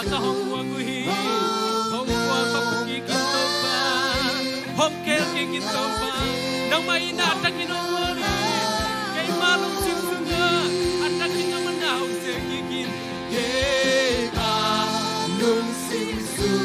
ka hong mua guhi hong mua ka puki kinto ba hong kel ki kinto ba nang maina ta kinowari kay malong simsunga at takinga manaw se gikin ke malong simsu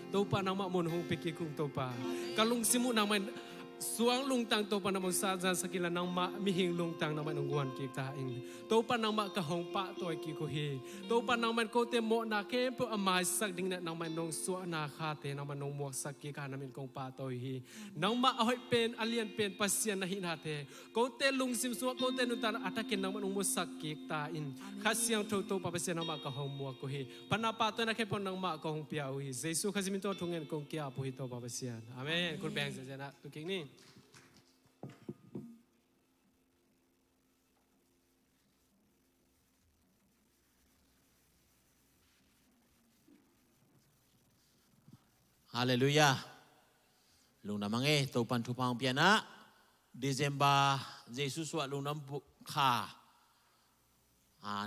topa nang mamon hong peki kung topa kalung simu nang man suang lungtang topa namon sajan sakila nang ma mihing lungtang nang man ungwan ki taing topa nang ma kahong pa toy ki ko he topa nang man ko te mo na ke po amai sak ding na nang man nong suwa na khate nang man nong muak sak ki ka namin kong pa toy hi nang ma ahoy pen alien pen pasyan na hinate ko te lung sim suwa ko te nutan atakin nang man ung musak ki tain khasyang to pa pasyan nang ma kahong muak ko he panapa to na ke pon nang ma kahong piao hi jesu khasimin to thungen kong kya po hi to pa pasyan amen kun bang sa jana tu king ni Haleluya. Lung namang topan tupang piana. Desember Jesus wa lung nam kha.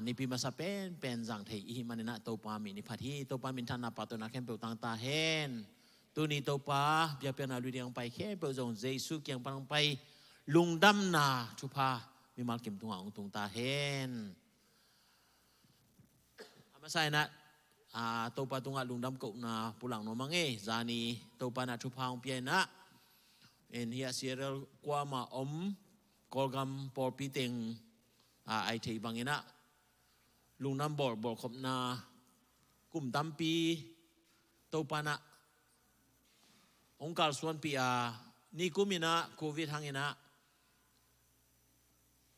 Ni pi masa pen zang thei i manina topa mi ni phathi topa min thana pa to na khem pe tang ta hen. Tu ni topa bia piana lu diang pai khe pe jong Jesus kyang pang pai lung dam na chupa mi mal kim tunga ung tung ta hen. Amasai na topa tunga lungdam ko na pulang no mange zani topa na chupang piana en hia serial kwa ma kolgam por piteng ai thei bangina lungnam bol khop na kum tampi topa na ongkal suan pi ni kumina covid hangina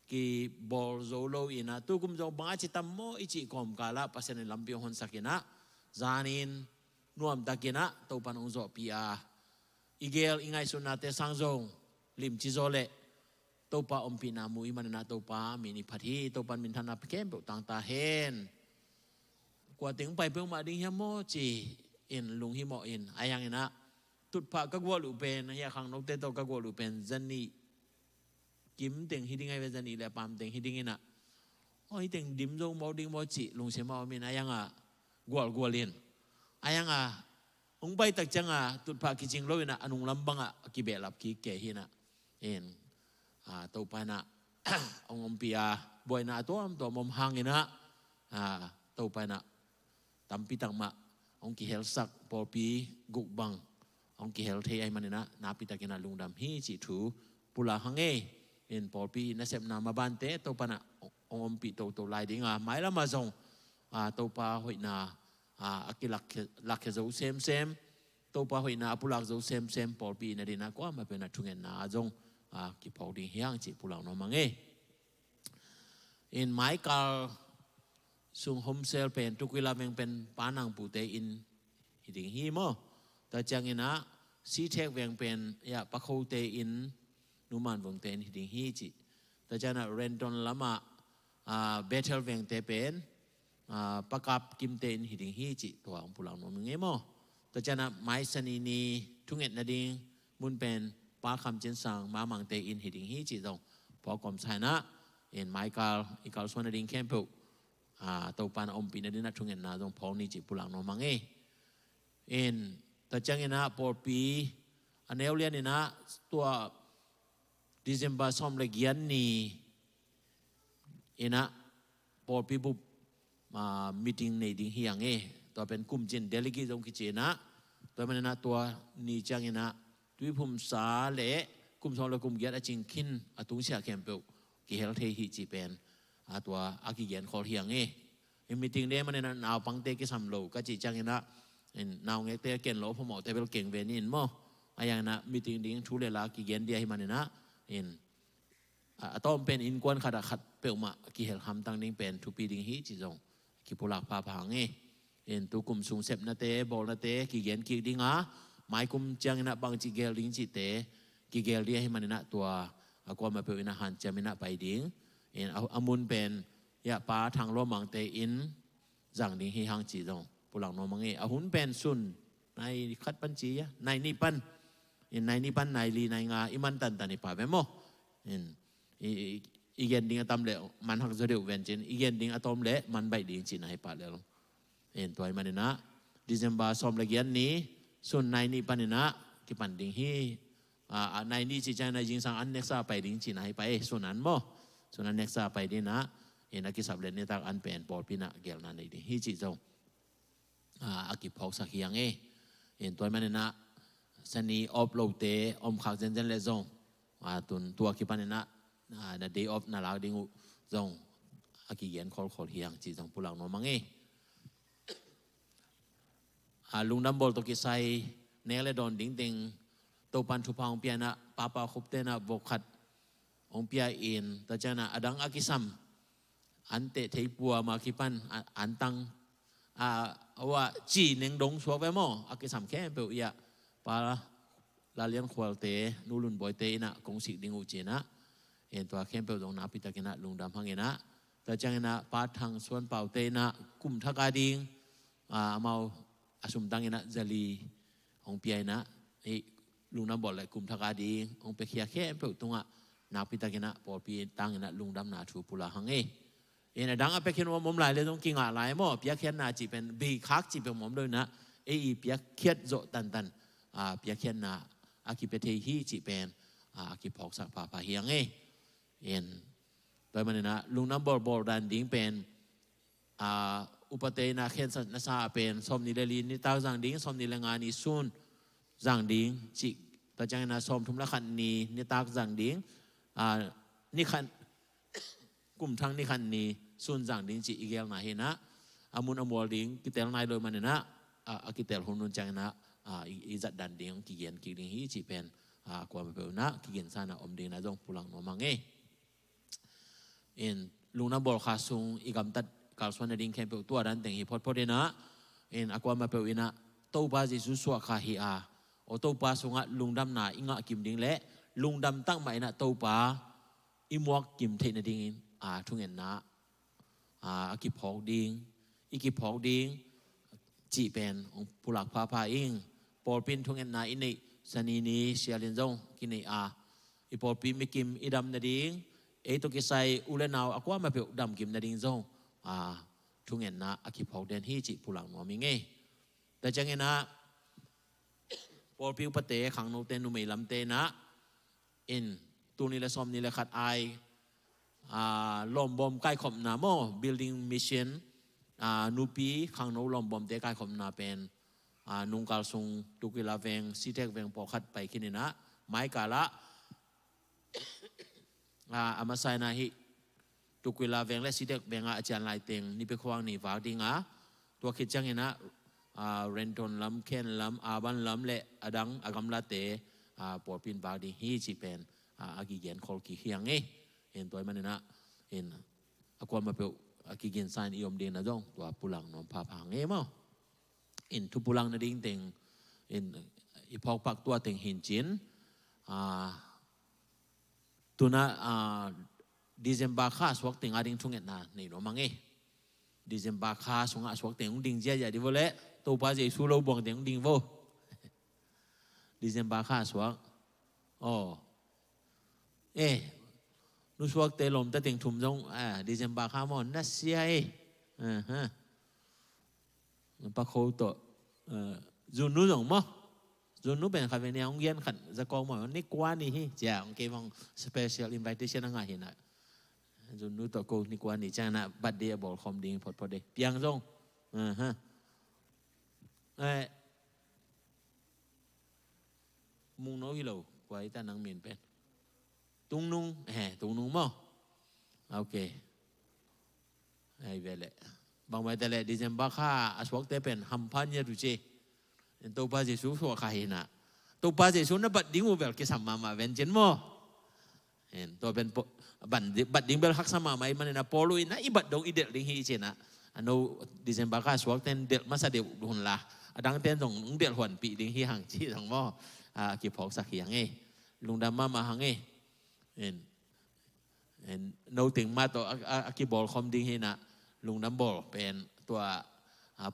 ki bol zolo ina tu kum jong banga chitam mo ichi kom kala pasen lampi hon sakina zanin nuam takina to pan ongzo pia igel ingai sunate sangjong lim chizole to pa ompi na mu imanana to pa mini phathi to pan min thana pkem be tang ta hen kwa ting pai pe ma ding hamo chi in lung hi mo in ayang ina tut pha ka gwa lu pen ya khang nok te to ka gwa lu pen zani kim tiếng hiding ai bây giờ pam tiếng hiding ina oi tiếng dim dong mau ding mau chi lung se mau min ayang gwal lin ayang ong bai tak chang tut pha ki ching lo ina anung lambang ki be lap ki ke hina en to pa na ong pia boy na to mom hang ina to pa na tampi tang ma ong ki hel sak por pi guk bang ong ki hel the ai manina na pi takina lungdam hi chi thu pula hange in porpi na sep na mabante to pa na ong pi to lai ding mai la ma zong to pa hoi na akilak lak zo sem to pa hoi na pulak zo sem porpi na dina ko ma pe na thungen na zong ki phau ding hiang chi pulang no mange in mai kal sung hom sel pen tukila meng pen panang pu te in hiding hi mo ta chang ina si thek weng pen ya pa khou te in numan vong ten hiding hi chi ta jana renton lama battle veng te pen pakap kim ten hiding hi chi to ang pulang no nge mo ta jana mai sani ni thunget na ding mun pen pa kham chen sang ma mang te in hiding hi chi dong po kom sai na in mai kal ikal swan ding camp to pan om pin na thunget na dong phong ni chi pulang no mange in ta chang ina por pi aneulian ina tua December som le gian ni ina por pi bu meeting nei ding hiang to pen kum jin delegate jong ki chena to man na to ni chang ina tui phum sa le kum som le kum giat a ching khin atung sia kem pe ki hel the hi chi pen to aki gian khol hiang มีติงเดมันเนี่ยนาวปังเตกิสัมโลก็จีจังเนะนาวเงเตเกนโลพอหมอเตเปลเก่งเวนินมั้งอะไรอย่างนะมีติงดิ้งชูเลลากิเกนเดียให้มันเนี่ยนะต้องเป็นอินกวนขัดขัดเปลมากิเฮลฮัมตั้งดิ้งเป็นทุปีดิ้งฮีจีจงกิปุลักพาพังตุกุมสูงเสพนาเตบอลนาเตกิเกนกิดิ้งหมายกุมจังนะบางจีเกลดิ้งจีเตกิเกลเดียให้มันเนี่ยนะตัวกวนมาเปลอินอาหารจะไม่นะไปดิ้งอามุนเป็นยาป้าทางโลมังเตอินจังดิ้งฮีฮังจีจงปุลักโนมังอาหุนเป็นซุนในคัดปัญจีในนิปันในนิปันในลีในงาอิมันตันตันนิป่าเปโมอีเกนดิ้งอะตอมเละมันหักจะเดือดเวนจินอีเกนดิ้งอะตอมเละมันใบดิ้งจินให้ป่าเลยตัวมันเนี่ยนะดิเซมบาสอมละเกียนนี้ส่วนในนิปันเนี่ยนะกิปันดิ้งฮีในนี่จีใจในยิงสังอันเน็กซ่าไปดิ้งจินให้ไปส่วนนั้นโมส่วนนั้นเน็กซ่าไปดิ้งนะนักกิสับเลนเนี่ยตักอันเป็นปอดปีนะเกลนั่นเองฮีจิจงอากิพอกสักอย่างตัวมันเนี่ยนะสันนี้ออฟโหลดเตอมขักเจนเจนเลซงตัวกิปันเนี่ยนะthe day of นาลาดิ้งจงอากิเย็นคอลเฮียงจีจงปุลังโนมังลุงดำบอลตกิไซเนลดอนดิ้งติงตัวปันทุพองเปียนะป้าคุบเตนะบกขัดองเปียอินแต่เจ้านะอดังอากิซัมอันเตะเทปัวมากิปันอันตังว่าจีนึงดงสวกไว้หม้ออากิซัมแค่เปล่าปาลาเลียนควอลเตนูลุนบอยเตนะกงสิกดิงูเจนะตัวแค่เปล่าตรงนับพิตากินะลุงดำพังเงนะแต่จังนะปาทางส่วนเป่าเตนะกุมทักาดิงเมาอาสุมตังเงนะจารีองเปียนะลุงดำบอกเลยกุมทักาดิงองเปียเขียแค่เปล่าตรงนับพิตากินะปอปีตังเงนะลุงดำนาทูปุระหังดังอาเปคินว่ามุมหลายเลยต้องกินอะไรมั่วเปียเขียนนาจีเป็นบีคักจีเป็นมุมด้วยนะเปียเขียนโจตันเปียเขียนนาอากิเปเทฮีจีเป็นอากิพอกสักพาเฮียงโดยมันนะลุงน้ำบอลดันดิ้งเป็นอุปเตนาเขียนนาซาเป็นสมนิเลลีนิตาจังดิ้งสมนิเลงานิซุนจังดิ้งจิแต่จังนะสมทุมละขันนีนิตาจังดิ้งนิขันกลุ่มทั้งนิขันนีซุนจังดิ้งจิอีเกลนาเฮนะอามุนอมวลดิ้งกิเตลนายโดยมันนะกิเตลฮุนุนจังนะอีจัดดันดิ้งกิเกียนกิดิ้งฮีจิเป็นความเป็นนะกิเกียนซานะอมดิ้งนะจงปุลังโนมังลุงน้ำบอลขาซุงอีกำตัดกาลสวนดิ้งแคมเปตัวดันแต่งฮีพอดพอดีนะอากวามาเปวินะโตบาจิสุสวะคาฮีโอโตปาซุงะลุงดำนาอิงะกิมดิ้งเละลุงดำตั้งใหม่นะโตปาอิมวกกิมเทนดิ้งทุงเงินนะอากิพอกดิ้งอีกิพอกดิ้งจีเป็นผู้หลักพาอิงปอลปินทุงเงินนะอินนี่สันีนีเชียรินจงกินนี่อีปอลปินมิกิมอีดำนาดิ้งตัวกิไซอุเลนาวอากว่ามาเปียวดำกิมนาดิ้งจงทุงเงินนะอากิพอกเดนฮีจิผู้หลักมัวมิงแต่จังเงินนะปอลปิวปเตะขังโนเตนุเมลัมเตนะตูนี่ละซอมนี่ละขัดไอลมบอมใกล้ขอบนาโม building mission นูปีขังโนลมบอมเตะใกล้ขอบนาเป็นนุงกาลซุงตุกิลาเวงซีเทกเวงปอขัดไปคินินะไม้กาละอามาไซนาฮิตุกิลาเวงและซีเทกเวงอาจารย์ลายเต็งนี่เป็นควางนี่วาวดิงตัวคิดจังเงินนะเรนทอนล้ำเคนล้ำอาบันล้ำเละอดังอากำลาเตปอดปินวาวดิฮีจีเป็นอากิเกนคอลกิเฮียงตัวมันนะอากวามาเปลอากิเกนไซน์อิยมเดนนะจงตัวปุลังนอมพาพังมั้งทุปุลังนะดิ้งเต็งอีพอกปักตัวเต็งหินจินตัวน่ะดิเซมบาค่าสวกเต็งอาดิ้งทุ่งเงินนะนี่น้องมังดิเซมบาค่าสวกสวกเต็งดิ้งเจียอย่าดิวเละตัวป้าเจสูโลบวงเต็งดิ้งโวดิเซมบาค่าสวกนุสวกเตลมตะเต็งทุ่มจงดิเซมบาค่ามอนนัสเซียปะโคตัวจุนนู้จงมั้งจุนนู้เป็นใครเป็นเนี่ยองเย็นขันจะกองหมอนนี่กว่านี่ฮิจ้าองเก็บของ special invitation นั่งไงนะจุนนู้ตัวกูนี่กว่านี่จ้านะบัดเดียบอกคอมดิ้งพอดีเปียงจงมุงโน้ยเหลวไว้แต่นังเมียนเป็นตุงนุ่งตุงนุ่งมั้งโอเคไอ้เวล บางวันแต่ละดิเซมบ้าข้าอาสวกเตเป็นฮัมพันยาดูเจตัวป้าเจสุสัวข้าเห็นนะตัวป้าเจสุนับบัดดิ้งอุเบลกิสัมมาเวนเจนโมเห็นตัวเป็นบัดดิ้งเบลฮักสัมมาไม่มันนะโปลุยนะอีบัดดงอีเดลดิ้งฮีเจนะอันนู้ดิเซมบ้าข้าสวกเตนเดลมาซาเดลหุ่นละดังเตนส่งเดลหวนปีดิ้งฮีหังจีทั้งหม้อกี่พอกสักอย่างเงลุงดำมาหังเงเห็นโนติงมาตัวกี่บอลคอมดิ้งฮีนะลุงน้ำบอลเป็นตัว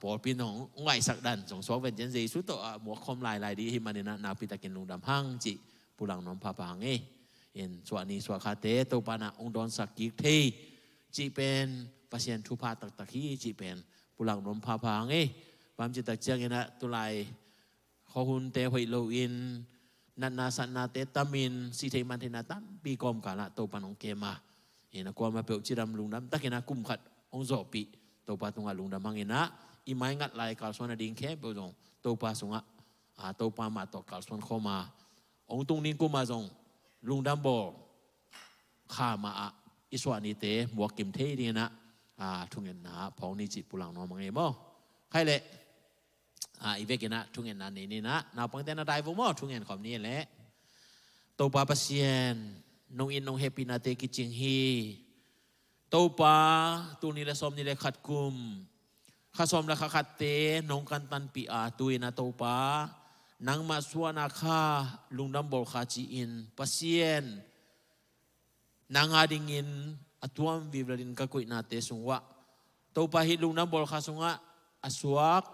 บอลปีนของไงสักดันส่งสวกเป็นเจนซีสุดตัวหมวกคอมลายดีที่มันเนี่ยนาพิตากินลุงดำหังจีปุลังน้องพาปังเห็นส่วนนี้ส่วนคาเตตัวปานะองดอนสักกิกเทจีเป็นปัศยันทุพาตักตะคีจีเป็นปุลังน้องพาปังความจิตตักเจียงนะตัวลายขอหุ่นเตหอยโลอินนันนาสันนาเตตามินสีเทมันเทนาตัมปีกอมกาละตัวปานองเกมาเห็นนะกว่ามาเปิดจิรำลุงดำตะกินะกุมขัดองโซปีตัวปาตรงลุงดำมังเห็นนะอีไม้งัดลายกาลสวนดิ่งแค่เปิดตรงตัวปาสงะตัวปามาตอกกาลสวนเข้ามาองตรงนี้กุมาตรงลุงดำบอกข้ามาอิสวานิเตหมวกกิมเทดีนะทุ่งเงินนะพองนิจิปุลังนอมังเอโมใครเละอีเวกินะทุ่งเงินนั้นนี่นะนาปังเตนะได้บ่มอทุ่งเงินของนี้แหละตัวปาปัสเซียนนงอินนงเฮปินาเตกิจิงฮีตัวปาตัวนี้ละสมนี่ละขัดกุมข้าสมละขัดเตนงกันตันปีตุยนะตัวปานังมาสวนาคาลุงดำบอลขาจีอินปัสเซียนนางอาดิงินอตัวมวิบลินกะกุยนาเตสุงวะตัวปาฮิลุงดำบอลขาสุงะอสวก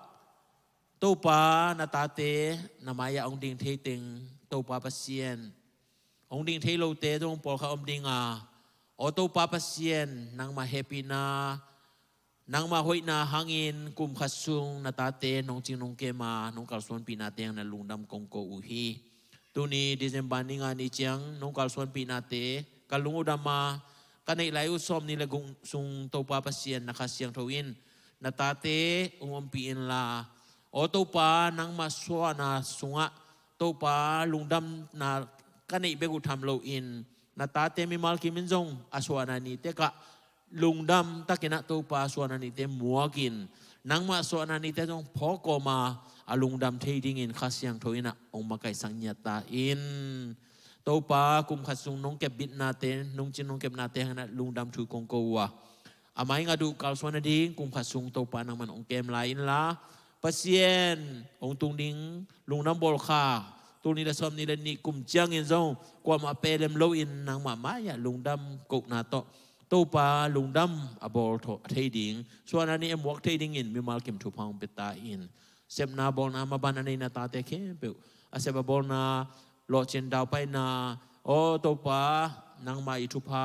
ตัวปานาตาเตนามายาองดิงเทติงตัวปาปัสเซียนองดิงเทโลเตตรงปอลขาอมดิงโอตัวปาปัสเซียนนางมาเฮปินานางมาหอยนาหางอินกุมขัดซุงนาตาเตนงจิงนงเกมานงกาลสวนปีนาเตงนัลุงดำกงโกอุฮีตัวนี้ดิเซมบานิงานิจังนงกาลสวนปีนาเตกาลุงอุดามากันในหลายอุสมนี่ละกุงซุงตัวปาปัสเซียนนักเสียงทวินนาตาเตองอมปีอินลาโอตัวปานางมาสวนาสุงะตัวปาลุงดำนากันในเบกุทำโลอินนาตาเตมิมัลกิมินจงอสวานานีเตกะลุงดำตะกินะตัวปาสวานานิเตมัวกินนังมาสวานานิเตจงพอกมาลุงดำเทดิ้งอินข้าเสียงทวินะองมาไก่สังญาตาอินตัวปากุมขัดซุงนงเก็บบิดนาเตนงจินนงเก็บนาเตนะลุงดำถูกกงโกวะอาไมงาดูกาลสวานาดิ้งกุมขัดซุงตัวปานังมันองเกมไลน์ละปัสเซียนองตุงดิ้งลุงน้ำบอลคาตัวนี้ละสมนี่ละนี่กุมเจียงอินจงกว่ามาเปเลมโลอินนางมามายะลุงดำกกนาโตตัวปลาลุงดำอบอลเทดิ้งส่วนอันนี้หมวกเทดิ้งอินมีมาลกิมทุพังเปตาอินเซมนาบอลนามาบานานีนาตาเตเคเปลอาเซบบอลนาโลเชนดาวไปนาโอตัวปลานางมาอิทุพา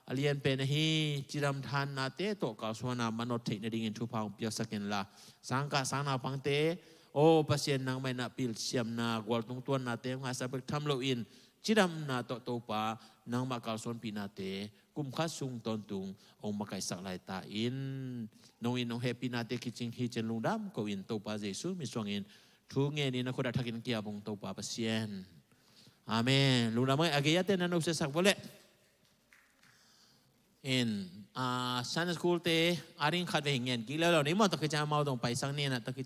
อเลียนเป็นฮีจิรำทานนาเตโตกาสวานามานดเทนดิ้งอินทุพังเปียสักินละสังกาสังนาพังเตโอปัสเซียนนางไม่นาปิลเซียมนากวลตรงตัวนาเตงาสับทำโลอินจิรำนาโตตัวปลานางมากาลสวนปีนาเตกุมขัดซุงตอนตุงองมาไก่สักลายตาอินน้องอินน้องเฮปินาเตกิจิงฮิเจนลุงดำก็อินตัวปาเจสุมีสวงอินทุกเงี้ยนี่นะคนดักทักินเกียบงตัวปาปัสเซียนอาเมนลุงดำไม่อาเกียเตนันอุเสสักบ่เละอินซันสคูลเตอาริงขัดไปเงี้ยกี่แล้วเรานี่มั้งตะกี้จะมาตรงไปสักเนี่ยนะตะกี้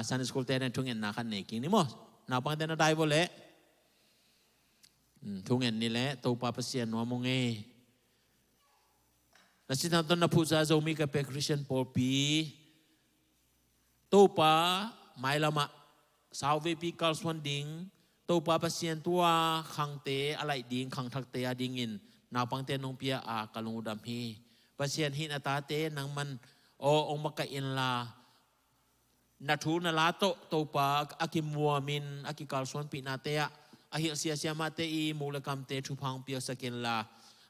ซันสคูลเตนั่นทุกเงี้ยนาขันเนกินี่มั้งนาปังเตน่าได้บ่เละทุกเงี้ยนี่แหละตัวปาปัสเซียนนัวมงเงนักศึกษาตอนนับผู้ชายจะมีกับคริสเตียนพอปีตัวป้าไม่ละมาสาวเวปีกัลสวันดิ้งตัวป้าปัสเซียนตัวขังเตะอะไรดิ้งขังทักเตะดิ้งอินนาปังเตนงเปียกาลงอุดมฮีปัสเซียนหินอัตาเตนังมันองมกะอินลานัทูนลาโตตัวป้าอากิมัวมินอากิกัลสวันปีนาเตะอาหิเสียเสียมาเตอีมูลกรรมเตทุพังเปียสกินลา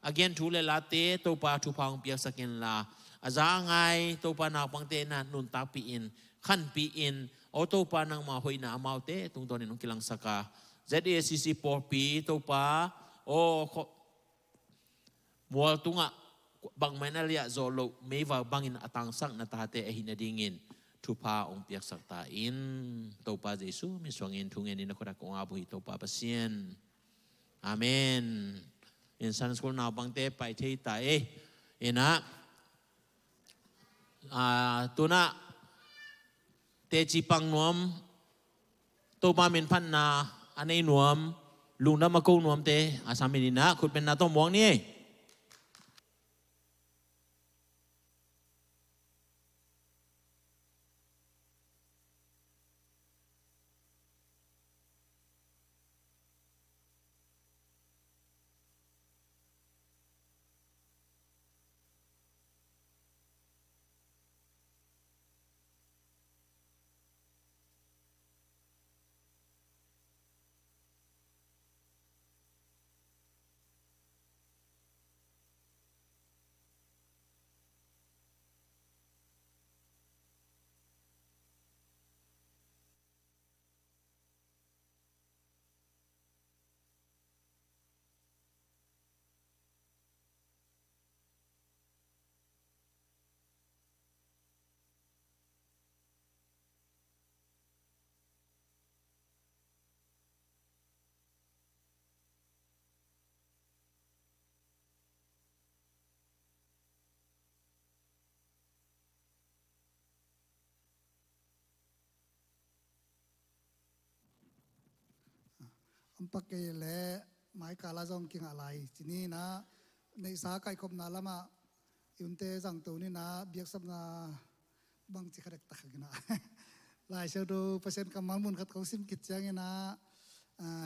again thule late to pa thu phang pia sakin la aza ngai to pa na pangte na nun ta pi in khan pi in o to pa nang ma hoina amaute tung ton nong kilang saka ZACC 4 pi to pa o mual tunga bang manalia zolo meva bangin atang sak na tate ahina dingin thu pa ong piak sakta in to pa Jesu mi swangin thungen ni na ko ko abu to pa pasien amen in Sunday school now bang te pai thei ta ina ตัวน่ะเตจิปังนวมตัวปามินพันนาอันนี้นวมลุงน้ำมากู้นวมเตอาสามินินะคุณเป็นนาต้องมองนี่อัมปะเกลและหมายกาลาจงกิงอะไรทีนี้นะในสาไก่คมนาละมาอุนเตจังตัวนี้นะเบียกสับนาบางจิกระเดกตักกินะหลายเชดูเปอร์เซ็นต์กำมันมุนขัดของซิมกิจยังนะ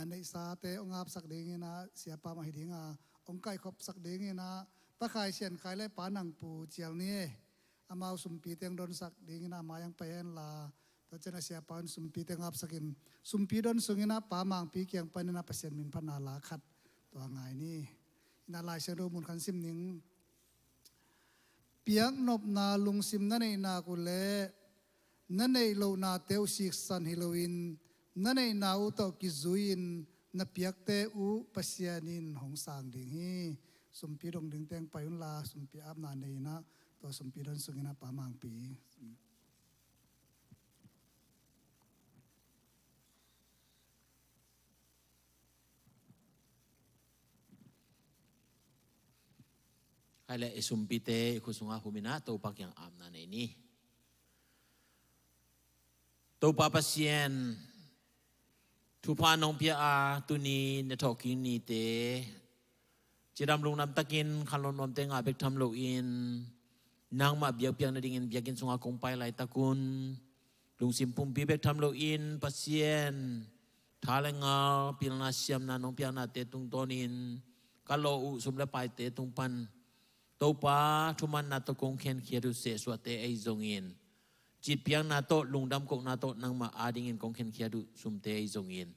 ในสาเตองอาบสักเด้งนะเสียปามาหิดิงองไก่คบสักเด้งนะตะไคร้เชียนไข่และปานังปูเจียวนี่อามาสุมปีเตียงโดนสักเด้งนะมายังไปเอ็นลาตัวเจนะเสียปานสุมปีเตียงอาบสักินสุมปีโดนสุงินะปามังปีเกียงไปนะเปอร์เซ็นต์มินพันนาลาขัดตัวไงนี่นาลายเชดูมุนขันซิมนิงเปียกนบนาลุงซิมนั่นเองนากุเลนั่นเองโลนาเตวสิกสันฮิโลวินนั่นเองนาอุตกิจุยนนับเปียกเตอุปัสยานินหงสางดิ่งฮีสมปีดงดึงแตงไปอุนลาสมปีอาบนาเนนะตัวสมปีดนสุงินะปามังปีไอ้เละสุมพิเตคุสุงาคุมินะตัวปักยังอามนาในนี้ตัวปาปัสเซียนทุพานองเปียอาตุนีเนทอกินีเตจิดำลงนำตะกินขันลงนมเตงอาเบกทำโลอินนางมาเบียกเปียงนาดิ่งเบียกินสุงาคงไปไหลตะกุนลุงสิมปุ่มปีเบกทำโลอินปัสเซียนทาเลงาปีลนาเซียมนานองเปียนาเตตุงตอนินกะโลอุสุมเลไปเตตุงปันตัวป้าทุมันนาโตกงเขียนเขียรุเสสวะเตไอจงอินจิตเพียงนาโตลุงดำกงนาโตนางมาอาดิงินกงเขียนเขียรุสุมเตไอจงอิน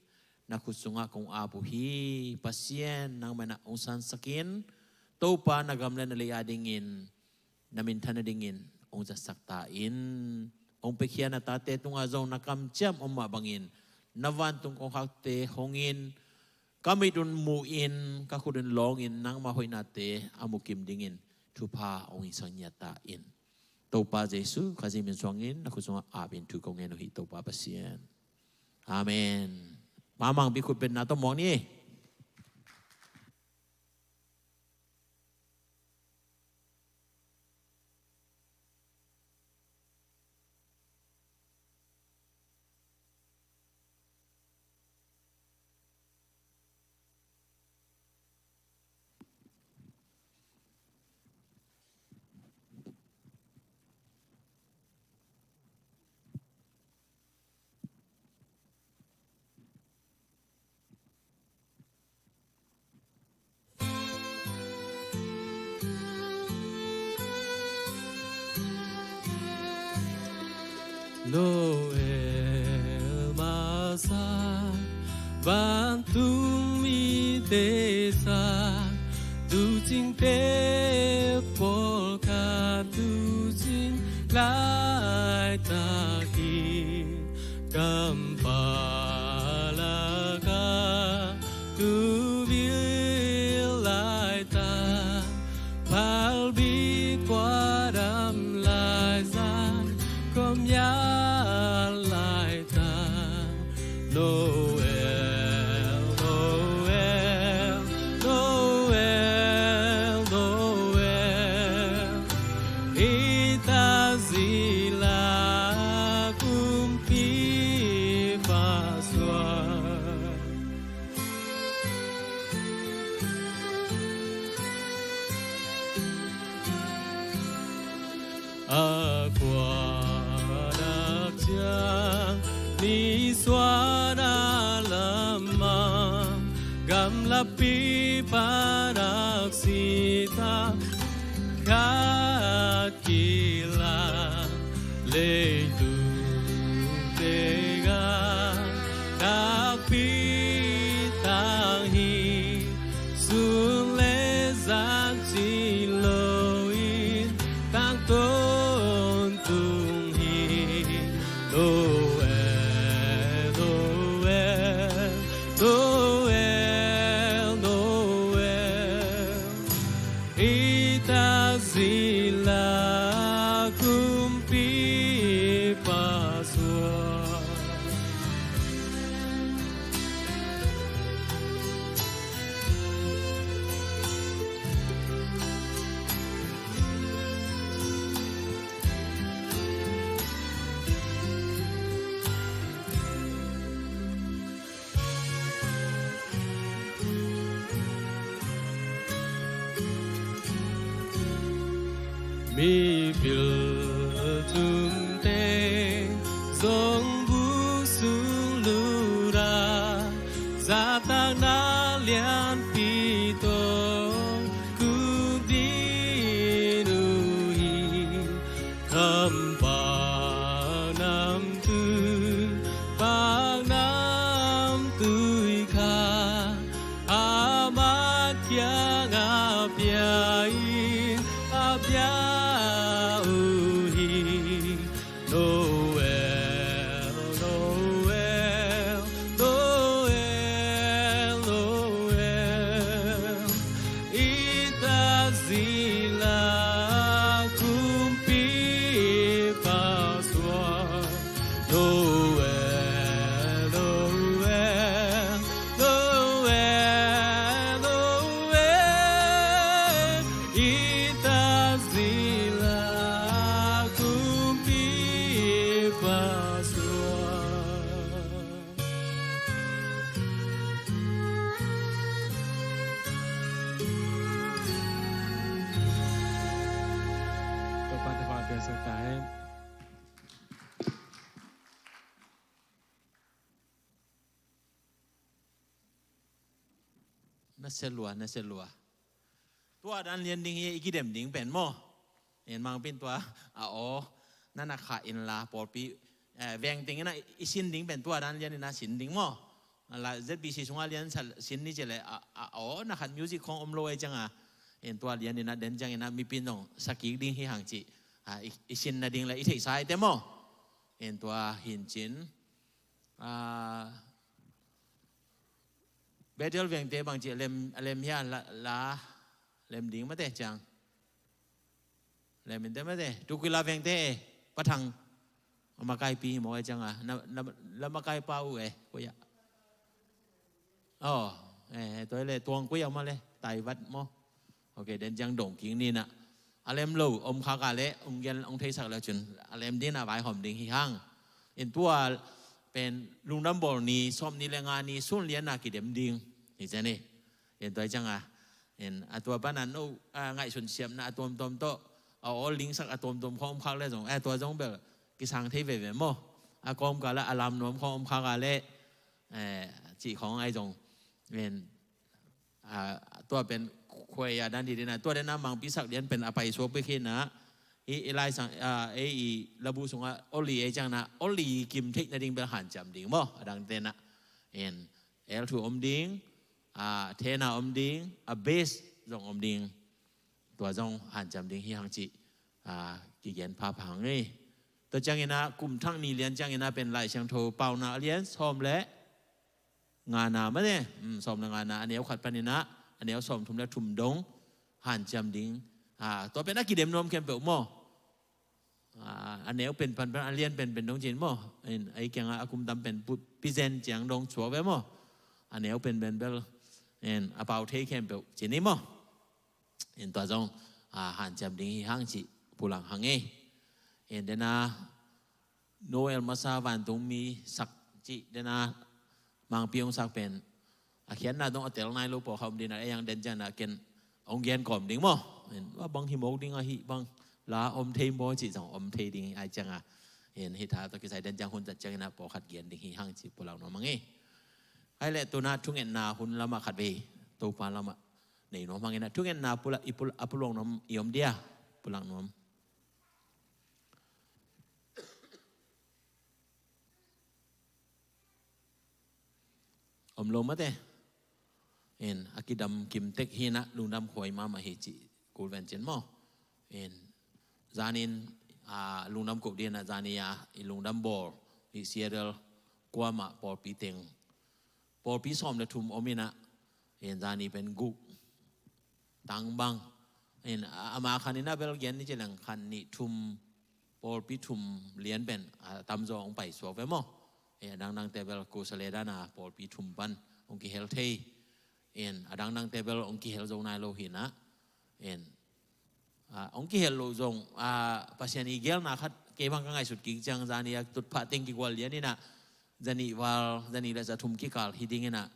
นักขุดสุงะกงอาบุฮีปัสเซียนนางมานาองสันสกินตัวป้านากำเล่นอะไรอาดิงินนามินทันดิงินองจะสักตาอินองไปเขียนนาตาเตตุงอาจงนักำเจียมอมมาบังอินนวันตุงกงฮักเตหงอินก็ไม่ดุนมูอินก็คุดุนลองอินนางมาหอยนาเตอามุกิมดิงินทุพาองค์สัญญาตาอินตัวป้าเยซูข้าจะมีสวงอินนักสวงอาบินทุกองเงินหิตัวป้าเปเซียนอาเมนมามังบิคุเป็นนาต้องมองนี่ Noel masa bantu mi desa tu jing te polka tu jing lai ta ki kampalaga tu vil lai ta palbi kwadam lai san kom ya Noel, Noel, Noel, Noel. qua đặc giang ni xóa đã làm mà gam la pi pa đặc si ta khát kỳ la lệ tu tê ga đặc pi ta hi xuống lễ giác chi lối tăng tôn tung hi đô ita zila kumpi pasua mi bil tum te zong bu su lu ra za ta na lian pi to ku di nu hi tham pa nam tu kha amat yang apiai apiaiน่าเสียหลัวตัวดันเรียนดิ้งอีกเด่มดิ้งเป็นหม้อเห็นมังเป็นตัวอ๋อนั่นน่ะขาอินลาปอปีแวงดิ้งนะอีสินดิ้งเป็นตัวดันเรียนนี่นะสินดิ้งหม้ออะไรZBC ช่วงเรียนสินนี่จะเลยอ๋อนักขันมิวสิกของอมโลยจังเห็นตัวเรียนนี่นะเด่นจังนะมีปีนองสกิกดิ้งที่ห่างจีอีสินน่ะดิ้งเลยอีเทสายเต็มหม้อเห็นตัวหินจินเบเดลเวงเตบางจีเลมยาลาเลมดิ้งมาเตจังเลมเตมาเตทุกิลาเวงเตปะทังมาไกปีหมอจังแล้วมาไกเป้ากุยอ๋อตัวเลยตวงกุยออกมาเลยไตวัดหมอโอเคเดินจังด่งกิงนี่นะเลมลูอมคากาเลองเย็นองเทสักแล้วจนเลมดิ้งน่ะไว้หอมดิ้งหิ่างเห็นตัวเป็นลุงน้ำบอลนี้ซ้อมนี่แรงงานนี้ส่วนเลี้ยนนักกิเดมดิ้งเห็นไหมเห็นตัวจังเห็นตัวบ้านนั้นไงส่วนเสียมนะตัวตมโตเอาลิงสักตัวตมข้อมข้างเลยส่งตัวจงแบบกิสังเทเวเวโมกอมกาละอารามนวมข้อมข้างกันเลยจีของไอ้จงเป็นตัวเป็นควยด้านดีนะตัวเด่นน้ำมังพิสักเลี้ยนเป็นอภัยโชคไปขึ้นนะไล่สั่งระบุส่งว่าโอลีจังนะโอลีกิมเทคนาดิ้งเป็นหันจำดิ้งบ่ดังเต้นนะเอ็นถูอมดิ้งเทน่าอมดิ้งเบสส่งอมดิ้งตัวจงหันจำดิ้งที่หังจีกิเกียนพาพังนี่ตัวจังนะกลุ่มทั้งนี้เลี้ยนจังนะเป็นลายเชียงโทเป่านาเลี้ยนซ้อมและงานนาไม่ได้ซ้อมงานนาอันนี้ขัดปนินะอันนี้ซ้อมทุ่มและทุ่มดงหันจำดิ้งตัวเป็นนักกีฬานมเข้มเปิลหม้ออันนี้เป็นพันธุ์อันเลียนเป็นดงจีนหม้อไอ้แกงอากุมดำเป็นพิเศษเจียงดงชัวไว้หม้ออันนี้เป็นเบลอาเปาเทเข้มเปิลจีนนี่หม้อตัวจงหันจำดิ้งห้างจีผู้หลังหังเดนะโนเอลมาซาวันตรงมีสักจีเดนะมังพิองสักเป็นเขียนน่าต้องเอาเตลนายลูกปอเขาดีนะไอ้ยังเด่นจังนะเกณฑ์องเกียนก่อมดิ้งมั้งว่าบางทีโมกดิ้งหิบาง là om thei mo chỉ dòng om thei ding ai chăng à hiện hít thở tôi cái sai đen chăng hun chặt chăng na bỏ khát kiến ding hi hang chỉ pulang nó mang nghe hay lẽ tôi na chung en na hun lama khát về tôi pa lama này nó mang nghe na chung en na pula apulong nó iom dia pulang nó om lo mate en akidam kim tek hina lungdam khoi ma hi chi kul ven chen mo en zanin lungdam ko dia na zania lungdam bor hi serial kwa ma por pi teng por pi som le thum omina en zani pen gu tang bang en ama khanina bel gen ni chelang khan ni thum por pi thum lian ben tam zo ong pai so ve mo dang tebel ko saleda na por pi thum pan ong ki hel thei en dang tebel ong ki hel zo nai lo hina en ong ki hel lo zong pasien igel na khat ke bang ka ngai sut ki chang zania tut pha teng ki wal ni na zani la za thum ki kal hiding na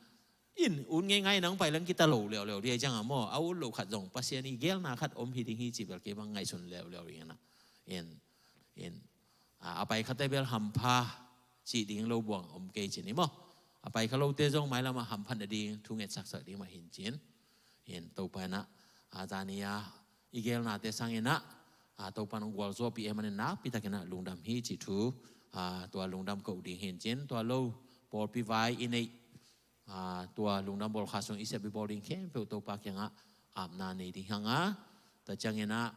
in un ngai nang pai lang ki ta lo leo dia chang mo au lo khat zong pasien igel na khat om hiding hi chi bel ke bang ngai sun leo ri na en apai khat tebel ham pha chỉ điên lâu buồn ông kê chỉ nín mò, bài khá lâu tê giống máy là mà hầm phân đi thu nghệ sắc sợ đi mà hiện tàu bài nè, zania igel na tê sang ina, tàu pan ông zo pi em anh nắp pi ta cái nè lùng đam hi chỉ thu, tua lùng đam cậu đi hiện chiến tua lâu bol pi vai inei, tua lùng đam bol khá sung isep pi bol đi khem phiêu tàu pa kia ngã, na này đi hang ta chăng ina,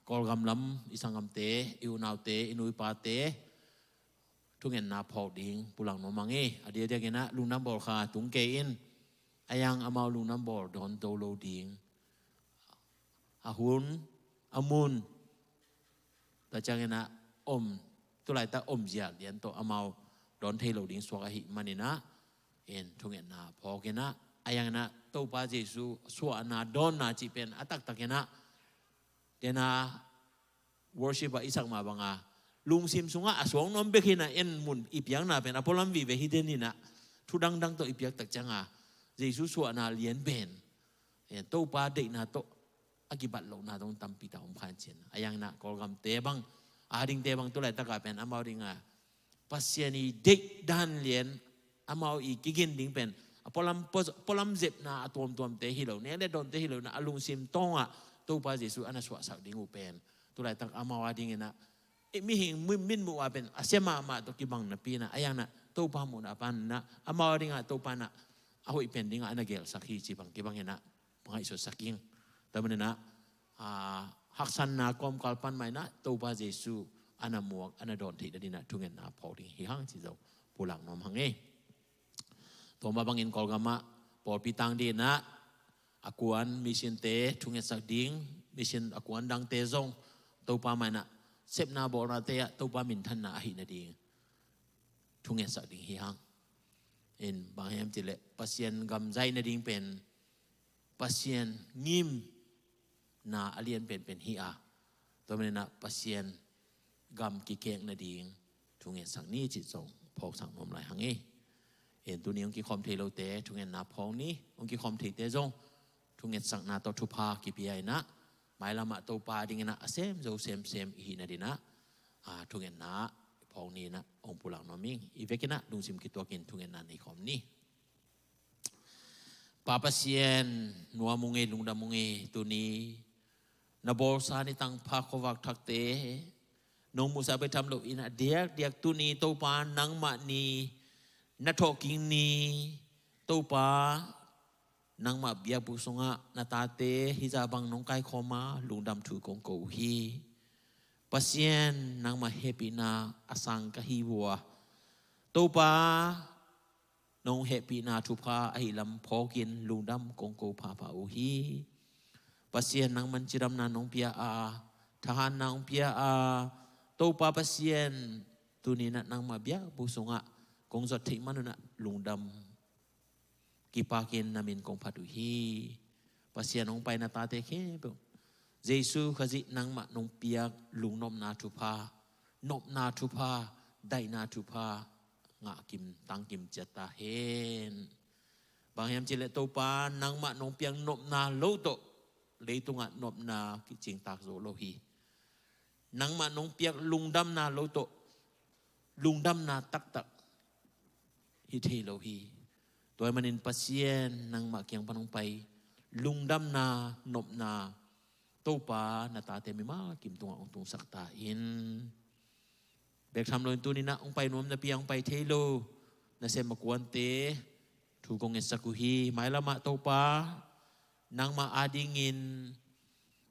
kol gam lam isang gam tê, yêu nào tê, inui pa têทุกเงินนาพอดิ้งปุลังน้องมังเออเดียกันนะลุงน้ำบอลค่ะตุงเกอินอายังอามาลุงน้ำบอลโดนโตโลดิ้งอาหุนอามุนแต่จังเงินนะอมตัวไรตาอมเจียเดียนโตอามาโดนเทโลดิ้งสวกหิมันนี่นะเอ็นทุกเงินนาพอกันนะอายังนะโตปาเจสุสวนาโดนนาจีเป็นอัตักตะกันนะเดนะ worship อิสักมาบังอาลุงซิมสุงะสวงน้อมเบกินะเอ็นมุนอีเปียงนาเป็นอพอลัมวีเวฮิเดนินะทุดังตัวอีเปียกตักจังอาเจสุสวนาเลียนเป็นโตปาเด็กนาโตอากิบัตโลนาตรงตัมปีตาอมพันเชนอายังนะกอลกำเตบังดิงเตบังตัวไหลตะกาเป็นอามาดิงาปัสยานีเด็กด้านเลียนอามาอีกิกินดิงเป็นพอลัมเจ็บนาตัวเตฮิโลเนี่ยได้โดนเตฮิโลนะลุงซิมต้องโตปาเจสุอันนั้นสวะสักดิงอุเป็นตัวไหลตะอามาดิงนะมิหิงมินมัวเป็นอาเซียมาตัวกิบังนับปีนะอายังนะตัวพามุนอาปันนะอามาดิงะตัวปานะอาหุยเป็นดิงะอันนั้นเกลสักฮีจีบังกิบังเห็นนะบังไอสุสักยิงแต่มันนะหักสันนะกอมกอลปันไม่นะตัวปาเจสุอันนั้นมัวอันนั้นโดนที่ดินะทุกเงินนะพอดิฮิฮังจีเจ้าปุลังน้อมหังเอตัวมาบังเงินกอลกามะปอดปีตังดีนะอากุอันมิชินเตทุกเงินสักดิงมิชินอากุอันดังเตซงตัวปาไม่นะเซปนาบอราเตะตัวปามินทันนาหินาดีทุงเงสักดิ่งฮิฮังเอ็นบางแห่งจิเลปัสเซียนกำใจนาดิ่งเป็นปัสเซียนงิมนาอเลียนเป็นฮิอาตัวมันนะปัสเซียนกำกิเกงนาดิ่งทุงเงสักนี้จิตส่งพอกสังนมไหลหังเอ็นตัวนี้องค์กิคอมเทโลเตทุงเงนาพองนี้องค์กิคอมเทเตซงทุงเงสักนาตัวทุพากิปิยายนะหมายละมาตัวปาดิ่งนะเซมอีนาดีนะทุกเงินนะพองนี้นะองค์ปุลังน้อมิงอีเวกินะดุงซิมกิตัวกินทุกเงินนั้นในคอมนี้ปาปเซียนนัวมุงเอลุงดามุงเอตัวนี้นบอลซานิตังพาโควักทักเตนงมุสาไปทำโลอินะเดียกตัวนี้ตัวปานังมานีนัทกิงนีตัวปานางมาเบียบุษงะนาตาเตฮิจาบังน้องไก่คอมาลุงดำถูกงโกฮีปัสเซียนนางมาเฮปินาอสังกะฮีวัวตัวปาน้องเฮปินาทุพาไอลำพอกินลุงดำกงโกพาพาอุฮีปัสเซียนนางมันจิรำนาน้องเปียอาทหารนางเปียอาตัวปาปัสเซียนตัวนี้นะนางมาเบียบุษงะกงจดทิ้งมันนะลุงดำกิปากินนามินกงพัดุฮีปัสเซียนองไปนาตาเตเคเปเยซูขจินังมะนงเปียกลุงนมนาทุพานบนาทุพาได้นาทุพางะกิมตังกิมเจตาเฮนบางแห่งจิเลโตปานังมะนงเปียงนบนาโลโต lấy tung ngạn nộp na cái chính tạc dỗ lô hi nang mà nông piak lung đâm na lô tổ lung đâm na tắc tắc hi thê lô hi tôi mà nên pasien nang mà kiang panong pai lung đâm na nộp na tô pa na ta te mi ma kim tung ông tung sắc ta in bek tham lôi tu ni na ông pai nom na piang pai thê lô na xem mà quan tế thu công nghệ sakuhi mai lama tô pa nang ma adingin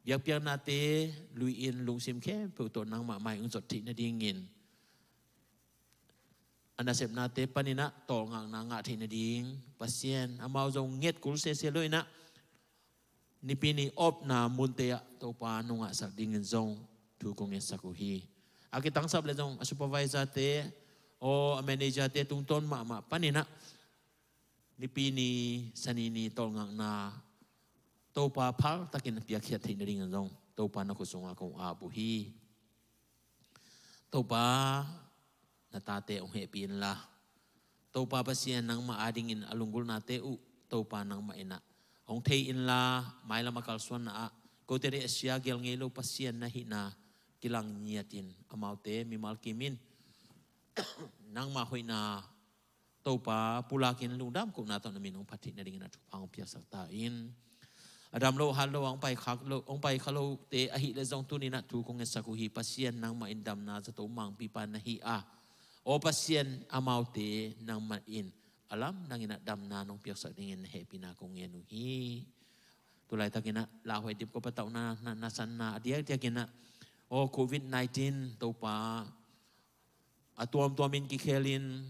biak piang na te lui in lung sim khe pu to nang ma mai ung jot thi na dingin ana sep na te panina tol ngang na nga thi na ding pasien amao jong nget kul se loi na ni pini op na munte to pa nunga sak dingin jong thu kong e sakuhi akitang sab le jong supervisor te o manager te tung ton ma panina ni pini sanini tol ngang na to pa phal takin piak khiat thi na ding jong to pa na ko songa ko abu hi to pa na tate ong he pin la to pa pasien nang ma ading in alungul na te u to pa nang ma ina ong thei in la mai la makal suan na ko te re asia gel ngelo pasien na hi na kilang niatin amaute mi mal kimin nang ma hoina to pa pulakin lungdam ko na to na minong phathi na ding na thu pang pia sakta in adam lo halo ang pai khak lo ong pai khalo te ahi le jong tu ni na thu kong sakuhi pasien nang ma indam na za to mang pi pan na hi a o pasien amaute nang ma in alam nang ina dam na nong piak sak dingin happy na kong enu hi tulai takina la hoi dip ko patau na san na dia kina o covid 19 to pa atuam tuamin ki khelin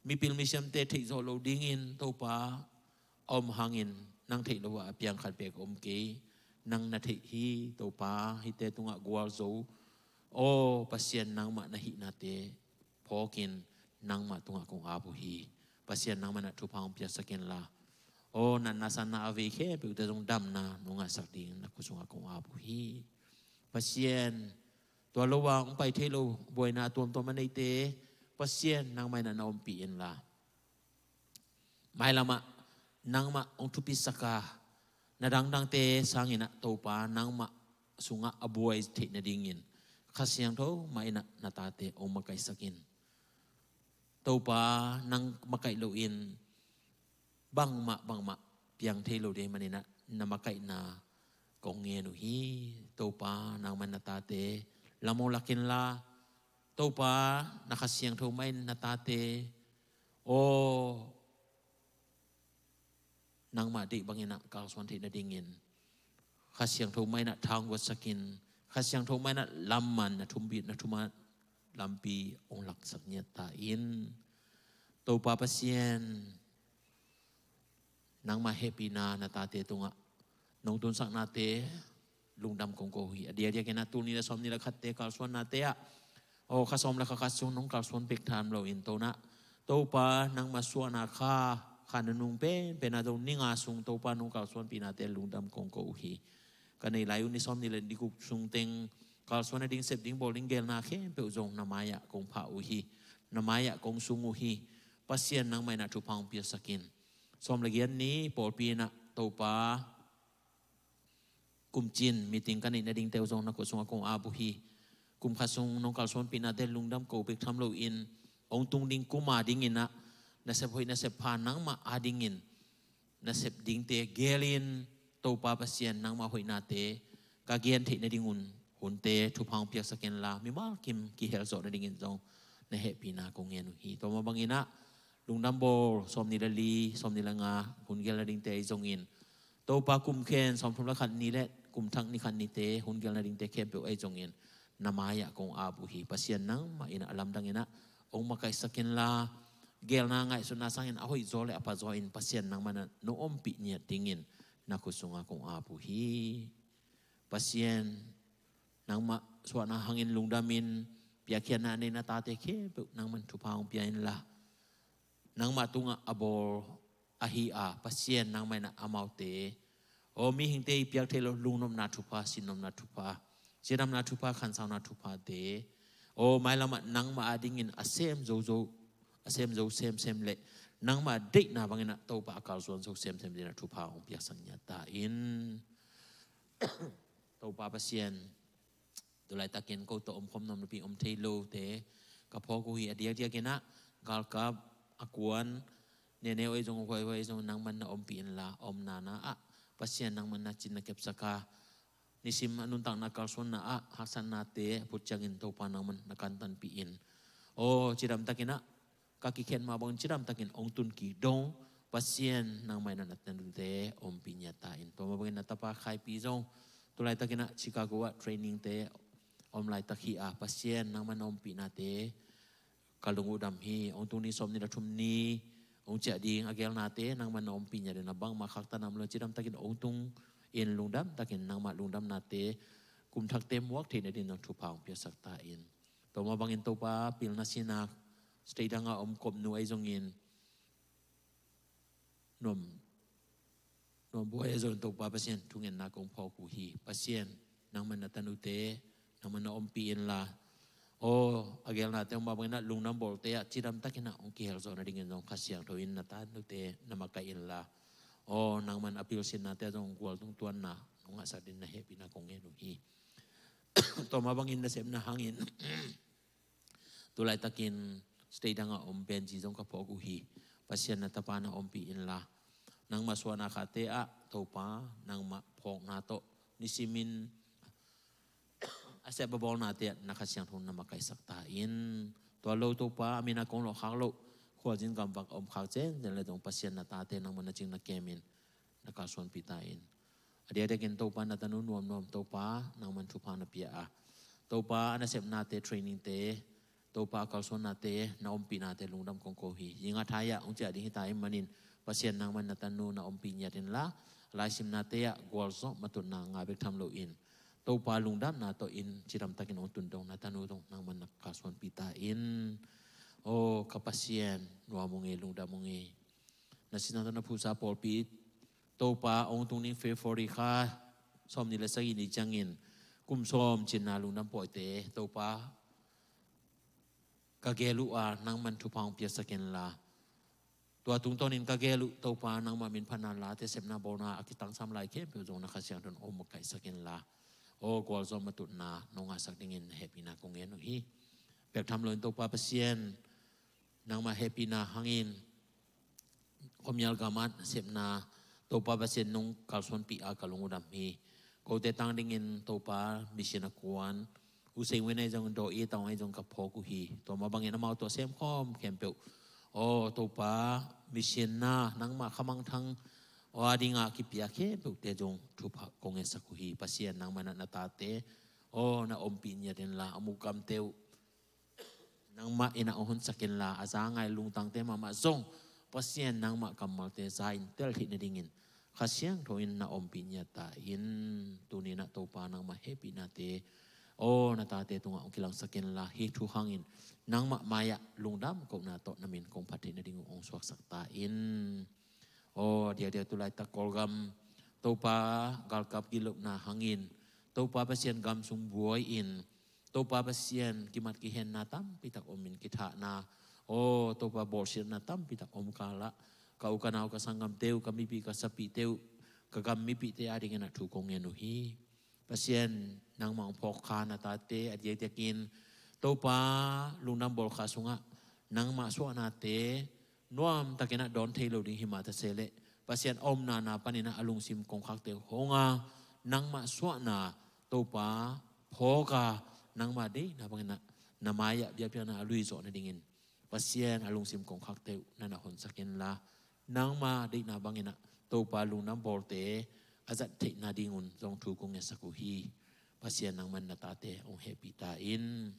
mi pil mi sem te thei zo lo dingin to pa om hangin nang thei lo wa piang khat pek om ke nang na thei hi to pa hi te tunga gwal zo o pasien nang ma na hi na te phokin nang ma tunga kong abu hi pasien nang ma na thu phang pia sakin la o nan na san na ave khe pe te jong dam na nunga sak ding na kusunga kong abu hi pasien to lo wa ong pai thei lo boi na tuam to ma nei te pasien nang mai na om pi in la mai lama nang ma ong thupi saka na dang te sangina to pa nang ma sunga abuai the na dingin khasiang tho mai na ta te ong makai sakin to pa nang makai lo in bang ma piang the lo de manina na makai na kong nge nu hi to pa nang man na ta te lamo lakin la to pa na khasiang tho mai na ta te o nang ma di bangina kal swan thi na dingin khasiang tho mai na thang wa sakin khasiang tho mai na lamman na thumbi na thuma lampi ong lak sak nya ta in to pa pasien nang ma happy na ta te tunga nong tun sak na te lungdam kong ko hi adia kena tu ni la som ni la khat te kal swan na te a o khasom la kha sung nong kal swan pek tham lo in to na to pa nang ma suwa na kha khananung pe na dong ninga sung to pa nong kal swan pi na te lungdam kong ko hi kanai layu ni som ni le di ku sung teng kal swan na ding sep ding bowling gel na khe pe jong na maya kong pha u hi na maya kong sung u hi pasien nang mai na thu phang pi sakin som lagian ni por pi na to pa kum chin meeting kan na ding teu jong na ko sung kong abu hi kum khasung nong kal swan pi na te lungdam ko pek tham lo in ong tung ding kuma ding ina na sep hoi na sep pha nang ma adingin na sep ding te gelin to pa pasien nang ma hoi na te ka gen the na dingun hun te thu phang piak saken la mi ma kim ki hel zo na dingin jong na happy na kong nge nu hi to ma bangina lungdam bol som ni la li som ni la nga hun gel na ding te jong in to pa kum khen som thum la khat ni le kum thang ni khan ni te hun gel na ding te khem pe ai jong in namaya kong abu hi pasien nang ma ina alam dang ina ong makai sakin la gel na ngai su na sangin ahoi zole apa zo in pasien nang mana no om pi nya tingin na kusunga kong abu hi pasien nang ma suwa na hangin lungdamin piakhian na ne na ta te khe nang man thu paung piain la nang ma tunga abor ahi a pasien nang mai na amaute o mi hing te piak thelo lungnom na thu pa sinom na thu pa siram na thu pa khan saw na thu pa te o mai lama nang ma adingin asem zo sem le nang ma dei na bangina to pa kal zon zo sem dina thu pa ong piak sang nya ta in ตัวปาปเซียนตัวไรตะเกียนก็ตัวคมนมนปีเทโลเตกับพ่อกูฮีอเดียกินะกาลกับอากวนเนี่ยไอ้จงไว้จงนางมันนะปีนละนานะปัสเซียนนางมันนะจินนะเก็บสักานิสิมอนุตังนักการสวนนะฮักสันนาเตพุทธจังอินตัวปานางมันนักการตันปีอินจิดามตะกินะกากิเข็นมาบังจิดามตะกินองตุนกีดงpasien nang may nanatan te pinyatain to mabagin natapa kai pizong tulay takina Chicago training te lai takhi pasien nang manom pinate kalungudam hi ong tuni som ni rathum ni ong cha ding agel nate nang manom pinya den abang makhakta nam lo chidam takin ong tung in lungdam takin nang ma lungdam nate kum thak tem wak the din nang thupang pya sakta in to mabangin to pa pil na sina stay danga kop nu ai zongin nom buhay zon to pa pasien tungen na kong pau ku hi pasien nang man natanute nang man naompiin la agel na te mabang na lungnam bolte chidam takina ong kihel zon na dingin zong kasyang to in natanute na makain la nang man apil sin na te zong gwal tung tuan na nung asa din na happy na kong enu hi to mabangin na sem na hangin tulay takin stay danga benji zong ka pau ku hi pasien na tapana ompiin la nang maswana kate topa nang mapok nato nisimin asep babol nate nakasyang thun na makaisaktain to lo topa amina kong lo khalo khwajin gambak khak chen den le dong pasien na tate nang manaching na kemin nakaswan pitain adia de ken topa na tanun nom topa nang man thupa na pia topa anasep nate training te topa kalson nate na ompi nate lungdam kong kohi yinga thaya ong cha ding hitai manin pasien nang man natanu na ompi nya din la laisim nate golso matun na nga bek tham lo in topa lungdam na to in chiram takin ong tundong natanu dong nang man nakaswan pita in kapasien nuwa monge lungdam monge nasinata na pusa polpit topa ong tungning fe 40 kha som ni la sagi ni jangin kum som chin na lungdam poite topa kagelu nang man thupang pia sakin la tua tung tonin kagelu topa nang mamin panan la te sepna bona akitang samlai ke pe jong na khasyang don makai sakin la gol zom matut na nonga sak dingin happy na kungen no hi pek tham loin topa pasien nang ma happy na hangin komyal gamat sepna topa pasien nong kalson pi kalungudam hi ko te tang dingin topa mission akuan usai wenai jong do tang ai jong ka phoku hi to mabangin amau to sem khom kempeu topa mission na nang ma khamang thang adinga kipia ke pe te jong thupa konge sakuhi pasien nang mana na tate na ompi nya den la amukam teu nang ma ina ohon sakin la azangai lungtang te ma zong pasien nang ma kamal te zain tel hi na dingin khasyang thoin na ompi nya ta in tunina topa nang ma happy na te na tate tunga ong kilang sakin la hi thu hangin nang ma maya lungdam ko na to namin kong pati na dingo ong swak sakta in dia tulay ta kolgam topa galkap gilop na hangin topa pasien gam sung buoy in topa pasien kimat kihen na tam pitak omin kitha na topa borsir na tam pitak om kala kau kanaw kasanggam teu kamipi kasapi teu kagam mipi te ading na thu kong enu hi pasien nang mang pokha na tate adia tiakin topa lungnam bol khasunga nang ma so nate nuam takina don thailo ding himata sele pasien om na panina alung sim kong khak te honga nang ma so na topa phoka nang ma de na bangina namaya bia pia na alui zo na dingin pasien alung sim kong khak te na hon sakin la nang ma de na bangina topa lungnam bol te azat the na dingun jong thu kong sakuhi pasien nang man na tate ong happy ta in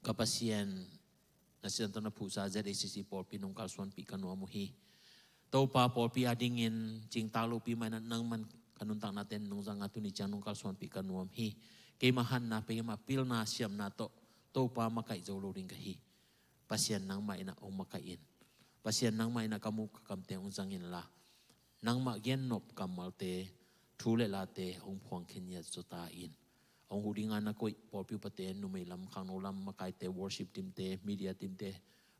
kapasien nasinto na pusa ZACC por pinong kalsuan pi kanwa muhi topa por pi adingin jing talo pi man nang man kanuntang natin nung zang atu ni janong kalsuan pi kanwa hi kay mahan na pe mapil na siyam na topa makai zolo ring kahi pasien nang maina ong makain pasien nang maina kamu kakamte ong zangin la nang ma gen nop kamalte thule late ong phuang khenya zotain ong hudinga na koi porpiu paten numei lam khang lam makai te worship team te media team te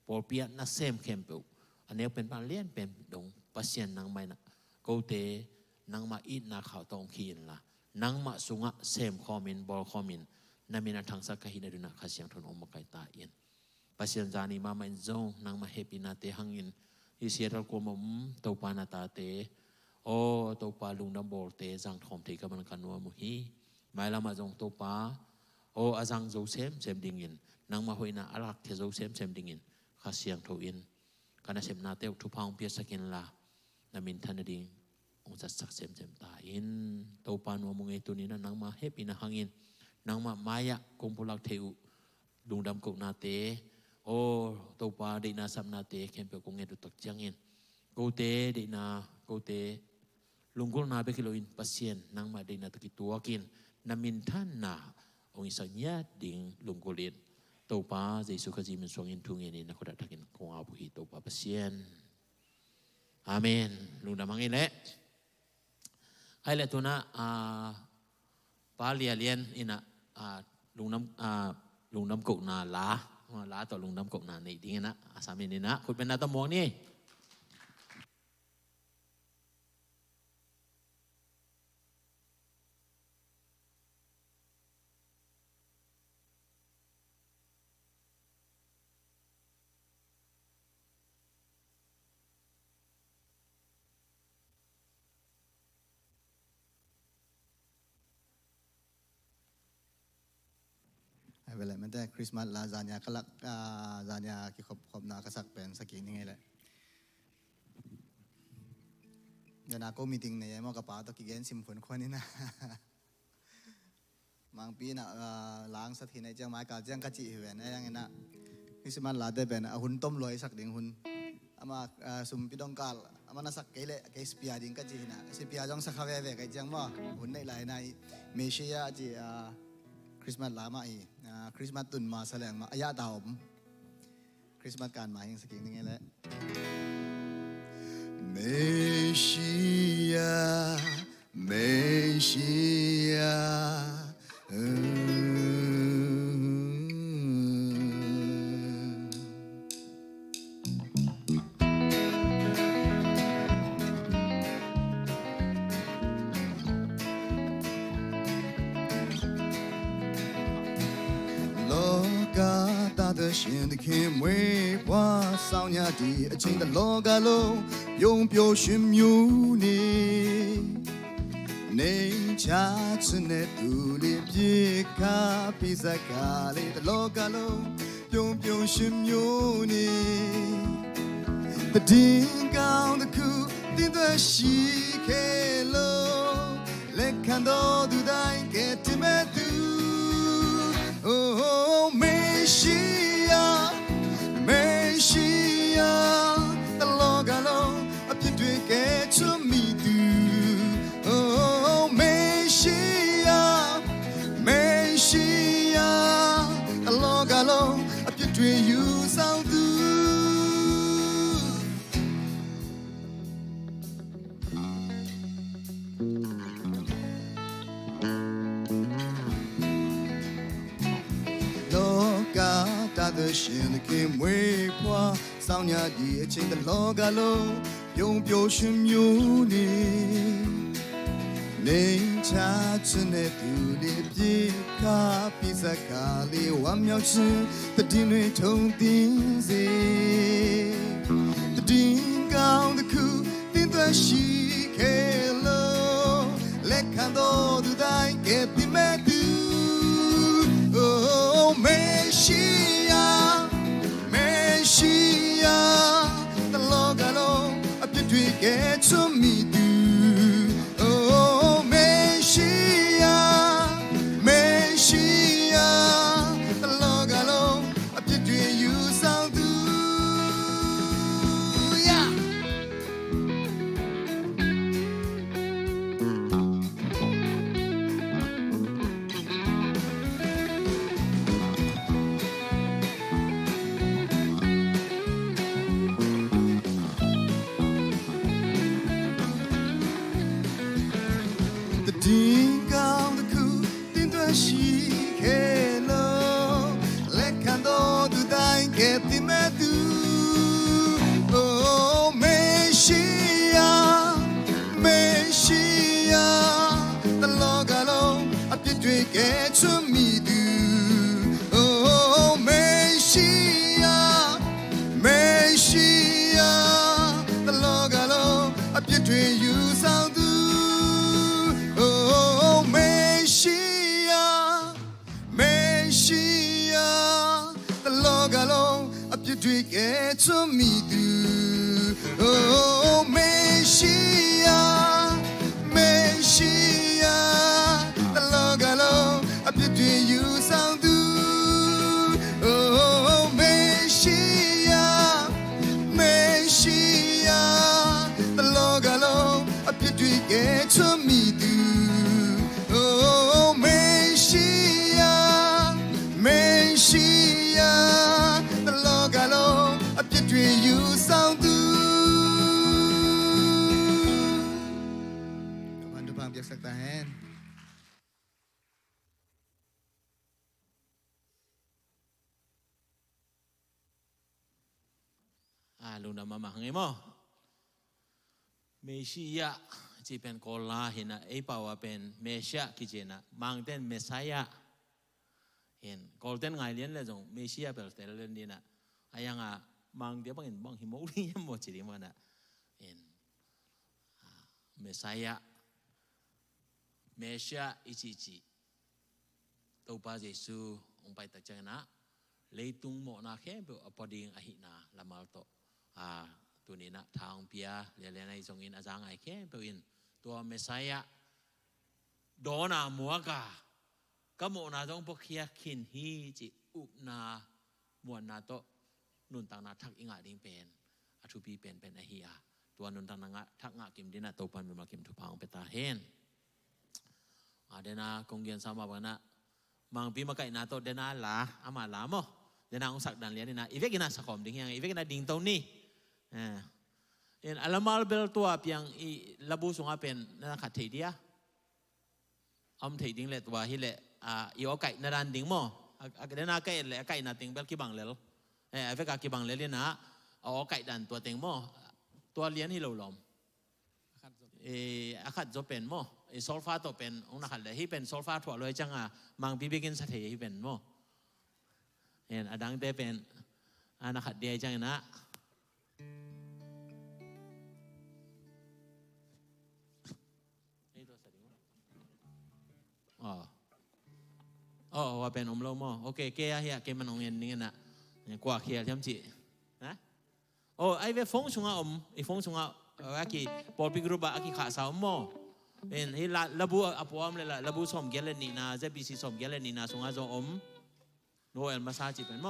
porpia na sem kempeu ane pen pan lien pen dong pasien nang mai na ko te นังมาอินาข่าวตองขีนละนังมาสุงะเซมคอมินบอลคอมินนามินาทางสักกะหินาดุนักขัดเสียงทนอมมาไกตาอินปัสยันจานีมาไม่จงนังมาเฮปินาเตหังอินอิเสียรัลกุมตัวปานาตาเตโอตัวปาลุงดัมโบเตจังทอมเทกับมันกันนัวมุฮีไม่ละมาจงตัวปาโออาจังโจเซมเซมดิงินนังมาหอยนาอารักเทโจเซมเซมดิงินขัดเสียงทอินการเสพนาเตวทุพองเพียสกินลานามินทันดิงองจัดสักเซมเซมตาอินตัวปานัวมุงเอตุนี้นังมาเฮปินาหังอินนังมามายะกุมพลักเทวลุงดำกกนาเตโอตัวปาดีนาสัมนาเตเข้มเปียกงเงดุตักจังอินกูเตดีนากูเตลุงกุลนาเบกิโลอินปัสเซียนนังมาดีนาตะกิตัวกินนามินท่านนาองค์สัญญาดิ่งลุงกุลินตัวปาเจสุขจีมันสวงอินทุ่งเงินนักขดักกินคงอาบุฮีตัวปาปัสเซียนอาเมนลุงดำมังอินเละให้เละตัวน่ะปาเลียเลียนอินะลุงน้ำกกนาลาต่อลุงน้ำกกนานี่ดีนะอาสามีนี่นะคุณเป็นนาตมองนี่เวลามันได้คริสต์มาสลาซานยากลักซานยาที่ขบนากษักเป็นสกินยังไงแหละเดี๋ยวนาโก้มีติ้งในยัยมอกระเป๋าตะกี้เกนซิมฝนควันนี่นะบางปีน่ะล้างสักทีในเจ้าไม้กาเจ้ากัจจิเหวนอะไรอย่างเงี้ยนะคริสต์มาสลาได้เป็นหุ่นต้มลอยสักดิ่งหุ่นอามาสุมพิดองกาลอามานาสักเกลเกสเปียดิ่งกัจจินะสเปียจงสักขาวเวกไอเจ้ามาหุ่นในหลายในเมเชียจีคริสต์มาสลามาอีคริสต์มาสตุนมาแสดงมาอายาดาวมคริสต์มาสการหมายอย่างสกิงนี่ไงแหละเมชิยาเมชิยาရှင်သခင်မွေးဘွားဆောင်ရတဲ့အချင်းတလောကလုံးယုံပျော်ရွှင်မြူနေနေချာချင်တဲ့သူလေးပြေခါပိစကားလေးတလောကလုံးယုံပျော်ရွှင်မြူနေတည်ကောင်းတစ်ခုတင်းသွဲရှိခဲ့လို့လက်ခံတော်သူတိုင်းကဲတင်မဲ့သူ Oh Messiah the Lord alone up to get to meet you Oh Messiah the Lord alone up to you sound the shin came way qua sao nhà đi trên the log alo yong pyo shim yu ni nei cha chen ne tu li pi ka pi sa ka li wam miao chi the din lui thong tin si the din gao the ku tin twa shi ke lo let kan do du dai ke pi me tu oh Messiah the Lord alone up to get to meet you Oh Messiah the Lord alone up to you sound yeah Ding gao the ku tin twa shi ke lo let kan do du dai get the me du Oh Messiah to me do. Oh, Messiah, Messiah, the Lord alone, a between you sound do. Oh, Messiah, Messiah, the Lord alone, a between you to me do. Oh, Messiah, Messiah, the Lord alone, a between you sound do. Oh, Messiah, Messiah, the Lord alone, a between you to me do. Oh, Messiah, Messiah, the Lord alone, a between you sound do. ทุกความเบียกสักตาแหน ลุงนำมาหังไงมั้งเมชิยะที่เป็นโกลาเห็นนะไอ้ป่าวเป็นเมชะกิจนะมังเต้นเมสายะเห็นโกลเต้นไงเลี้ยนเลยจงเมชิยะเป็นแต่เรื่องนี้นะไอ้ยังอ่ะมังเดี๋ยวบางเห็นบางหิมะรียังหมดจีดีมันนะเห็นเมสายะเมชะอิจิจิตัวป้าเยซูองไปตัดจังนะเลยตุงโมนาแค่แบบพอดีอหินาละมาลโตตัวนี้นะทางเปียเรียนในทรงอินอาจารย์ไอ้แค่เป็นตัวเมสายะโดนามัวกาก็โมนาต้องพวกเคียขินฮีจิอุปนามวนนาโตนุนตังนาทักอิงาดิงเป็นอธุปีเป็นไอฮีอาตัวนุนตังนาทักงากิมดินะโตปันเป็นมากิมทุพังเป็นตาเฮนเดนากงเกียนสามาบันะมังปีมาไก่นาโตเดนาลาอามาลาโมเดนาองศักดันเลียนี่นะอีเวกินาสกอมดิ้งยังอีเวกินาดิ้งตรงนี้in alamal bel tua piang i labu sunga pen na khat thei dia am thei ding le tua hi le i o kai na ran ding mo a na kai le kai na ting bel ki bang lel ave ka ki bang lel na o kai dan tua ting mo tua lian hi lo lom a khat zo pen mo i solfa to pen ong na khat le hi pen solfa thwa loi chang mang bi begin sa thei hi pen mo en adang te pen ana khat dia chang naว่าเป็นอมโลโมโอเคเกียเฮียเกมันองเงินนี่นะกว่าเคียช่ำจีนะโอ้ไอเวฟงชงอ่ะไอฟงชงอ่ะอากีปอลปิกรูบะอากีขาสาวโมเป็นฮิลาลบูอปวามเลยล่ะลบูสมเกลนี่นะเจบีซีสมเกลนี่นะชงอ่ะจงโนเอลมาซาจิเป็นโม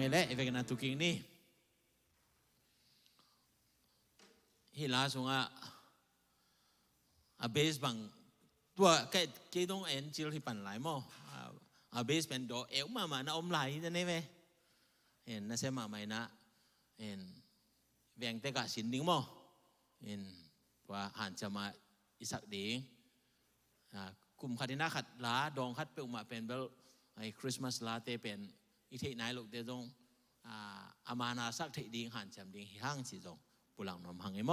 Evek na tuking ni hila sunga a base bang tua cái dong en chill hi pan lai mo a base pen do eo mà na om lai thế này về en na se mà mày na en veng te ka sin ding mo en tua han chama isak ding kum khadina khat la dong khat pe ma pen bel ai Christmas la te penอีเทนายลูกเดจงอามานาสักเทดิงหันจำดิงห้างสิจงปุลังนมหังเอโม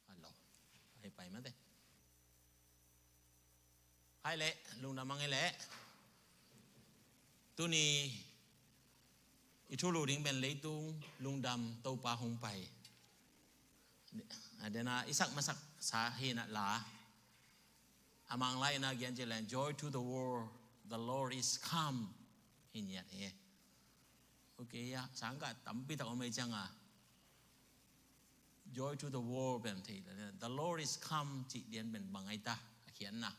ฮัลโหลให้ไปมั้ยเต้ให้เละลุงนำมังให้เละตัวนี้อีทุลูดิ้งเป็นเลยตุงลุงดำเต้าปลาหงไปเดี๋ยวนะอีสักมาสักสาเหตุละอามังไลนะเกียนเจริญ joy to the world the Lord is come เห็นยังไงโอเคยะสังกัดตั้มปีตะอเมจังอ่ะ joy to the world เป็นที่ the Lord is come จิเดียนเป็นบางไอตาเขียนนะ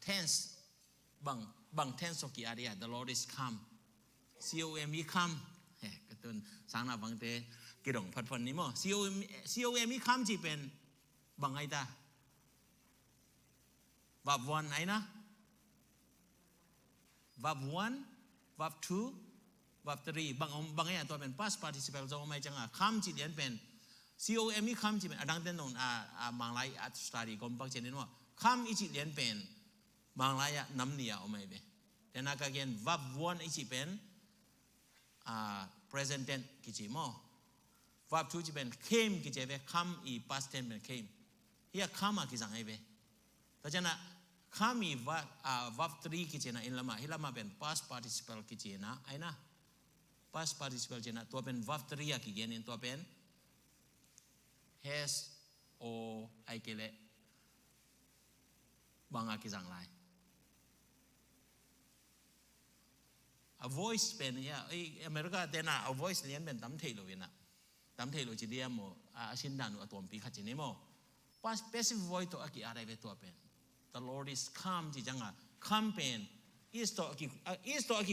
tense บาง tense กี่อะไร the Lord is come come come กระตุ้นสังนาบางเตกิดงพัดพันนี้มั้ง come จีเป็นบางไงตาวับวันไหนนะวับวันวับ two วับ three บางไงตัวเป็น past participle จะไม่จังอ่ะ come จีเดียนเป็น come จีเป็นดังเต้นนนบางไรstudy กรมปักเจนินว่า come อีจีเดียนเป็นบางรายน้ำเนียเอาไหมเบแต่นักเรียนวับวันอีจีเป็นpresent tense กิจโมวับทูจีเป็น came กิจเบ come อี past tense เป็น came เฮีย come กิจสังไงเบแต่ฉะนั้น come อีวับ three กิจนะอินละมาฮิละมาเป็น past participle กิจนะไอ้นะ past participle กิจนะตัวเป็นวับ three กิจเงินตัวเป็น has or ไอ้เกล บางอากิจังไรa voice เป็นเนี่ยอเมริกาเดน่า a voice เรียนเป็นตั้มเทโลวินะตั้มเทโลจีเดียมชินดานุตัวปีขัดจีนี่โมpas passive voice ตัวอากิอะไรเวตัวเป็น the Lord is come จีจังอ่ะ come เป็น is ตัวอากิ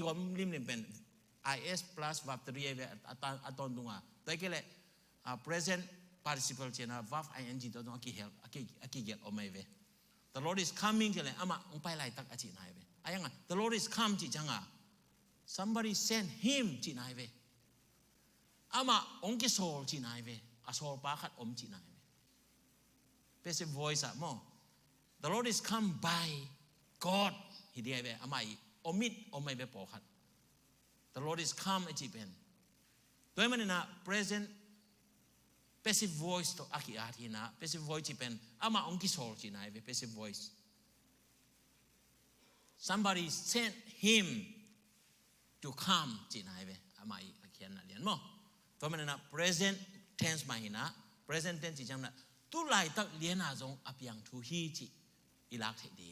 ก็ริมเป็น is plus verb ตัวเรียกอัตอนตรงอ่ะแต่ก็เลย present participle เจนะ verb ing ตัวตรงอากิเฮลอากิเกลออกมาเว the Lord is coming เจเลยอามาองไปไล่ตักอาจินายเวอายังไง the Lord is come จีจังอ่ะsomebody send him จีนายเวอามาองกิโซลจีนายเวอาโซลปาขัดอมจีนายเว passive voice อะโม the Lord is come by God ฮิดีไอเวอามาอีอมิดอมไม่เวปอขัด the Lord is come ไอจีเป็นตัวมันนี่นะ present passive voice ตัวอากิอาทีนะ passive voice จีเป็นอามาองกิโซลจีนายเว passive voice somebody send him to come จีนายเวอามาอีเขียนนะเรียนมั้งตัวมันนะ present tense มาหินะ present tense จีจังนะตุไลตักเรียนอาจงอภิยังทูฮีจีอิลักเทดี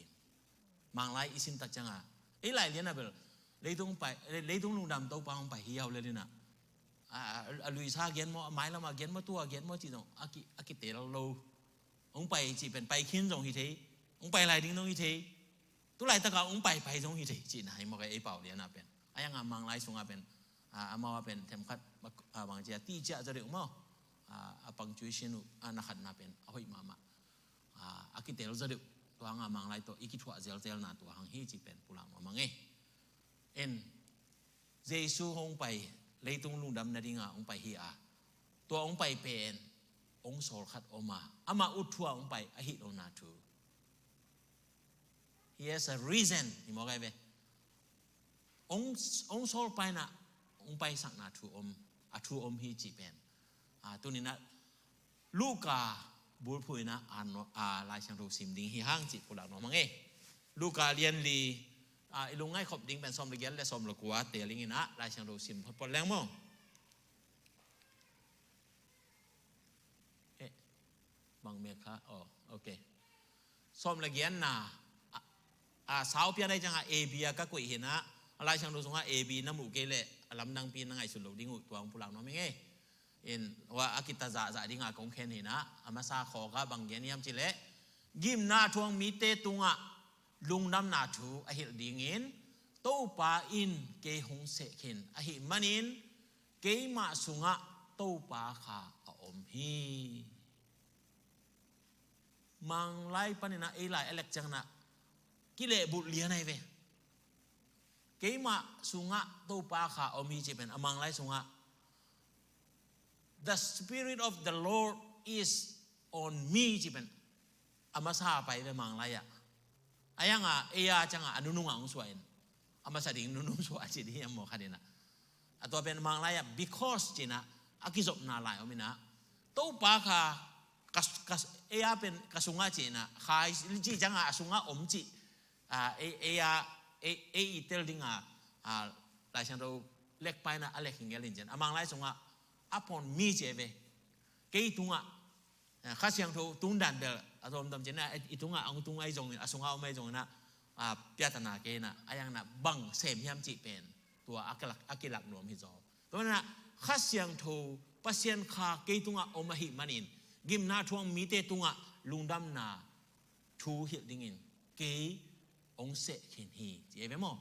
มังไลอิสินตักจังอ่ะไอ้ไลเรียนนะเบลเลยต้องไปเลยต้องลุงดำโต๊ะปางไปเฮียวเลยนี่นะลุยซาเกียนมั้งไม้ละมาเกียนมั้งตัวเกียนมั้งจีตรงอากิเตะเราโลองไปจีเป็นไปขึ้นตรงฮีเทองไปไลดิ้งตรงฮีเทตุไลตักองไปตรงฮีเทจีนายมาไอ้เป่าเรียนนะเป็นไอ้ยังมังไลสงเป็นมาว่าเป็นเทมคัดบางทีตีเจ้าจะเรียกมั้งpunctuation นักขัดนาเป็นเอาหิมะอากิเตลจะเดือดตัวงามังไลตัวอีกิทัวเจลนาตัวหังฮีจีเป็นปุรังมังเอ็นเจสูฮงไปเลยตรงลุงดำนาดิงาองไปฮีอาตัวองไปเป็นองโซลขัดออกมาอามาอุทัวองไปอหิโลนาทู he has a reason นี่มองไงเว้องโซลไปนะองไปสักนาทูอาทูฮีจีเป็นตัวนี้นะลูกาบุญพูดนะลายช่างรูสิมดิ้งฮีห้างจิตปุรักน้องมังลูกาเรียนลีลุงง่ายขบดิ้งเป็นซอมละเกียนและซอมละกัวเตลิงินะลายช่างรูสิมพอดแรงมั้งบางเมฆะโอเคซอมละเกียนนะสาวเพียงได้จังเอบีก็กุยเห็นนะลายช่างรูสงฆ์เอบีน้ำมูกเกลลำนังปีนังไงสุดหลุดดิ้งตัวปุรักน้องมังin wa akita za dinga kong khen hina amasa khoga banggen yam chile gim na thuang mi te tunga lungnam na thu a hil dingin to pa in ke hong se khin a hi manin ke ma sunga to pa kha a om hi mang lai panina e lai elek chang na kile bu lia nai ve ke ma sunga to pa kha om hi che ben amang lai sunga the spirit of the Lord is on me จีเป็นอามาซาไปไปมังไรอ่ะไอ้ยังจังนุนุ่งองสวยอามาซาดิ่งนุนุ่งสวยจีดียมโมคาดินะตัวเป็นมังไรอ่ะ because จีนะอากิจบนาลายอมินะตู้ปาคาเป็นกสุงะจีนะขายจีจังสุงะอมจีอีเตลดิงหลายชั้นเราเล็กไปนะอะไรอย่างเงี้ยลินเจนมังไรสุงะupon me เจเวกี่ตุงข้าเสียงทูตุงดันเบลอารมณ์ดำเจนะอีตุงองตุงไอจงอสุงเอาไม่จงนะพิจารณาเกนะไอยังนะบังเสมยามจีเป็นตัวอักลักหนวมฮิจอเพราะนั้นข้าเสียงทูปัสเซียนข้ากี่ตุงอมหิมันินกิมนาทวงมีเตตุงลุงดำนาทูหิดิงินกี่องเสกหินฮีเจเวมอ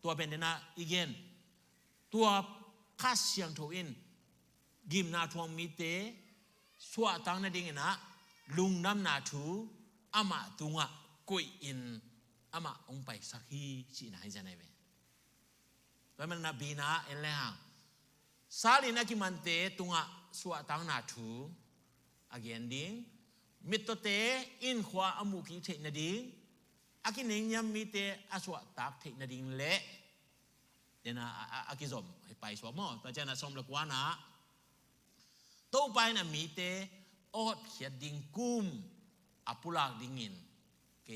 ตัวเป็นนะอีเกนตัวข้าเสียงทูอินกิมนาทวงมีเตสวตังนาดิ่งนะลุงน้ำนาทูอามาตุงะกุยอินอามาองไปสักฮีจีน่าให้จะไหนเว้ยแล้วมันนาบีนะเอ็นเลยฮะซาลินักิมันเตตุงะสวตังนาทูอาเกียนดิ่งมิตรเตอินขวาอามุกิเทนาดิ่งอากินยังยามมีเตอาสวตักเทนาดิ่งเละเดี๋ยวนะอากิจอมไปสวมอแต่เจ้าน่ะสมละกว่านะตู้ไปนะมีเตอดเขียดดิ่งกุ้มอปุลากดิ่งินเก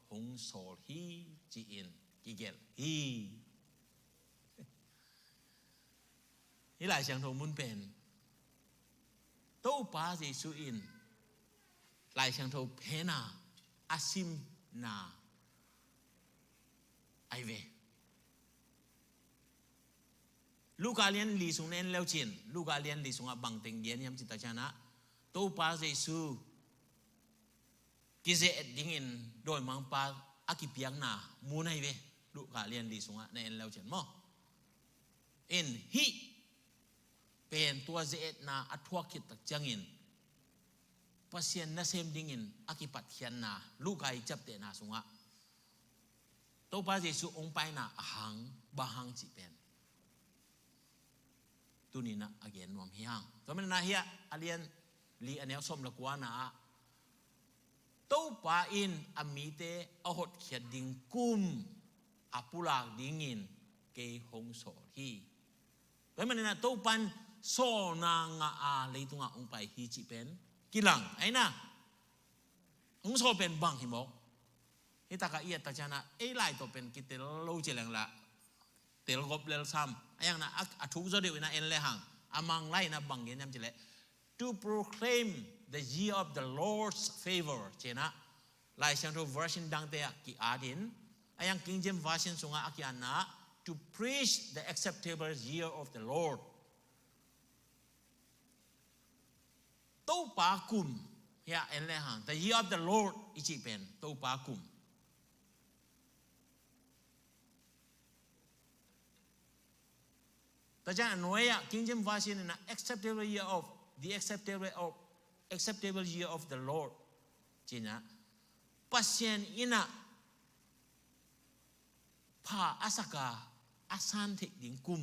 หงโซลฮีจีอินกิเกลฮีนี่หลายเสียงโทมุนเป็นตู้ปาเจสุอินหลายเสียงโทเพนาอาซิมนา ไอเวลูกาเลียนลีสุงเน้นแล้วจินลูกาเลียนลีสุงอ่ะบังเต็งเย็นยามจิตตาชนะตัวป้าเจซูกิเจดิ้งอินโดยมังป้าอากิเปียงนามูนไอเวลูกาเลียนลีสุงอ่ะเน้นแล้วจินมั้งอินฮิเป็นตัวเจตนาอัตวคิดตักจังอินปัสยันน่าเซมดิ้งอินอากิปัตเขียนนาลูกาอีจับเตนาสุงอ่ะตัวป้าเจซูองไปนาหังบาหังจิเป็นตัวนี้นะอาเกนนวมเฮียงตัวมันนะเฮียอาเลียนลีอันเนี้ยสมละกว่านะตัวป้าอินอามีเตอหดเขียดดิ่งกุมอาปุลากดิ่งอินเกยหงโสที่ตัวมันนะตัวปันโซนางอาเลยตัวองไปฮีจิเป็นกิลังไอ้นะองโซเป็นบังหิมกฮิตากะเอียตาจานะไอ้ไล่ตัวเป็นกิเตลโลเจลังละเตลกบเลลซัมไอ้ยังนะอัทุกโจเดวินะเอ็นเลหังอามังไล่นะบังเงี้ยมจิเล to proclaim the year of the Lord's favor เจนะไล่เชนโต version ดังเตะกิอาดินไอ้ยัง King James version ส่งอากิอันนะ to preach the acceptable year of the Lord ตู้ปากุมเฮียเอ็นเลหัง the year of the Lord อิจิเป็นตู้ปากุมแต่จะหน่วยอะ King James Version นะ acceptable year of the acceptable year of the Lord จริงนะปัสยันอินะพาอาสกาอาสันเทดิงกุม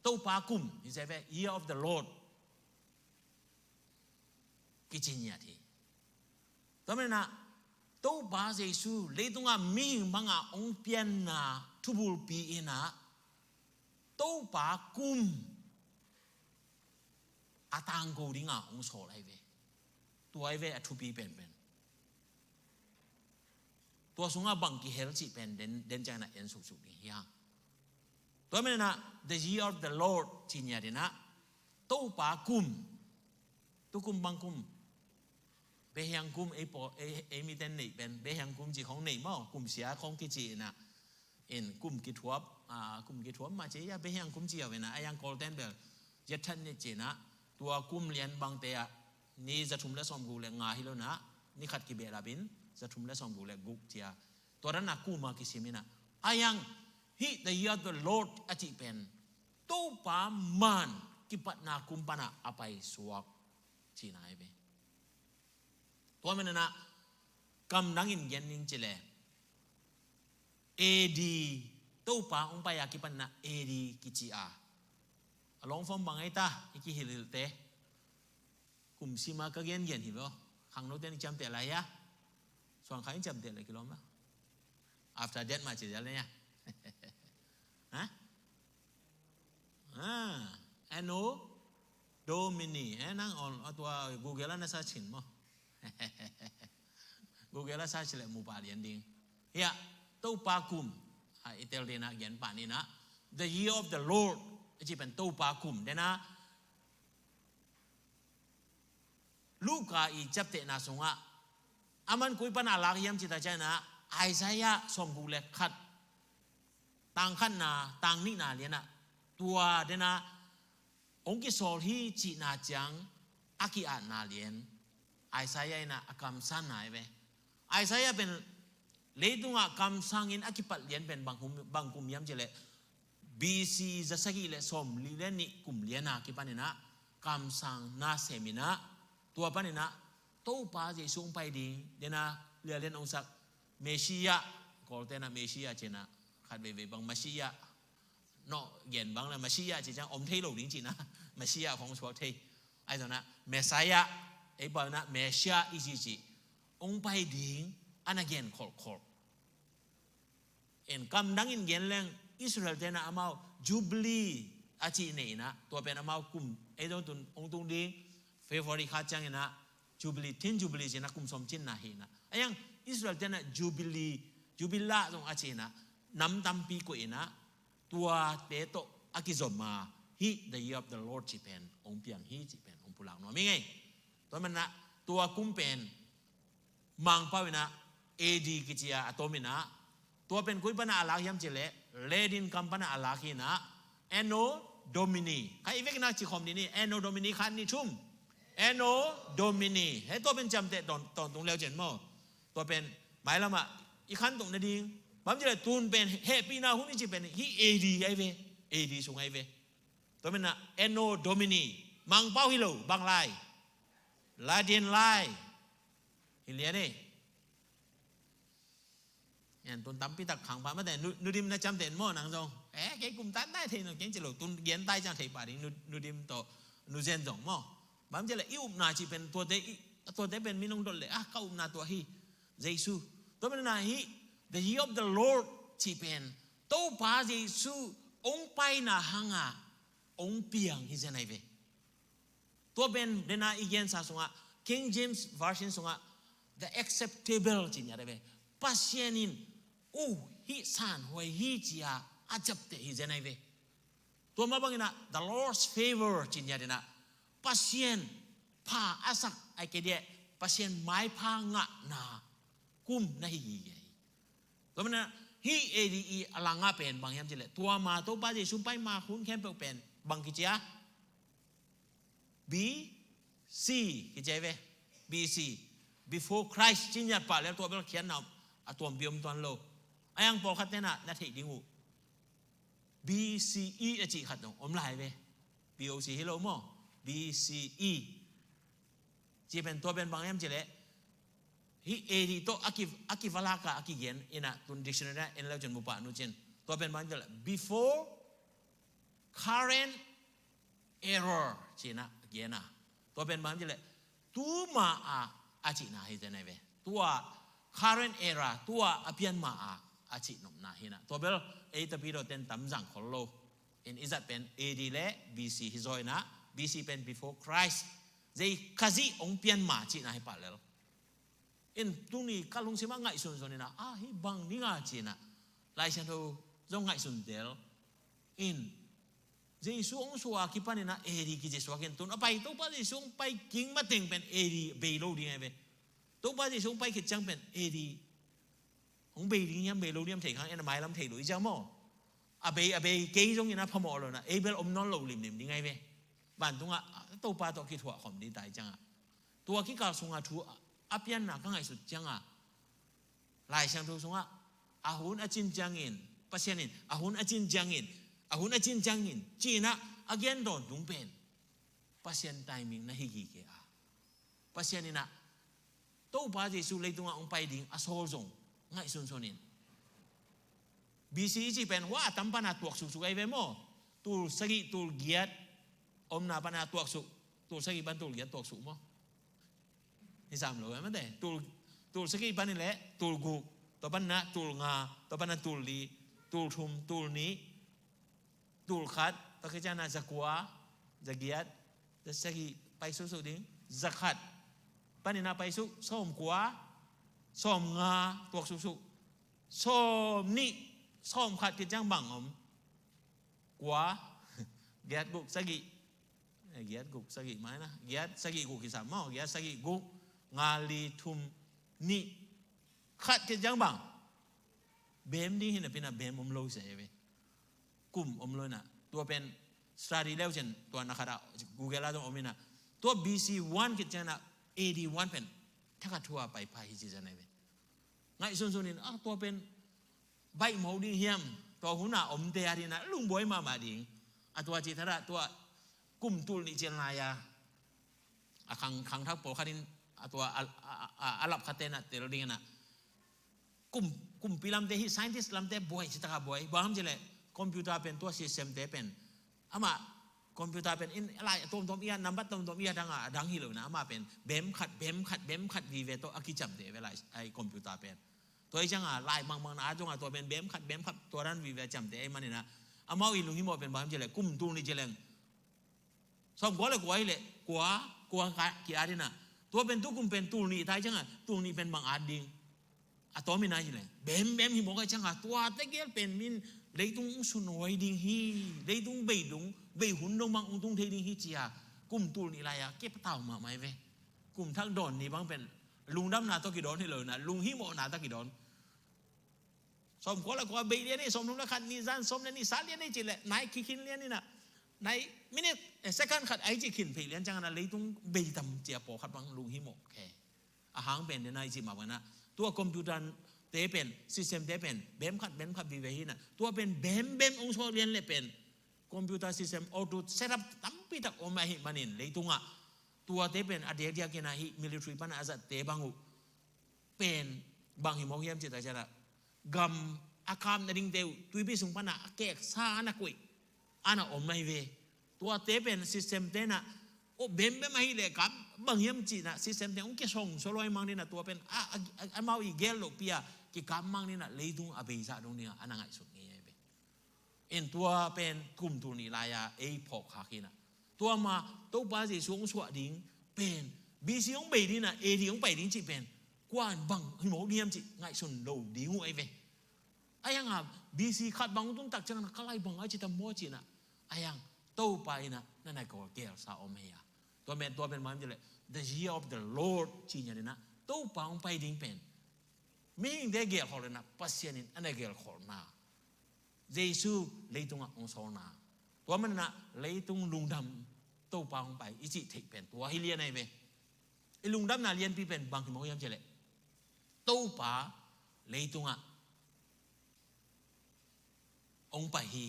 ตู้ปากุมนี่ใช่ไหม year of the Lord กิจเนี่ยทีตอนนั้นนะตู้ปาเจสูเลยตรงอ่ะมีบังอ่ะองเปียนนะทุบุลปีอินะตู้ปากุมอาตังกูดิ้งอ่ะองโซไลเวตัวไอเวอทุปีเป็นตัวสุงอ่ะบังกิเฮลจิเป็นเดนใจน่ะเอ็นสุกๆนี่ฮะตัวมันนะ the year of the Lord จีเนี่ยดินะตู้ปากุมตู้กุมบังกุมเบียงกุมไอมีเดนนี่เป็นเบียงกุมจีของนี่มั้งกุมเสียของกิจีน่ะเอ็นกุมกิทวบกุมกิทวบมาเจียเบียงกุมเจียวนะไอยังโกลเด้นเบลยัดทันนี่จีนะตัวกุมเลียนบางเตะนี่จะทุ่มและสมกูเลยงาฮิโลนะนี่ขัดกิเบลาบินจะทุ่มและสมกูเลยกุกเจียตัวนั้นนักกูมากิสิมินะไอยังฮิthe year of the Lord อจิเป็นตู้ปามันกิปัตนากุมปนะอภัยสวกจีนายเบตัวมันนะกำลังอินเย็นนิงเจเลAD ตู้ปาองไปยากิปันนะ AD กิจิอาลองฟังบางไอ้ตาอีกฮิลิลเตกุมซีมากระเกียนเย็นหิบะขังโนเตนจำเตะอะไรยะส่วนใครจำเตะอะไรกิโลมะ after that มาเจออะไรเนี่ยฮะแอนโนโดมินีนั่งอ่อนเอาตัว Google แล้วน่าซาชินมั้ง Google แล้วซาชิเลมูปาเรียนดิ้งเฮียตู้ปากุมอิตาลีนะเขียนป่านนี้นะ the year of the Lord ที่เป็นตู้ปากุมเดนะลูกาอีจับเตนะสงะอามันคุยปัญหาหลักยามจิตใจนะไอซายะสมกูเล็กขัดต่างขั้นนาต่างนี่นาเลียนะตัวเดนะองค์กิโสที่จีนาจังอากิอานาเลียนไอซายะนะอากำสันไหนเว้ไอซายะเป็นเลตุงะกำสังอินอากิปัดเลียนเป็นบางกุมยามเจเลBC จะสักกี่เลสมลีเลนิกุมเลียนากิปันนะกำสังนาเซมินะตัวปันนะตู้ปาเจสุงไปดีเดนะเรียนองศักเมชิยะกอลเตนะเมชิยะเจนะขัดเบบังเมชิยะเนาะเย็นบังเลยเมชิยะเจจังอมเทโลดิ้งจีนะเมชิยะของสวกเทไอ้ตัวนะเมสายะไอ้บอลนะเมชิยะอีจีองไปดิ้งอันนั้นเย็นคอลเอ็นกำดังอินเย็นแรงอิสราเอลเจนะอามาจูบลีอาจีนี่นะตัวเป็นอามากุมไอ้ตัวองตุงดิ้งเฟฟอริคาจังนะจูบลีทินจูบลีเจนะกุมสมจินนะเฮนะไอ้ยังอิสราเอลเจนะจูบลาตรงอาจีนะน้ำตั้มปีกุยนะตัวเตโตอากิจอมมาฮิ the year of the Lord จีเป็นองเปียงฮิจีเป็นองปุลังเนาะไม่ไงตัวมันนะตัวกุมเป็นมังป้าวินะAD กิจยาตัวมินะ ตัวเป็นคุยปนาอาลาฮิมเจเลเลดินกัมปนาอาลาฮินะเอโนโดมินีใครอีเวกนักจิคอมนี่เอโนโดมินีคันนี่ชุ่มเอโนโดมินีให้ตัวเป็นจำเตะตอนตรงเลี้ยวเจนโมตัวเป็นหมายละมาอีคันตรงนั้นดีบัมเจเลตูนเป็นเฮปีนาหุ่นนี่จะเป็นฮีเอดีไอเวเอดีส่งไอเวตัวเป็นนะเอโนโดมินีมังเป้าฮิโลบางไลลาเดียนไลฮิเลียนี่ยันตุนตั้มพิทักษ์ขังพามาแต่นูดิมนะจำเต็นโม่นังจงแกกลุ่มตันได้ทีนึงแกจะหลุดตุนเย็นใต้จังเทปาดินูดิมต่อนูเซนจงโม่บางทีเลยอุปนาจีเป็นตัวเตเป็นมินงดเลยเขาอุปนาตัวฮีเยซูตัวเป็นนาฮี the year of the Lord จีเป็นตัวพาเยซูองไปนาหังองเปียงฮิเจนไอเวตัวเป็นเดน่าอีเกนซาสงะ King James version สงะ the acceptable จีเนี่ยเวปัสยานินฮิสานหวยฮิจียาอาจับเตฮิเจนไอเวตัวมาบังนะ the Lord's favor จีเนี่ยเดน่าปัสยานพาอาศักไอเกเดียปัสยานไม้พางะนากุมนาฮิเกตัวมันนะฮีเอดีอลังอาเป็นบางอย่างจีเลตัวมาตัวป้าจีซุปไปมาคุ้นแค่เป็นบางกิจยาB C กิจใจเว B C before Christ จินยัดป่าแล้วตัวเป็นเขียนเอาตัวเบียมตัวโลไอ้ยังพอคัดเนี่ยนะนัดเหตุดิ้งหู B C E อจิขัดตรงอมลายเว B O C ฮิโลโม B C E จีเป็นตัวเป็นบางอย่างจีเลฮีเอดีโตอากิวลากาอากิเย็นอินะตุนดิกชันนารีอินแล้วจนมุปะนุจินตัวเป็นบางอย่าง before current error จีนะเย็นนะตัวเป็นบางอย่างตัวมาอาจินาฮิเจนไอเวตัว current era ตัวอภิญมาอาจินมนาฮินะตัวเป็นเอตปีโรเตนตั้มจังคนโลอินอิจัดเป็น AD และ BC ฮิโซยนะ BC เป็น before Christ ใจขจิองเปียนมาจินาฮิปาเลลอินตรงนี้การลงสิมาไงส่วนนี่นะฮิบังนี่งาจินะไลชันโตจงไงส่วนเดลอินเจสุองสัวคิปันนะเอดีกิเจสุอาเกนตุนเอาไปตัวป้าเจสุองไปกิงมาเต็งเป็นเอดีเบโลดีไงเว้ตัวป้าเจสุองไปคิดจังเป็นเอดีของเบดีเนี่ยเบโลเนี่ยมันถือข้างเอ็นไม้ลำถือหรือจังมั้งอาเบเกยจงยังนะพมอเลยนะเอเบลอมนอนโลลิมดีไงเว้บ้านตรงตัวป้าตัวคิดหัวขมดีตายจังตัวคิดการสงอาทัวอาเปียนหนักก็ไงสุดจังลายช่างตัวสงอาหุนอาจินจังอินปัสยานินอาหุนอาจินจังอินอาหุนอาจินจังอินจีน่ะอาเกนโดนดุงเป็นปัสยานไทมิงนะฮิกิเกะปัสยานินะตัวป้าเจสุเลยตรงองไปดิ่งอาโซลซงไงส่วนนินบีซีจีเป็นว่าตั้มปนาตัวสุกไอเวโมตูสกิตูเกียดอมนาปนาตัวสุตูสกิบันตูเกียดตัวสุโมนี่สามเลยมั้งแต่ตูสกิบันนี่แหละตูกุตัวบันนะตูงาตัวบันนะตูลีตูทุมตูนี้ตูขัดตะกี้จานาจะกัวจะเกียดจะสกิไปสุดดิ้งจะขัดปันนี่นาไปสุส้มกัวส้มงาตัวสุส้มนี่ส้มขัดกิจจังบังอมกัวเกียดกุกสกิเกียดกุกสกิไหมนะเกียดสกิกุกกิสามมั้งเกียดสกิกุกงาลีทุมนี่ขัดกิจจังบังเบมนี่เห็นเป็นเบมอมโลเสียไปกลุ่มอมโลน่ะตัวเป็นสตาร์ดีแล้วเช่นตัวนักข่าว Google แล้วตัวอมินะตัว BC1 กิจจังนะ AD1 เป็นถ้าขัดทัวไปพายฮิจิจันไงเป็นไงส่วนนี้ตัวเป็นใบหมูดิ้งเฮียมตัวหุ่นอมเตียดีนะลุงบอยมาดิ้งตัวจิตระตัวกลุ่มตุลนิเจนลายาขังทักโปคันินตัวอาลับคาเตนะเตลดิ้งนะกลุ่มพิลามเตฮิไซน์ติสลามเตบอยจิตระบอยบางทีเลยคอมพิวเตอร์เป็นตัวซิสเต็มเตเป็นอามาคอมพิวเตอร์เป็นอินอะไรตัวเอียนับบัตตัวเอียดังฮิโลนะอามาเป็นเบมขัดวีเวตัวอากิจับเตเวลาไอคอมพิวเตอร์เป็นตัวจังลายบางนะจงตัวเป็นเบมขัดตัวนั้นวีเวจำเตไอมันนี่นะอามาอีลุงฮิโมเป็นบางทีเลยกุมตูนี่เจริญสองกัวเลยกัวเลยกัวกี่อาทิตย์นะตัวเป็นตัวกุมเป็นตูนี่ท้ายจังตูนี่เป็นบางอาดิงตัวไม่น่าเจริญเบมฮิโมก็จังตัวแต่เกี่ยวเป็นมินเลยตุงสุนวยดิ้งฮีเลยตุงเบยหุ่นดงบางตุงเทดิ้งฮีจียกุมตูนี่ไรอะเก็บเต่ามาไหมเว้กุมทักดอนนี่บางเป็นลุงดำนาตะกี้ดอนนี่เลยนะลุงฮิโมนาตะกี้ดอน สมคนละกว่าเบียนี่สมนุละขัดนิจานสมนี่สาเลียนี่จิแหละนายคินเลียนี่นะนายมินิเซคันขัดไอจิขินเพลียนจังนั้นเลยต้องเบียดำเจียปอขัดบังลุงฮิโมแค่อาหารเป็นนายจิมาวันนะตัวคอมพิวเตอร์เตเป็นซิสเต็มเตเป็นเบมขัดวิเวหินะตัวเป็นเบมองค์โซเลียนเลยเป็นคอมพิวเตอร์ซิสเต็มออโต้เซตอัพตั้มปีตักออกมาหิมันินเลยตรงอ่ะตัวเตเป็นอเดียกินาฮิมิลิทรีปันอาซาเตบังอุเป็นบางหิมอเฮียมจิตใจละกำอาคามนดิ่งเดียวตุยพิสุงปันอะเกกซาอันนักวิอันน่ะอมไม่เวตัวเตเป็นซิสเต็มเตนะโอ้เบมไม่หิเลยกับบางเฮียมจิตนะซิสเต็มเตองค์ส่งโซโลยมังนี่นะตัวเป็นอันมาอีเกลโลเปียกิกำมังนี่นะเลยตุงอเบยซาตรงนี้อันนั้นไงสุดนี้เบเอ็นตัวเป็นกลุ่มตัวนี้ลายเอพอกขากินะตัวมาตัวบาสิช่วงสวดดิ้งเป็นบีซีองเบยนี่นะเอดีองไปดิ้งจิเป็นกวนบังหิมอเฮียมจิไงสุดโลดิ้งไอเวayang BC kat bang tung tak jangan kalai bang aja kita mau cina ayang tahu pa ina nana kau kel sa omaya tua ben mam jele the year of the Lord cina ni na tahu pa ong pai ding pen ming de gel hol na pasienin ane gel hol na Jesu leitung ong so na tua man na leitung lungdam tahu pa ong pai isi thik pen tua hilia nai be lungdam na lian pi pen bang ki mo yam jele tahu pa leitungองค์ไปฮี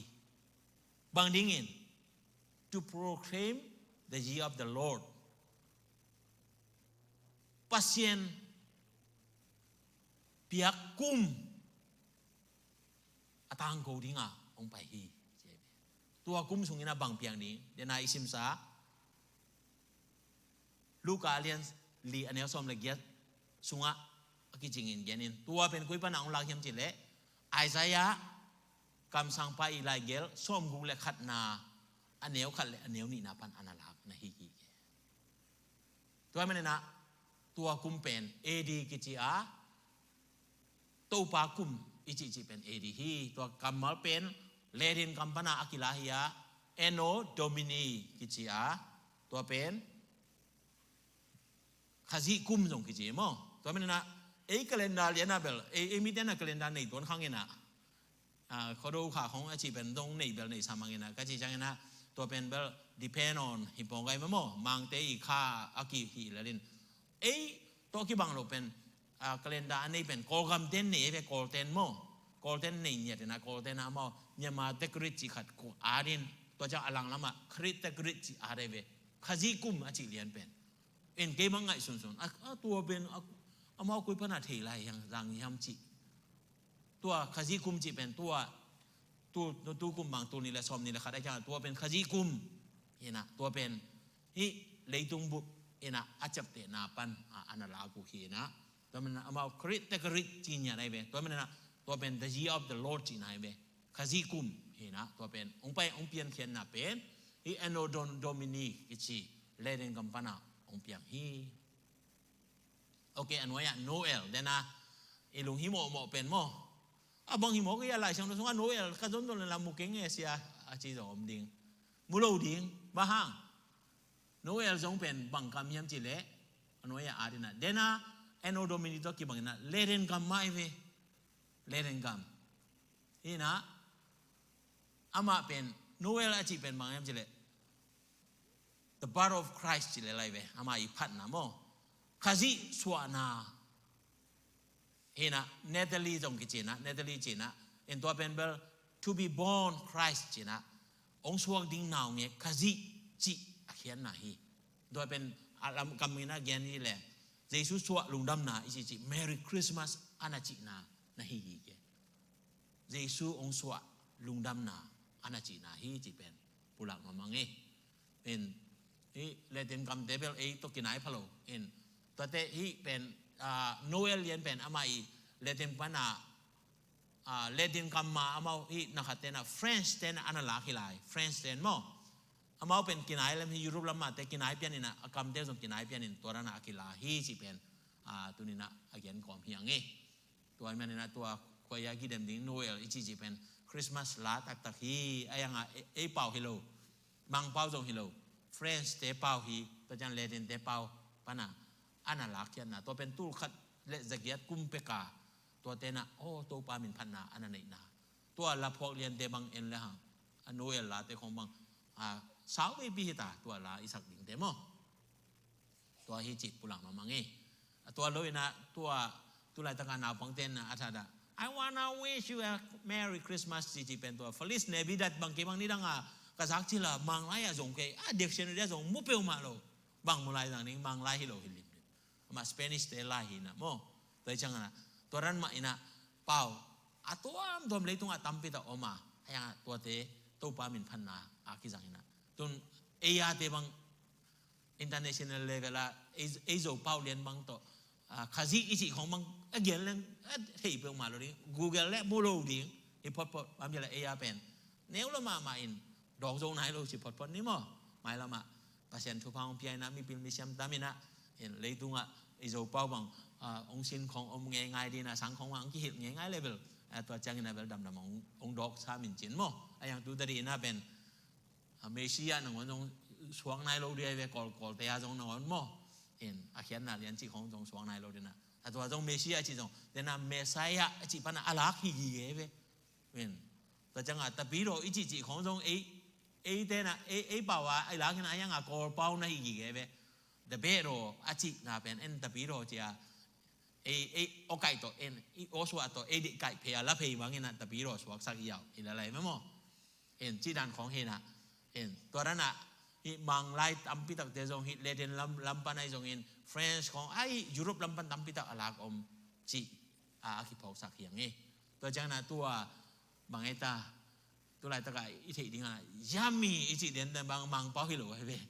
บางดิ้งอิน to proclaim the year of the Lord ปัสเซียนเปียกกุมอาตางโกดิ้งองค์ไปฮีตัวกุมสุงินะบางเปียงนี้เดนายอิสิมซาลูกาเลียนลีอันเนี้ยสมเลกียสุงะกิจิงินเกนินตัวเป็นคุยปนังองค์ลาเขียมจิเลไอซายะกำสังไปอีไลเกลส้มกุงเลขัดนาอันเนียวขัดเลอันเนียวนี่นาปันอนาลักนะฮิกิตัวมันนะตัวกุมเป็นเอดีกิจิอาตัวปากุมอิจิจิเป็นเอดีฮีตัวกำมาเป็นเลดินกัมปนาอากิลาฮิยาเอโนโดมินีกิจิอาตัวเป็นขจิกุมจงกิจิมั้งตัวมันนะเอกเลนดาเลียนาเบลเอมิเตนะเคเลนดาในตัวข้างเงี้ยนะเขาดูข่าวของอาชีพเป็นตรงในเบลในสามังเงินะก็จีจังนะตัวเป็นเบล depend on หิปองไงมั้งมังเตอีค่าอากิฮีละลินตัวที่บางเราเป็นกาเลนดาอันนี้เป็นโกลกัมเทนนี่เป็นโกลเทนมั้งโกลเทนนี่เนี่ยนะโกลเทนนะมั้งเนี่ยมาเทคริจิขัดกูอารินตัวเจ้าอลังละมาคริตเทคริจิอาเรเวขจิกุมอาชีเลียนเป็นเอ็นเกมังไงส่วนตัวเป็นเอามาคุยพนักเทไรอย่างรังยำจิตัวขจิกุมจีเป็นตัวกุมบางตัวนี่แหละสมนี่แหละค่ะได้จังตัวเป็นขจิกุมเห็นนะตัวเป็นฮิเลยตุงบุเห็นนะอาจับเตนาปันอันนั้นลากูเห็นนะตัวมันเอามาคริตเตกริจีนอย่างไรเบ้ตัวมันนะตัวเป็น the year of the Lord จีนไหนเบ้ขจิกุมเห็นนะตัวเป็นองค์ไปองค์เปลี่ยนเขียนนะเป็นฮิเอโนโดมินีกิจิเลเดนกัมปนาองค์เปลี่ยนฮิโอเคอันว่าโนเอลเดนะลุงฮิโมเป็นโมbang himo kaya lai sang sunga Noel kadon don la mukeng sia achi zo om ding mulo ding bahang Noel jong pen bang kam yam chile anoya adina dena eno domini to ki bang na leren kam mai ve leren kam ina ama pen Noel achi pen bang yam chile the birth of Christ chile lai ve ama I phat na mo khaji swana ina Natalie jong ki china Natalie china in to pen bel to be born Christ china ong suang ding naw nge khaji chi akhian na hi do pen alam kamina gen ni le Jesu suwa lungdam na isi chi Merry Christmas anachi na hi ge Jesu ong suwa lungdam na anachi na hi chi pen pulak mamange in let them come devil to kinai phalo in to te hi pen Noel yan pen amai letin pana letin kamma amau hi nakatena French ten analaki lai French ten mo amau pen kinai lam hi Europe lam te kinai pian ina akam te som kinai pian in torana akila hi si pen tunina again kom hiange tua manina tua koya gi dem ding Noel ichi ji pen Christmas la tak tak hi ayanga e pau hello mang pau jong hello French te pau hi to jan letin te pau pana analak yan naตัวเป็นตู้ขัดเลจะเกียดกุมเปกา ตัวเตนะโอ้ตัวปามินพันนาอันนั้นนะตัวละพวกเรียนเตบังเอ็นเลยฮะอนุเอลลาเตของบังสาวไม่ปีตาตัวละอิสักดิ่งเตมอตัวฮิจิปุลังมามังเอตัวเลยนะตัวตุลาตะการนาปังเตนนะอาจารย์ I wanna wish you a Merry Christmas จิเป็นตัว Feliz Navidad บางทีบางนี่ดังกระซักที่ละมังไล่ส่งเกเด็กเชนเดียส่งมุเปิลมาโลบางมุไลต่างนี้มังไล่ฮิโลฮิลิมมาสเปนิชเตไล่ฮินะโมตัวจังนะตัวนั้นมาอินะเป่าตัวตัวเลยตรงตัมปิตาออกมาให้ตัวเตตัวปามินพันนาอากิจังนะจนเอียเตบัง international level ละเอโซเป่าเรียนบางตัวข้าศึกอิจิของบางเกี่ยนเรื่องเฮ้ยเปิลมาโลนี่ Google และโมโลดิ้งอีพอดบางอย่างเอียเป็นเนื้อละมาอินดอกโจนายโลสิพอดนี่มั้งไม่ละมาpasien tu pang piai na mi pil mi siam tamina en leitunga izo pau bang ong sin khong om nge ngai di na sang khong wang ki hit nge ngai level to chang na bel dam dam ong dok sa min chin mo ayang tu dari na ben Malaysia nang ong suang nai lo dia ve kol te a jong nang mo en a khian na lian chi khong jong suang nai lo di na a to jong Malaysia chi jong de na Messiah chi pa na alak hi gi ge ve en to chang a ta pi ro i chi khong jong ấy thế na ấy bảo à ấy lá cái này anh có bao này gì cái vậy, the bero à chị là bên anh tập bero chị à ấy ở cái tổ anh ở số tổ ấy đi cái phải là phải bằng cái này tập bero số sắc yếu, thì là lại mấy mò, anh chỉ đànของเห็นอ่ะanhตัวนั้นอ่ะฮิมังไล่ตั้มพิทักษ์เดี๋ยวจงฮิเลเดนลำปันไอ้จงอินฟรานซ์ของไอ้ยุโรปลำปันตั้มพิทักษ์อะไรก็จีคิดพอสักอย่างนี้ตัวจังนั้นตัวบางไอ้ตาตัวไรตะกายอิทิดิ้งอ่ะยามีอิจิเด่นแต่บางมังเป้าฮิโลเฮ้ย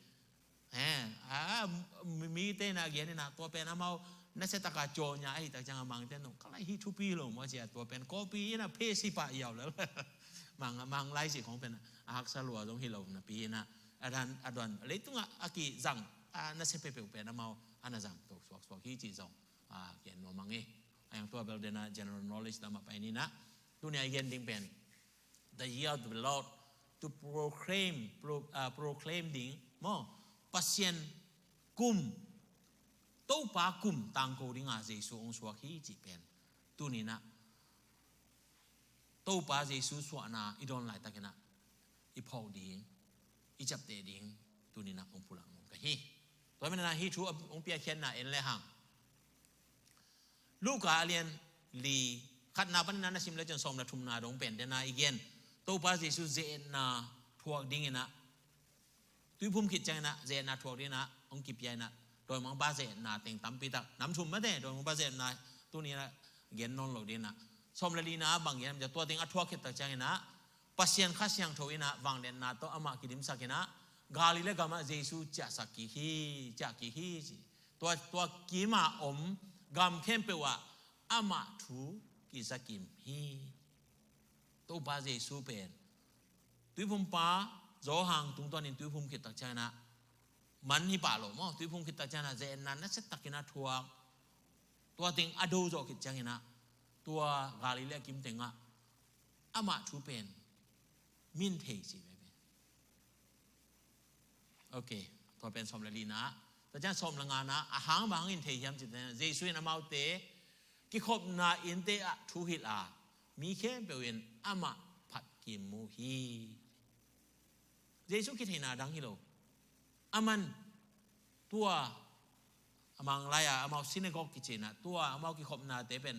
มีเต้นอะไรนี่นะตัวเป็นอามานั่นเสตะกาโจญาไอ้แต่จังมังเต้นก็ไล่ฮิทูปีโลมั้งเจ้าตัวเป็นกอปีนะเพศิปะยาวแล้วมังไล่สิของเป็นอักษรลัวตรงฮิโลนะปีนะอาจารย์เลยตุ้งอากิจังนั่นเสเปเปเป็นอามาอันนั้นจังตัวสวกฮิจิจังเขียนว่ามังเอ้อย่างตัวเบลเดน่า general knowledge ตามมาไปนี่นะตัวนี้เขียนดิ้งเป็นthe year of the Lord to proclaim ding mo pasien kum to pa kum tang ko ding a Jesu ong swa hi ji pen tu ni na to pa Jesu swa na I don lai ta ke na I phau ding I chap te ding tu ni na ong pulang ong ka hi to me na hi thu ong pia khen na en le hangลูกาเลียนลีขัดนาปันนั้นสิมเลจนสมละทุมนาดงเป็นเดนาอีเกนตัวพระเยซูเจนาทวกดิ้งนะตุยพุ่มขิดใจนะเจนาทวกดิ้งนะองกิบใหญ่นะโดยมังบาเจนาเต็งตั้มปีตักน้ำชุ่มไม่ได้โดยมังบาเจนาตัวนี้นะเกนนนหลงดิ้งนะสมละลีนะบางอย่างจะตัวเต็งอัทวกขิดตักใจนะปัสยันข้าเสียงโถยนะวางเดนนาตัวอามากิดิมสักนะกาลิเลกามาเยซูจะสักกี่ฮีตัวกีมากำเข้มเปว่าอามาทูกิสกิมฮีตัวบาเจซูเป็นตุยพุ่มป้าโจหังตุงตัวนี้ตุยพุ่มคิดตักใจนะมันนี่ป่าหรอมั้งตุยพุ่มคิดตักใจนะเจนนั้นนั่นเสตักกินนะทัวตัวติงอดูโจคิดใจนะตัวกาลิเลกิมติงอะอามาทูเป็นมินเทสิเบเบโอเคตัวเป็นสมเลลีนะแต่จะสมละงานนะอาหารบางอินเทียมจิตนะเจสุยนะมาเตกิขบนาอินเตอะทูฮิลามีแค่เปลี่ยนอามาผัดกิมมูฮีเจสุคิดเห็นนาดังฮิโลอามันตัวมังไลอาอามาซินเนกอกิจนะตัวอามากิขบนาเตเป็น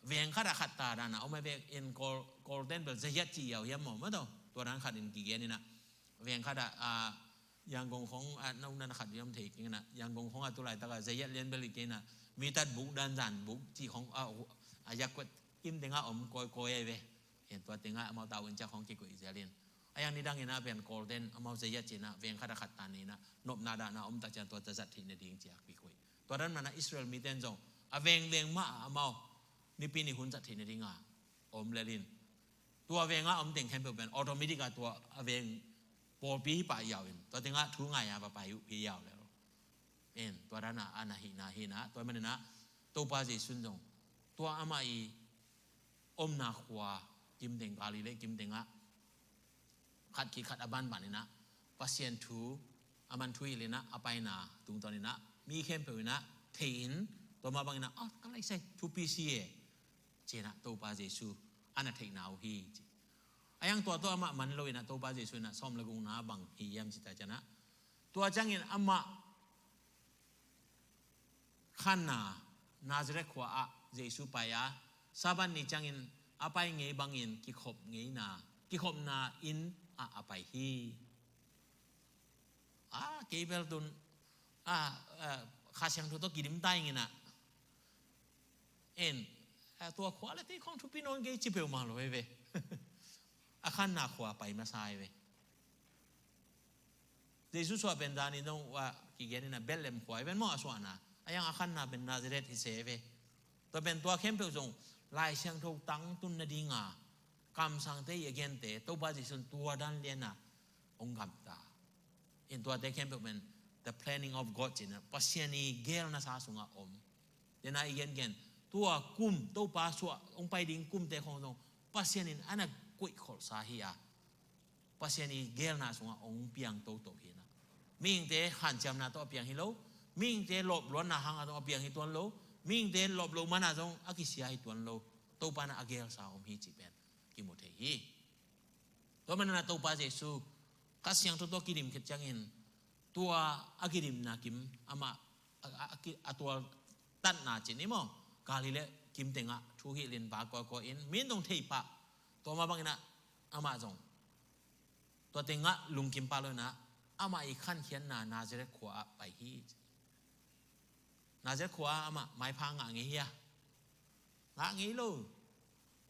เวียงขัดขัดตาดานะเอาไม่เป็นอินโกลเด้นเป็นเจียจีเอาเยี่ยมหมดมั้งตัวนั้นขัดอินกี่เกนี่นะเวียงขัดยังกงของน้องนั่นขัดยมเทกินะยังกงของตัวไรตะกะเจียเลียนเบลิกินะมีตัดบุกดันจันบุกที่ของอยากกดอิมเต็งอ่ะโกยเว้เห็นตัวเต็งอ่ะมาตาวินเจ้าของกิกุอิสราเอลไอ้ยังนี่ดังนี่นะเป็นโกลเด้นมาเจียจีนะเวียงขัดขัดตานี่นะนบนาดานะตัดจันตัวจะจัดที่ในดิ่งเจียกิกุยตัวนั้นมันนะอิสราเอลมีเต้นจงเวียงมามานี่ปีนี้หุ่นจัดที่ในดิ่งอ่ะเลลินตัวเวียงอ่ะเต็งแค่เป็นออโตเมติกตัวเวียงปอปีป่ายาวอินตัวเต็งอ่ะทุ่งไงอ่ะป่ายุปียาวแล้วเอ็นตัวนั้นอ่ะอันหินะตัวมันนะตัวป้าจีสุนจงตัวอามาอีนาขวากิมเต็งกาลีเล็กกิมเต็งอ่ะขัดขีขัดอบันบานนี่นะปัสเซียนทูอามันทุยเลยนะอภัยนาตุงตอนนี้นะมีเข้มเปล่านะเทนตัวมาบางนะอ๋อก็ไรใช่ทูปีซีเอ เจนะตัวปาเยซูอันนั้นเทคนาโอฮีไอ้ยังตัวอามามันเลยนะตัวปาเยซูนะซ้อมละกุงนาบังฮียมจิตาจนะตัวจังเงินอามาขันนาซาเรตขวาเยซูไปอะซาบันนี่จังเงินอาไปเงยบังเงินกิขบเงยนากิขบนาอินอาไปฮีเกเบลตุนข้าเชียงทุกตัวกิดิมใต้เงินนะตัวขวาเลยที่ของทุกพี่น้องเกจิเปลมาเลยเว้ยขันนาขวาไปมาซ้ายเว้ยเยซูสวดเป็นดานี่ต้องว่ากี่เกนี่นะเบลเลมขวาเป็นหม้อสวนะยังขันนาเป็นนาซาเรตอิเซเว้ยตัวเป็นตัวเข้มเปลจงลายเชียงทุกตั้งตุนนาดีงากำสังเตยเกนเตตัวบาจิสุนตัวดันเลียนะองกำตาตัวเด็กเข้มเปลเป็น the planning of God จีนะปัสยานีเกลนาซาสุงอาอมเดี๋ยวนะอีกเกนตัวกุมตัวปาสวะองไปดิ้งกุมเตะของตรงปัสยานีอันนั้นกุยขอสาฮีอาปัสยานีเกลนาสุงอาองเปียงโตโตเห็นนะมิ่งเตะขันจำนาตัวเปียงฮิโลมิ่งเตะหลบล้วนนาหังตัวเปียงฮิตัวโลมิ่งเตะหลบลงมานาจงอากิเสียฮิตัวโลตัวปานาอเกลสาอมฮิจิเป็นกิโมเทฮีตัวมันนาตัวปาเจซูกัสยังตัวกิดิมเขจังเงินตัวอากิดิมนากิมอามาตัวตัดนาจินี่มั้งกาลิเลกิมเตงะทูฮิลินบากก็อินมินตรงเทปะตัวมาบังนะอามาจงตัวเตงะลุงกิมปาเลยนะอามาอีขั้นเขียนนาเจเรขวาไปฮีนาเจเรขวาอามาไม้พังงะเงี้ยงะงี้ลู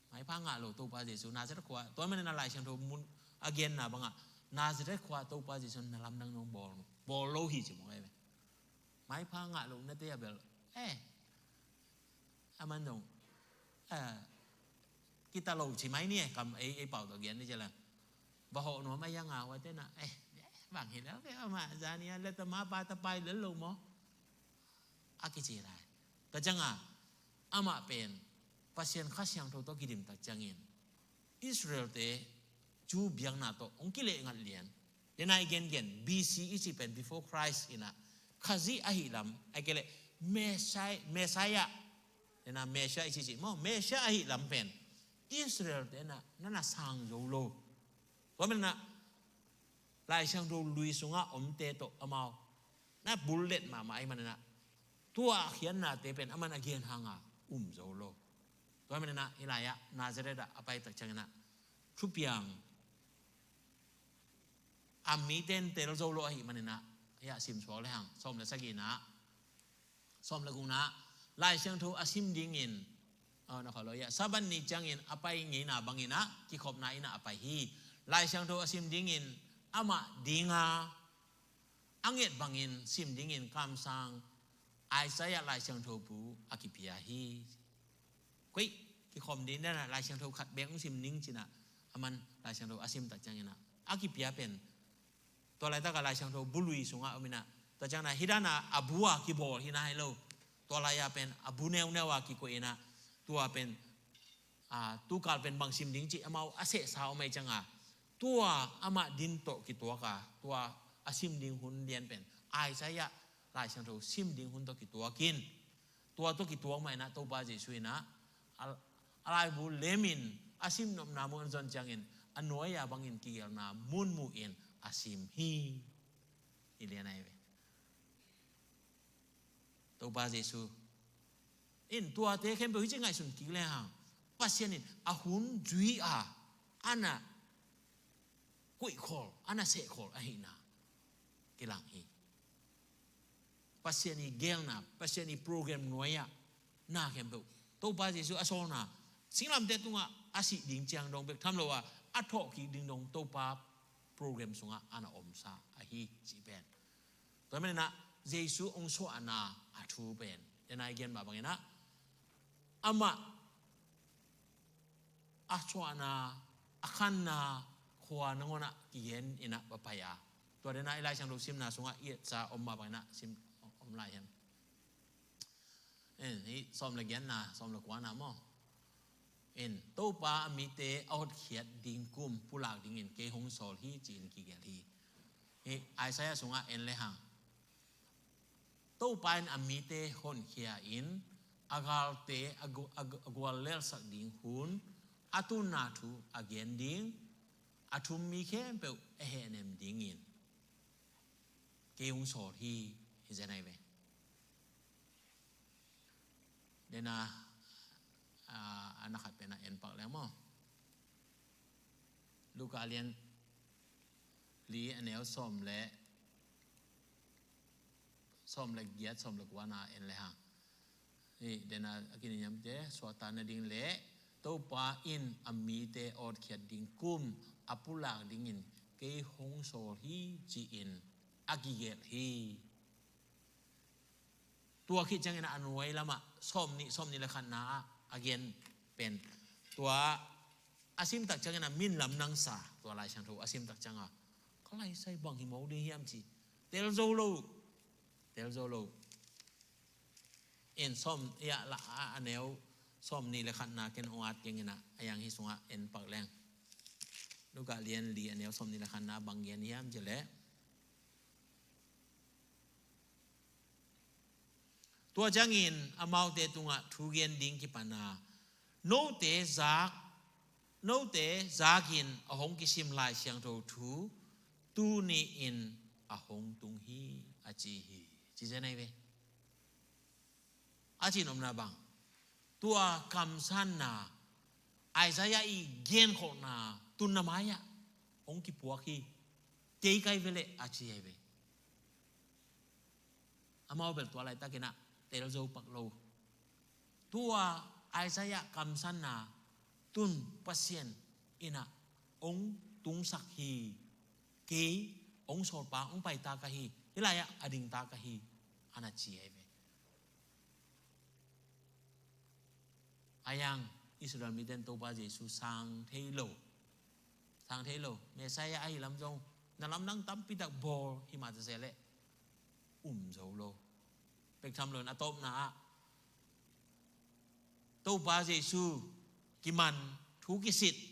ไม้พังงะลูตัวปาเจสุนาเจเรขวาตัวมันนั่นอะไรเชียงทูมุนอาเกนนะบังอะนาซาเรตขวาตัวปาจิชนนลำนังนองบอลโลหิจิมองไอ้ไม้พังอ่ะลูกนั่นเตียเบลอามันตรงกิตาโลใช่ไหมเนี่ยกับไอ้เป่าตะเกียนนี่จะอะไรบ่าวหนูไม่ยังเอาไว้เต้นนะบางเห็นแล้วแกเอามาจานี่แล้วแต่มาปาตะไปหรือลงมั้งอากิจิไรแต่จังอ่ะอามาเป็นปัสยันข้าเชียงโตโตกิดิมตักจังอินอิสราเอลเตจูเบียงนาโตองกิเลงัดเลียนเดนายเกน BC อีจิเป็น before Christ อินะข้าซีอาหิลัมไอเกเลเมสายะเดนะเมสายอีจิมั้งเมสายอาหิลัมเป็นอิสราเอลเดนะนั่นน่ะสังโยโลว่ามันน่ะลายช่างดูลุยสุงะอมเตโตอมาวน่ะบุลเลตมาไอ้มันน่ะตัวเขียนน่ะเตเป็นอามันอาเกียนหางะโยโลตัวมันน่ะอิลายะนาซาเรตอะไปตักจังน่ะทุบยังอามีเต้นเตลโจโลหิมันนะยาซิมสวอลเลยหังส้มเลยสักกี่นะส้มเลยกุนะไล่เชียงทูอาซิมดิ้งอินนะขอเลยยาซาบันนี่จังอินอาไปงี้นะบังอินะกิขบนาอินะอาไปฮีไล่เชียงทูอาซิมดิ้งอินอามาดิ้งอังเอ็ดบังอินซิมดิ้งอินคำสั่งไอซายะไล่เชียงทูปูอากิพิยาฮีกุยกิขบดิ้งนั่นนะไล่เชียงทูขัดเบงซิมดิ้งจินะอามันไล่เชียงทูอาซิมตัดจังอินะอากิพิยาเป็นตัวอะไรตั้งแต่ลายช่างโทบุลุยสุงะอมินะแต่จังนะฮิดานะอบัวกิบอฮินาให้เราตัวอะไรเป็นอบูเนวเนวากิโกเอนะตัวเป็นตัวการเป็นบางซิมดิ้งจีอามาอาเสสาวไม่จังตัวอามาดินโตกิตัวกาตัวอาซิมดิ้งหุ่นเดียนเป็นไอใช่ยะลายช่างโทซิมดิ้งหุ่นตัวกิตัวกินตัวกิตัวไม่นะตัวบาจิสุยนะอะไรบุเลมินอาซิมนมนามุนจนจังอินอันน้อยยาบางอินกิเกลนามุนมูอินอาซิมฮีอิเลียนายเวตัวบาเจซูอินตัวเตะเข้มไปวิจิงไงสุนกิเลหังปัสยานินอาหุนจุยอันน่ะกุยคอลอันน่ะเสกคอลอาหินากิลังฮีปัสยานิเกลนาปัสยานิโปรแกรมน้อยน่าเข้มไปตัวบาเจซูอาโซนาสิ่งลำเตตุงอาศิดิ่งเจียงดงเบกทำเราว่าอัฐกิดิ่งดงตัวปาโปรแกรมสุงอาณาอมซาอาฮีจีเป็นตัวมันนะเยซูองค์สวานาอาทูเป็นเดนายเกนแบบนี้นะอามาอาสวานาอาขันนาขวานงนะกิเยนอินะปะปายาตัวเดนายไล่ช่างดูซิมนาสุงอาเอียซาอมมาแบบนี้ซิมอมไล่เห็นนี่ซ้อมละเกียนนะซ้อมละกวานะมั้งตัวปามีเตเอาเขียดดิ่งกุมผู้หลักดิ่งเกหงสอลที่จีนกิเกลีไอซายสุงะเลยหังตัวปามีเตคนเขียอิน agal te agwal lel sak ding hun atun na thu again ding athum mi khem pe ehenem dingin keung so hi hijanai ve dena anak pena en pak le mo luka alien li anel som le giat som le kwana en le haนี่เดน่ากินยำเจ้สวดตาในดิ่งเละตัวปลาอินอมีเตออดเขียดดิ่งกุ้มอปุลากดิ่งอินเกยฮงโซฮีจีอินอากิเกตฮีตัวคิดจังเงินอนุไว้ละมะส้มนี่ละขันนาอาเกนเป็นตัวอาซิมตักจังเงินมินลำนังสาตัวลายช่างถูอาซิมตักจังอ่ะเขาไล่ใส่บังหิมเอาดีเฮียมจีเตลโซโลเอ็นส้มยะละอันเนวส้มนี่เลยขันนาเกนอวัดยังไงนะอย่างฮิสุงะเอ็นปักแรงลูกกะเรียนลีอันเนวส้มนี่เลยขันนาบางเย็นยามจะเละตัวจังอินอามาวเตตุงะทูเกนดิ้งกิปานาโนเตจากินอหงกิชิมลายเชียงโตทูตูนี่อินอหงตุงฮีอาจีฮีจีเจไนเวอาจินอมนาบังตัวคำสั้นนาไอซายาอีเกนโคนาตุนนามายะองค์กิปัวคีเจไกเวเลอาชีเอเวอามาเป็นตัวอะไรตะกินะเตลโจปักโลตัวไอซายาคำสั้นนาตุนปัสเซียนอินะองค์ตุงสักฮีเกยองค์โสดปาองค์ไปตากะฮีนี่ไรอะอดิงตากะฮีอานาชีเอเวอายังอิสราเอลมีเดนโตบาเจสุสังเทโลเมสายาไอลำจงนั่นลำนั่งตั้มปิดักบอลหิมาจะเสเลโซโลเป็นทำเลยนะโตนะโตบาเจสุกิมันทุกิสิทธิ์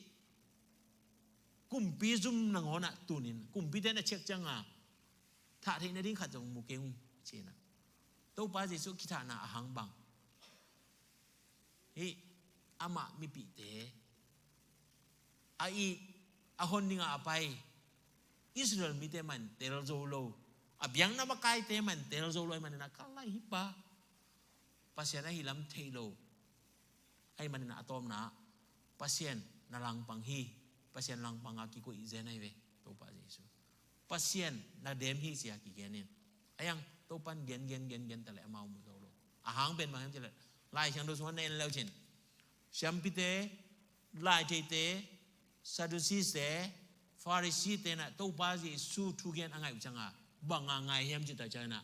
กุมปีซุ่มนังหอนะตูนินกุมปีเดนเช็คจังอ่ะถ้าที่นั่นดิ้งขัดจงมุกเกงเชนะโตบาเจสุคิดานาหังบังอามามีปีเตอาคนนิ่งอาไปอิสราเอลมีเตมันเตลโซโลอาบยังน้ำมาไกเตมันเตลโซโลมันนะกัลไลฮิปะภาษาอะไรฮิลัมเทโลไอ้มันนะอะตอมนะภาษานาลังปังฮีภาษาลังปังอากิโกอิเจนไอเวตัวภาษาเยซูภาษานาเดมฮีเสียกิเกนินไอ้ยังตัวปันเกนแต่ละมาอุโซโลอาหางเป็นมาเห็นจะเลยไล่ช่างดูส่วนในแล้วจินชัมพิเตไล่เตซาดูซีเตฟาริสีเตนะตัวบาจีสู้ทุกอย่างอะไรจังอ่ะบางอะไรเฮียมจิตใจนะ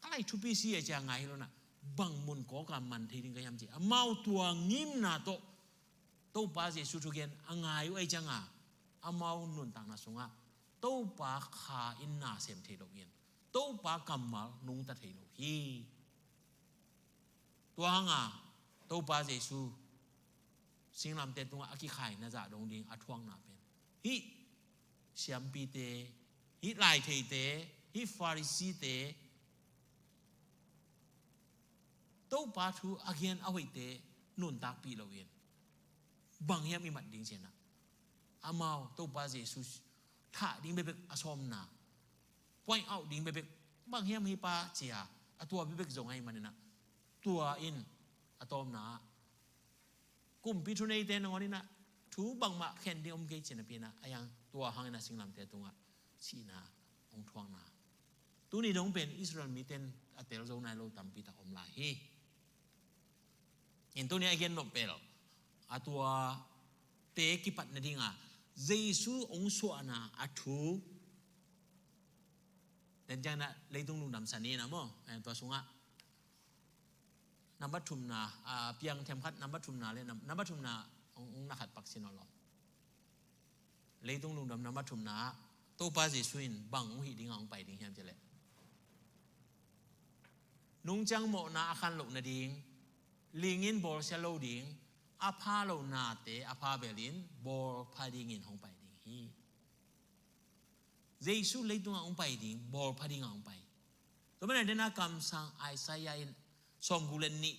อะไรทุกปีซี่จะอะไรแล้วนะบางมุนก่อกำมันทีนึงก็ยามจิเมาตัวงิมนะตัวบาจีสู้ทุกอย่างอะไรไอ้จังอ่ะเมาหนุนต่างนะสงอ่ะตัวบาขาอินนาเสียมเทโลเย็นตัวบากำมานุงตะเทโลฮีตัวหางอ่ะตัวปาเจสูสิ่งลำเตตัวอากิไข่น่าจะดงดิ่งอัดทวงนาเป็นฮิเสียมปีเตฮิไลเทเตฮิฟาริสีเตตัวปาทูอาเกียนเอาไว้เตนุนตากปีเราเองบางอย่างมีมัดดิ่งเช่นน่ะอามาตัวปาเจสูถ้าดิ่งเบบกอสมนาปล่อยเอาดิ่งเบบกบางอย่างมีปาเจียตัวเบบกจงให้มันนะตัวอินอะตอมนะกุมพิทุนในเตนงอนี่นะทูบังมาเข็นเดียมเกยเจนเปียนะอายังตัวหางนะสิ่งลำเตตรงอ่ะชีนาองทวงนาตัวนี้ดงเป็นอิสราเอลมีเตนอัตเตลโซนายโลตัมปีตาอมลายฮีเห็นตัวนี้ไอเกนนบเปลอะตัวเตกิปัตนดิ่งอ่ะเยซูองสวนาอะทูแต่จังนะเลยต้องลุงดำสันนี่นะมั้งตัวสงอ่ะนับบัตถุมนาเพียงเทมคัดนับบัตถุมนาเลยนับบัตถุมนาองนักขัดปักสินอลเลยต้องลุงดำนับบัตถุมนาตัวปาจิสุนบังอุหิดิ้งไปดิ้งเฮียมเจเลนุงจังโมนาอาคันหลกนาดิ้งลิงินบอลเชลโลดิ้งอาพาโลนาเตอาพาเบลินบอลพาดิ้งินห้องไปดิ้งฮีเยซูเลยต้องไปดิ้งบอลพาดิ้งห้องไปตัวมันเดินนักกำสังไอซายาอิน ส้มกูเลนนี่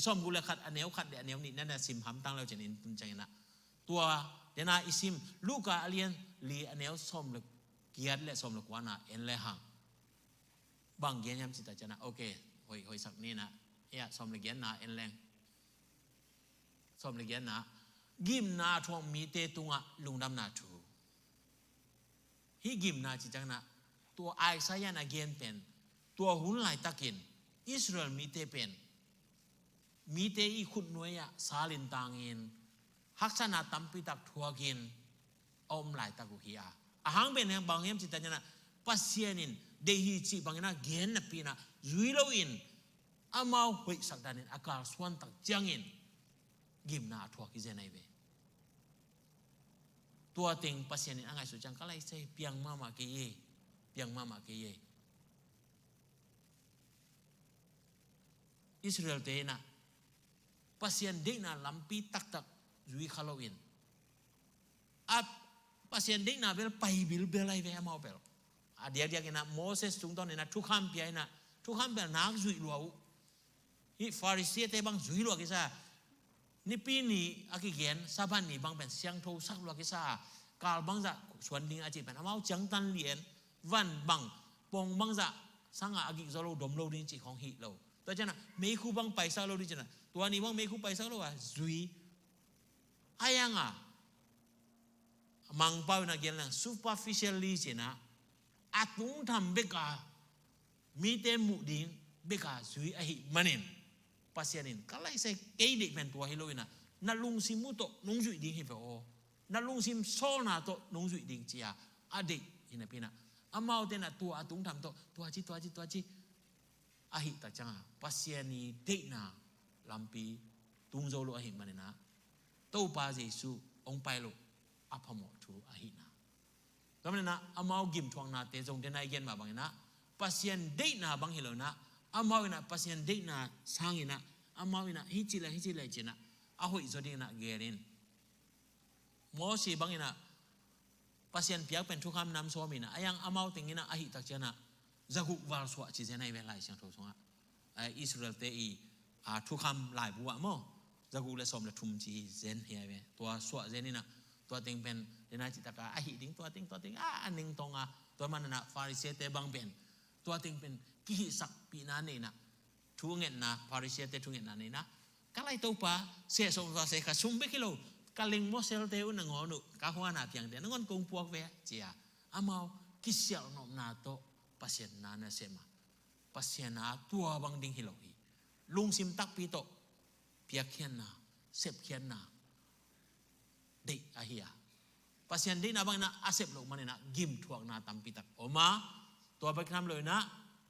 ส้มกูเลขัดอันเนียวขัดเดอันเนียวนี่นั่นน่ะซิมหำตั้งเราจะนินตุนใจนะตัวเดน่าอิซิมลูกาอเลียนลีอันเนียวส้มเลยเกียรและส้มเลยกว่าน่ะเอ็นเลยห่างบางเกียรยำจิตใจนะโอเคหอยสักนี่นะส้มเลยเกียรนะเอ็นแรงส้มเลยเกียรนะกิมนาทวงมีเตตุงะลุงดำนาทูฮิกิมนาจิจังนะตัวไอซายานาเกียนเป็นตัวหุ่นไหลตะกินอิสราเอลมีเตเป็นมีเตอีขุดหน่วยสาลินตางเงินฮักษณะตัมปิตักทัวกินอมไหลตะกุฮีอาหังเป็นอย่างบางอย่างจิตใจนะปัสยานินเดฮิจิบางอย่างเกณฑ์นับปีนะจุยโลอินอามาหวยสักดานินอากาศสวนตักจังอินกิมนาทัวกิเจนัยเวตัวเต็งปัสยานินอังไงสุจังก็เลยใช้เพียงมาเกยเพียงมาเกยอิสราเอลเตนะปัสยานเด็กนะลำปีตักจุยขลวินปัสยานเด็กนะเบลไปบิลเบลไอเวมาเบลเดียกินะโมเสสจุงตอนนี้นะทุกคำเปียนะทุกคำเบลนักจุยลัวฮิฟาริสีเตบังจุยลัวกิซานี่ปีนี้อากิเกียนซาบันนี่บางเป็นเสียงโทสักลัวกิซากาลบังจะส่วนดิ่งอาจิเป็นอามาจังตันเลียนวันบังปงบังจะสังอากิจโลดมโลดินจิของฮิโลตัวเจ้านะไม่คู่บังไปซาโลดิจนะตัวนี้บังไม่คู่ไปซาโลว่าจุยอายังมังเป้านักเรียนนะ superficially เจนะอาตุงทำเบกามีเตมุดิงเบกาจุยอาหิมันนินปัสยานินก็เลยใส่เกย์เด็กเป็นตัวฮิโลนะนั่นลุงซิมุโตนุ่งจุยดิ่งฮิเฟโอนั่นลุงซิมโซนาโตนุ่งจุยดิ่งจียอาเด็กฮินะพี่นะอามาเอาเตนะตัวอาตุงทำตัวจีอาหิตาจังปัสยานีเด็กนะลำปีตุงโจโลอาหิมันนะโตปาเจสุองไปโลอาพมอทูอาหินะก็มันนะอามาเอากิมทวงนาเตจงเดนายเกนมาบางนะปัสยานเด็กนะบางฮิโลนะอามาวินะปัสยานเด็กนะสังอินะอามาวินะฮิจิเลเจนะอาหุยจดีนะเกรินโมชีบางอินะปัสยานเปียกเป็นทุกคำนำสวามินะอายังอามาติงินะอาหิตาจังนะจักุวาลสวะจิเจนัยเวลาเชียงทุสงะอิสราเอลเตอีทุกคำหลายบัวมั้งจักุเลสมเลทุมจีเจนเฮียเวตัวสวะเจนี่นะตัวเต็งเป็นเดนาจิตกาอาหิติงตัวเต็งอันหนึ่งตรงตัวมันนะฟาริเซเตบังเป็นตัวเต็งเป็นกิหิสักปีนั้นนี่นะทุงเงินนะฟาริเซเตทุงเงินนั่นนี่นะก็เลยตัวป้าเสียสมว่าเสียข้าซุ่มไปกิโลก็เล็งโมเสลเตอุนงอนุก้าวนาเพียงเดียนงอนกงพวกเวเจียอามากิเสียนอมนาโตpasien nana sema pasien na tua bang ding hilohi lung sim tak pito piak khian na sep khian na dei ahia pasien dei na bang na asep lo mane na gim thuak na tam pitak oma tua ba kram lo na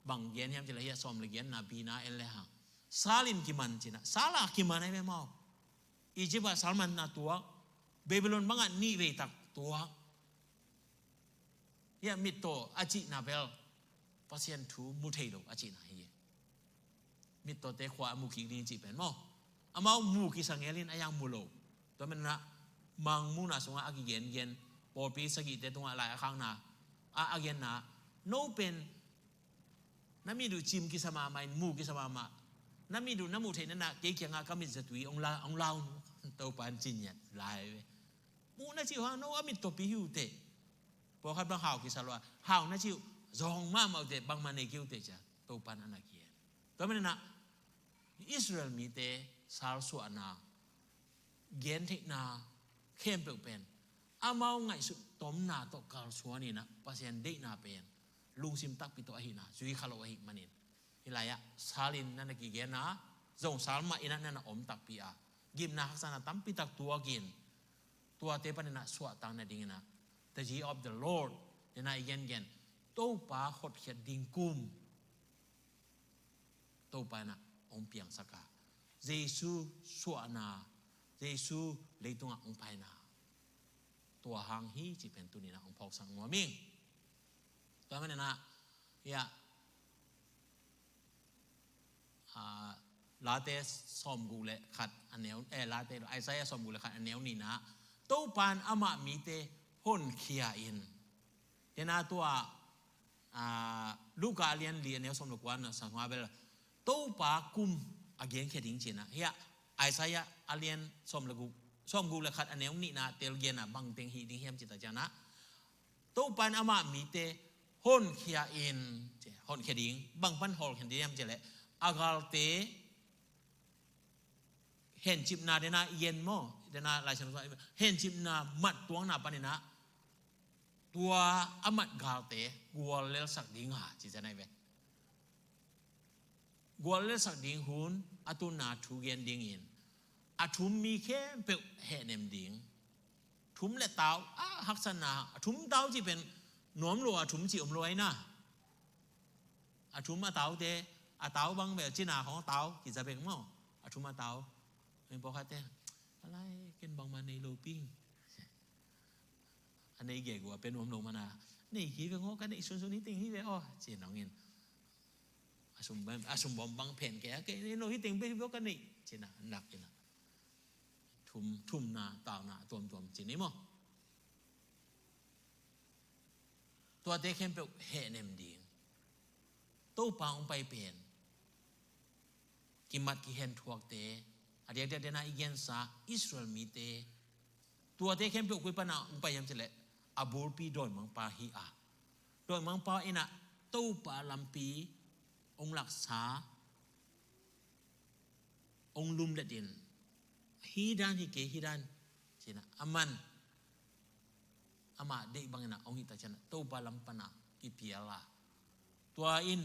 bang gen yam chila ya som le gen na bina el le hang salim ki man china sala ki man ai me mau Egypt salman na tua Babylon bang ni ve tak tua ya mito aji na bel pasien tu mutai lo aji na hiye mito te khwa mu ki ni ji pen mo amau mu ki sangelin ayang mulo to men na mang mu na songa agi gen por pi sagi te tonga lai khang na again na no pen nami du chim ki sama mai mu ki sama ma nami du namu the na ke kyanga kamit zatui ong lao to pan chin yat lai mu na chi ha no amit to pi hu te po khat bang hao ki salwa hao na chi zong ma mau te bang mane kiu te cha to pan anakia to men na Israel mi te sal su ana gen thik na khem pe pen amau ngai su tom na to kal suani na pasien de na pen lung sim tak pi to hi na zui khalo hi manin hilaya salin na ki gen na zong salma ina na om tak pi a gim na haksana tam pi tak tua gin tua te pan na suwa tang na ding na the G of the Lord na again to pa khot khiat ding kum to pa na ong piang saka Jesu suana Jesu leitunga ong pai na tua hang hi chi pen tu ni na ong phok sang mo ming to man na yaลาเตสอมกูเลขัดอันเนวลาเตไอไซสอมกูเลขัดอันเนวนี่นะตู้ปานอามามีเตหุ่นเคียอินเจนาตัวลูกาเลียนเนวสมลูกวันสังวาเบล tô pa kum again kheding china ya Isaiah alien som gu la khat aneong ni na tel gen na bang teng hi ding hiam chita jana tô pan ama mi te hon khia in hon kheding bang pan hol khen diam chele agal te hen chip na de na yen mo de na lai chan hen chip na mat tuang na pan na tua amat gal te gual lel sak ding ha chi janai ve gual lel sak ding hun atuna thu gen ding in athum mi khe pe he nem ding thum le tao hak san na thum tao chi pen nom lo thum chi loi na thum ma tao te tao bang ve chi na hong tao ki ja beng mo thum ma taoเป็นพอคัดเต้อะไรกินบางมาในโลปิ้งอันนี้เกี่ยวกับเป็นวมลงมานะนี่ฮีเป็นงอกันนี่ส่วนนี้ติงฮีเป็นอ๋อเจนน้องเงินอาสมบอมบางแผ่นแกนี่โนฮีติงเป็นพวกกันนี่เจนน่ะหนักเจนน่ะทุ่มนาตาวนาตัวเจนนี่มั้งตัวเด็กเข้มเป็นเฮเนมดีโต้ปางไปเปลี่ยนกิมัดกิเห็นทวกเตเดี๋ยวเดี๋ยวนะอีกอย่างซาอิสราเอลมีเตตัวเด็กเข้มเป็นคุยปนาอุปยามเจริญอาบูปีโดยมังปาฮีอาโดยมังปาเอ็นะตู้ปาลัมปีองหลักษาองลุมเด็ดินฮีดานฮีเกฮีดานเจนะอามันอามาเด็กบางนะองหิตาชนะตู้ปาลัมปนากิพิยาลาตัวอิน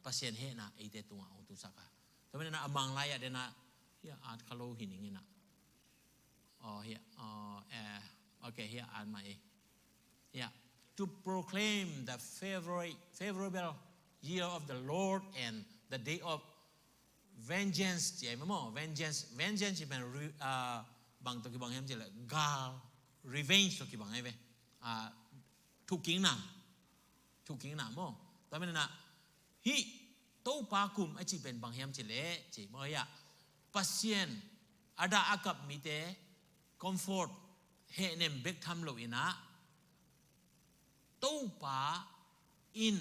ภาษาเฮนะไอเตตัวองตุสักะแต่ไม่นะอามังไลอะเดนะhere art kalau hining ina oh here okay here art my yeah to proclaim the favorable year of the Lord and the day of vengeance ใช่ไหมมั้ง vengeance เป็นบางตัวกี่บางอย่างจะเลย gal revenge ตัวกี่บางไงเว้ยถูกกิ้งหนามั้งแต่ไม่นะฮิโตปากุมไอจีเป็นบางอย่างจะเลยใช่ไหมยะpasien ada akap mite comfort he nem bek tham lo ina to pa in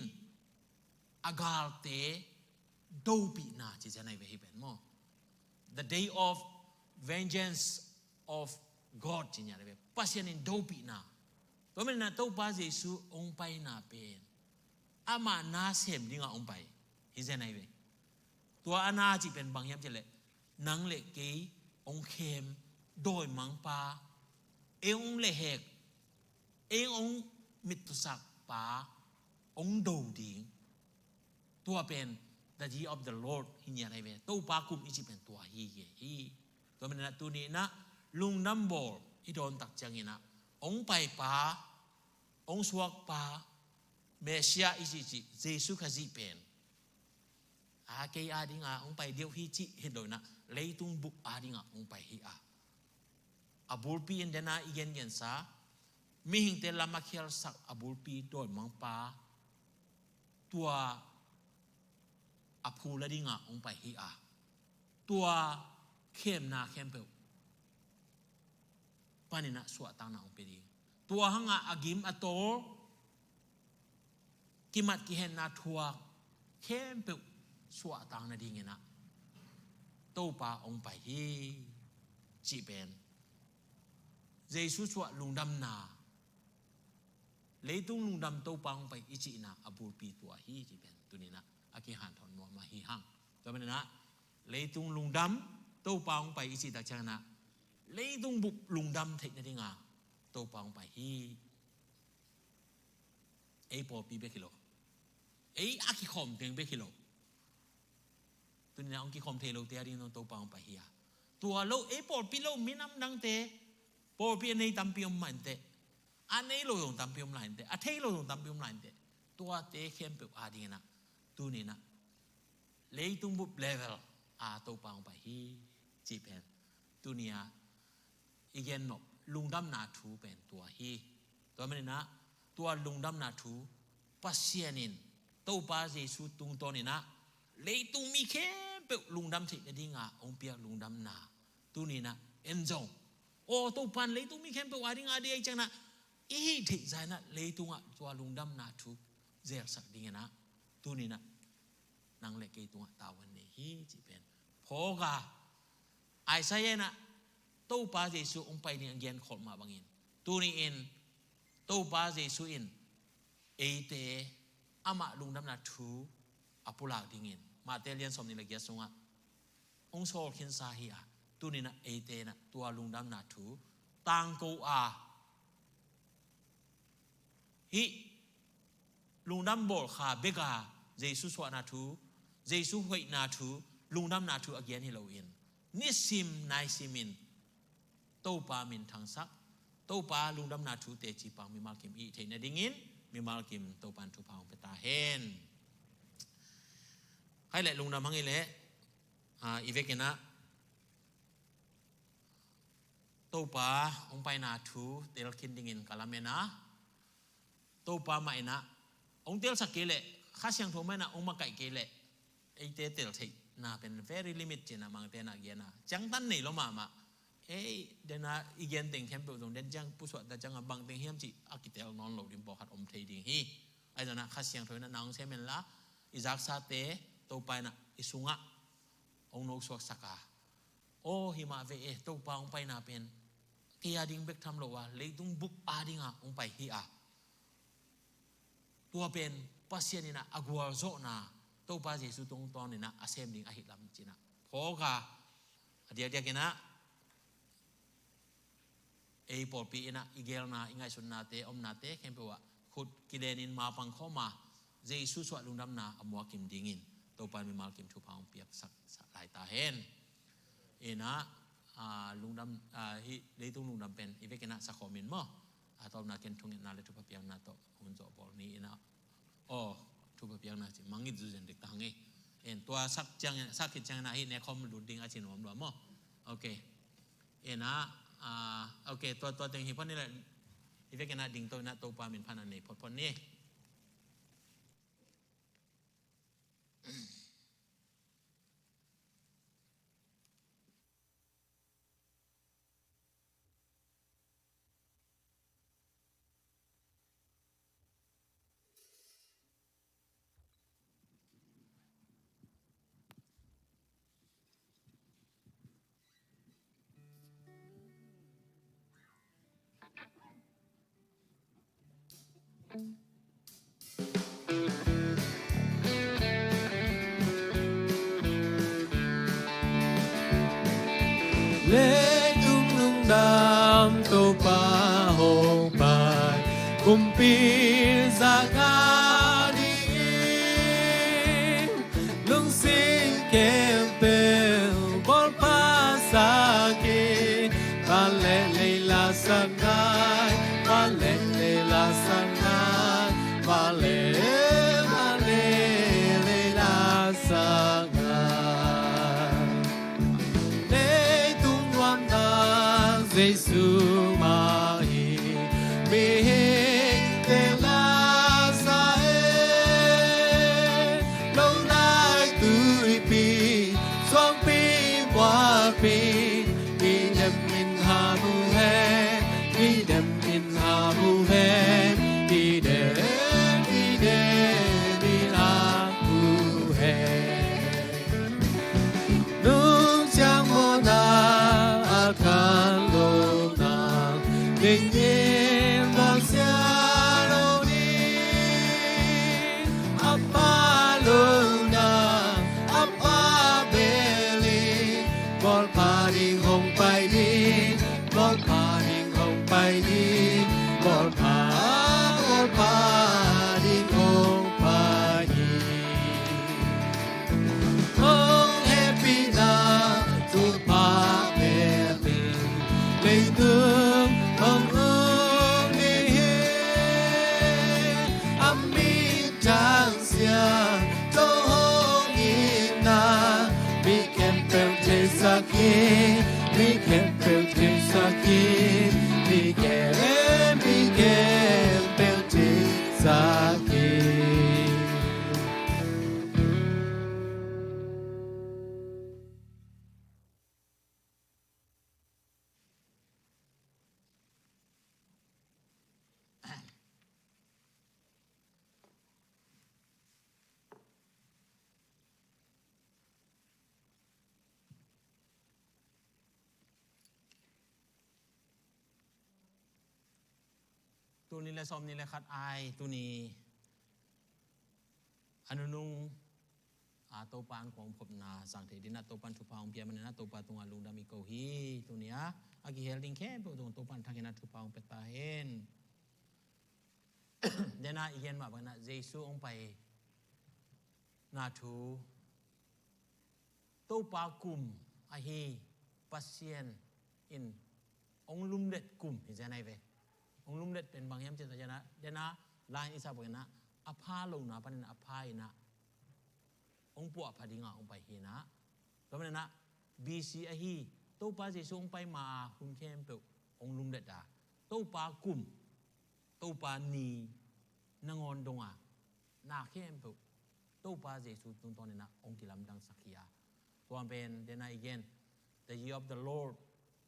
agal te do pi na chi janai ve hi ben mo the day of vengeance of God chi nya ve pasien in do pi na to men na to pa jesu ong pai na pen ama na sem dinga ong pai hi janai ve tua ana chi pen bang yam che leนังเล็กเกยองเข็มโดยมังปาเององเละเหกเององมิตุสักปาองดูดิงตัวเป็น the year of the Lord หินยาไรเวตัวปากุมอิจิเป็นตัวฮีตัวมันนะตัวนี้นะลุงน้ำบอลอีโดนตักจังงี้นะองไปปาองสวกปาเมเซียอิจิเจสุขจิเป็นอาเกยอาดิงาองไปเดียวฮีจิเห็นโดยนะเลยตุงบุกอาดิงาองไปฮีอาบูลปีนเดน่าอีเย็นซามีหิงเตลามาเคียลสักอาบูลปีโดยมังปาตัวอาพูละดิงาองไปฮีตัวเข้มนาเข้มเปลปานินะสวดตังนาองไปดีตัวหังอากิมอโตกิมัดกิเห็นนาทัวเข้มเปลสวดตังนาดิงนะโตปาองไปฮีจีเป็นเจสุสวดลุงดำนาเลยตุ้งลุงดำโตปาองไปอิจินาอบูลปีตัวฮีจีเป็นตัวนี้นะอากิหันถอนมาฮีหังตัวมันนะเลยตุงลุงดำโตปาองไปอิจิตาจังนะเลยตุงบุกลุงดำเทคนาดิงาโตปาองไปฮีไอปอปีเบกิโลไออากิคอมเต็งเบกิโลตัวนี้นะองกิคอมเทโลเตียดินโตปาองไปฮีตัวโลไอปอปีโลมีน้ำดังเตปอปีในตัมพิมมันเตอันนี้โลยงตัมพิมไลน์เตอันเทโลยงตัมพิมไลน์เตตัวเตเข้มเปอาดิงนะตัวนี้นะเลยตุงบุบเลเวลโตปาองไปฮีจีเป็นตัวนี้อีกอย่างนกลุงดำนาทูเป็นตัวฮีตัวมันนะตัวลุงดำนาทูปัสเซียนินโตปาเจสุตุงตัวนี้นะเลยตุงมีเข้มเปลุงดำสิจะดิ้งองเปียลุงดำนาตัวนี้นะเอ็นจงโอ้ตัวปันเลยตุงมีเข้มเปว่าดิ้งดีจังนะอีที่ใจนะเลยตุงตัวลุงดำนาทูเจอสักดิ้งนะตัวนี้นะน นางเล็กกี่ตัวตาวันนี้ฮีจีเป็นพอกาไอ้ใช่นะตู้ปลาเยซูองไปเนี่ยเย็นขดมาบางอินตัวนี้อินตู้ปลาเยซูอินเอเตอามาลุงดำนาทูอปุลากดิ่งอินมาเตเลียนสมนิลเกียสงะองโซลคินซาฮีอาตัวนี้นะเอเตนะตัวลุงดำนาทูตังกูอาฮิลุงดำบอกขาเบกาเยซูสวนาทูเยซูหวยนาทูลุงดำนาทูอเกียนฮิโลอินนิสิมนายซิมินตู้ปลามินทางซักตู้ปลาลุงดำนาทูเตจีปังมีมาลกิมอีเทนดิ่งอินมีมาลกิมตู้ปันทุพาวเปตาเฮนให้แหละลุงดำมังอีเละอีเวกินะตู้ปลาองไปนาทูเตลคินดิ่งอินกาลาเมนะตู้ปลาไม่นะองเตลสักเกเลข้าเสียงโทไม่นะองมาไก่เกเลไอเตเตลที่น่าเป็น very limit จีนะมังเตน่าเกียนะจังตันนี่ลงมาเอ้เดน่าอีเกียนติงแคมเปญตรงเดนจังผู้สวดแต่จังบางติงเฮียมจีอากิเตลนอนหลบดิมบอกหัดอมเทดิ่งฮีไอ้ตอนนั้นข้าเสียงโทนั้นนางเซเมนละอิซักซาเตตู้ไปนะอิสุงะองโนสวกสักาโอ้หิมาเวตู้ปลาองไปน่าเป็นเกียดิ่งเบกทำโลว่าเลยตุ้งบุกอาดิ่งอ่ะองไปฮีอาตัวเป็นปัสยานินะอากวาโซนาตู้ปลาเยซูตรงตอนนี่นะอาเซมดิ่งอาหิลำจีนะพอกาเดียกันนะเอปอลปีนะอีเกลนาอิงไงสุนนาเตอมนาเตเข้มเปว่าขุดกิเลนินมาปังเข้ามาเยซูสวดลุงดำนาอมัวกิมดิ่งอินตู้ปลามีมากิมชูพาวเปียกสักหลายตาเห็นนะลุงดำฮิเลยตุ้งลุงดำเป็นอีเวกันนะสักขมินมั้งตอนนักเก็นทุ่งนาเลทุบเปียงนาโตหุ่นโจบอลนี้นะโอ้ทุบเปียงนาจิมังอิจูเจนเด็กต่างเอ็นตัวสักจังสักกิจจังนะฮิเนี่ยคอมดูดิ้งอาชินวมด้วยมั้งโอเคนะโอเคตัวเต็งฮิปนี่แหละอีเวกันนะดิ้งตัวนะตัวปามินพันอันนี้พอนี่เล็กตุ้งลุงดำตัวปลาหงไปกุมปีสักาดีลุงสิงเก็บเบลบอลภาษาเกบาเลเลลาสังกายบาเลเลลาสังกายบาเลเลลาสังกายเยซูมาฮีมีเตลาสาเอลงได้ตุยปีสองปีกว่าปีมีเดมินฮาบูเฮมีเดมินฮาบูเฮมีเดมินฮาบูเฮนุ่งจางโมนาอาคารDing ding bang sia lo ni apa luna apa beli bol paring hong pai ni bol paring hong pai ni bol paring hong pai ni hong happy na tu pa beli lên tương hồng hương đi âm mi trang xia cho hông in na mi kem pel te saki mi kem pel te saki mi kem pel te saki ตัวนี้และซอมนี่และคัดอายตัวนี้อนุนุงตัวปานของผมนาสังเทดินะตัวปันทุพาวเปียมันนะตัวปานตรงอาลุงดามิโกฮีตัวเนี้ยอากิเฮลดิงแค่ตัวปันทักนะทุพาวเปตาเฮนเดน่าอีกเห็นมาบ้างนะเยซูองไปนาทูตัวปากุมอาฮีปัสเซียนอินองลุมเด็ดกุมเห็นใจไหนเวองลุมเด็ดเป็นบางอย่างเจตนาเดน่าลายอิสาบอกนะอภาลงนะปันอภายนะองปวดพอดีงาองไปเฮนะแล้วมันนะบีซีอาฮีตัวปาเยซูองไปมาหุ่นเข้มเปล่าองลุมเด็ดด่าตัวปากุมตัวปานีนางอนดงอ่ะนาเข้มเปล่าตัวปาเยซูตุนตอนนี้นะองกิลำดังสักยาตัวเป็นเดน่าอีกเห็น the year of the Lord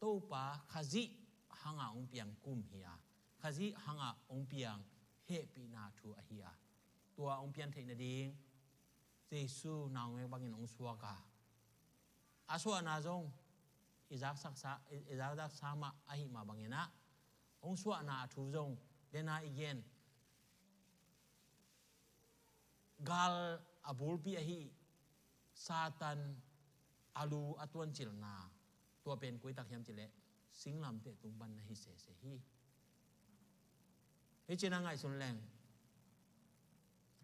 ตัวปาขจิหังองเปียงกุมเฮียขจิหังองเปียงเฮปีนาทูอาเฮียตัวองเปียงเทนดิงเยซูนางเวบังอินองสวากาอาสวานาจงอิจักสักษาอิจักดักสามาอาหิมาบังอินะองสวานาทูจงเดน่าอีกเห็นกาลอาบูลปีอาฮีซาตันอาลูอัตวันจิลนาตัวเป็นกุยตักยามจิเลสิงลำเตตุงบันนาฮิเสเสฮีเฮเจนังไงสุนแรง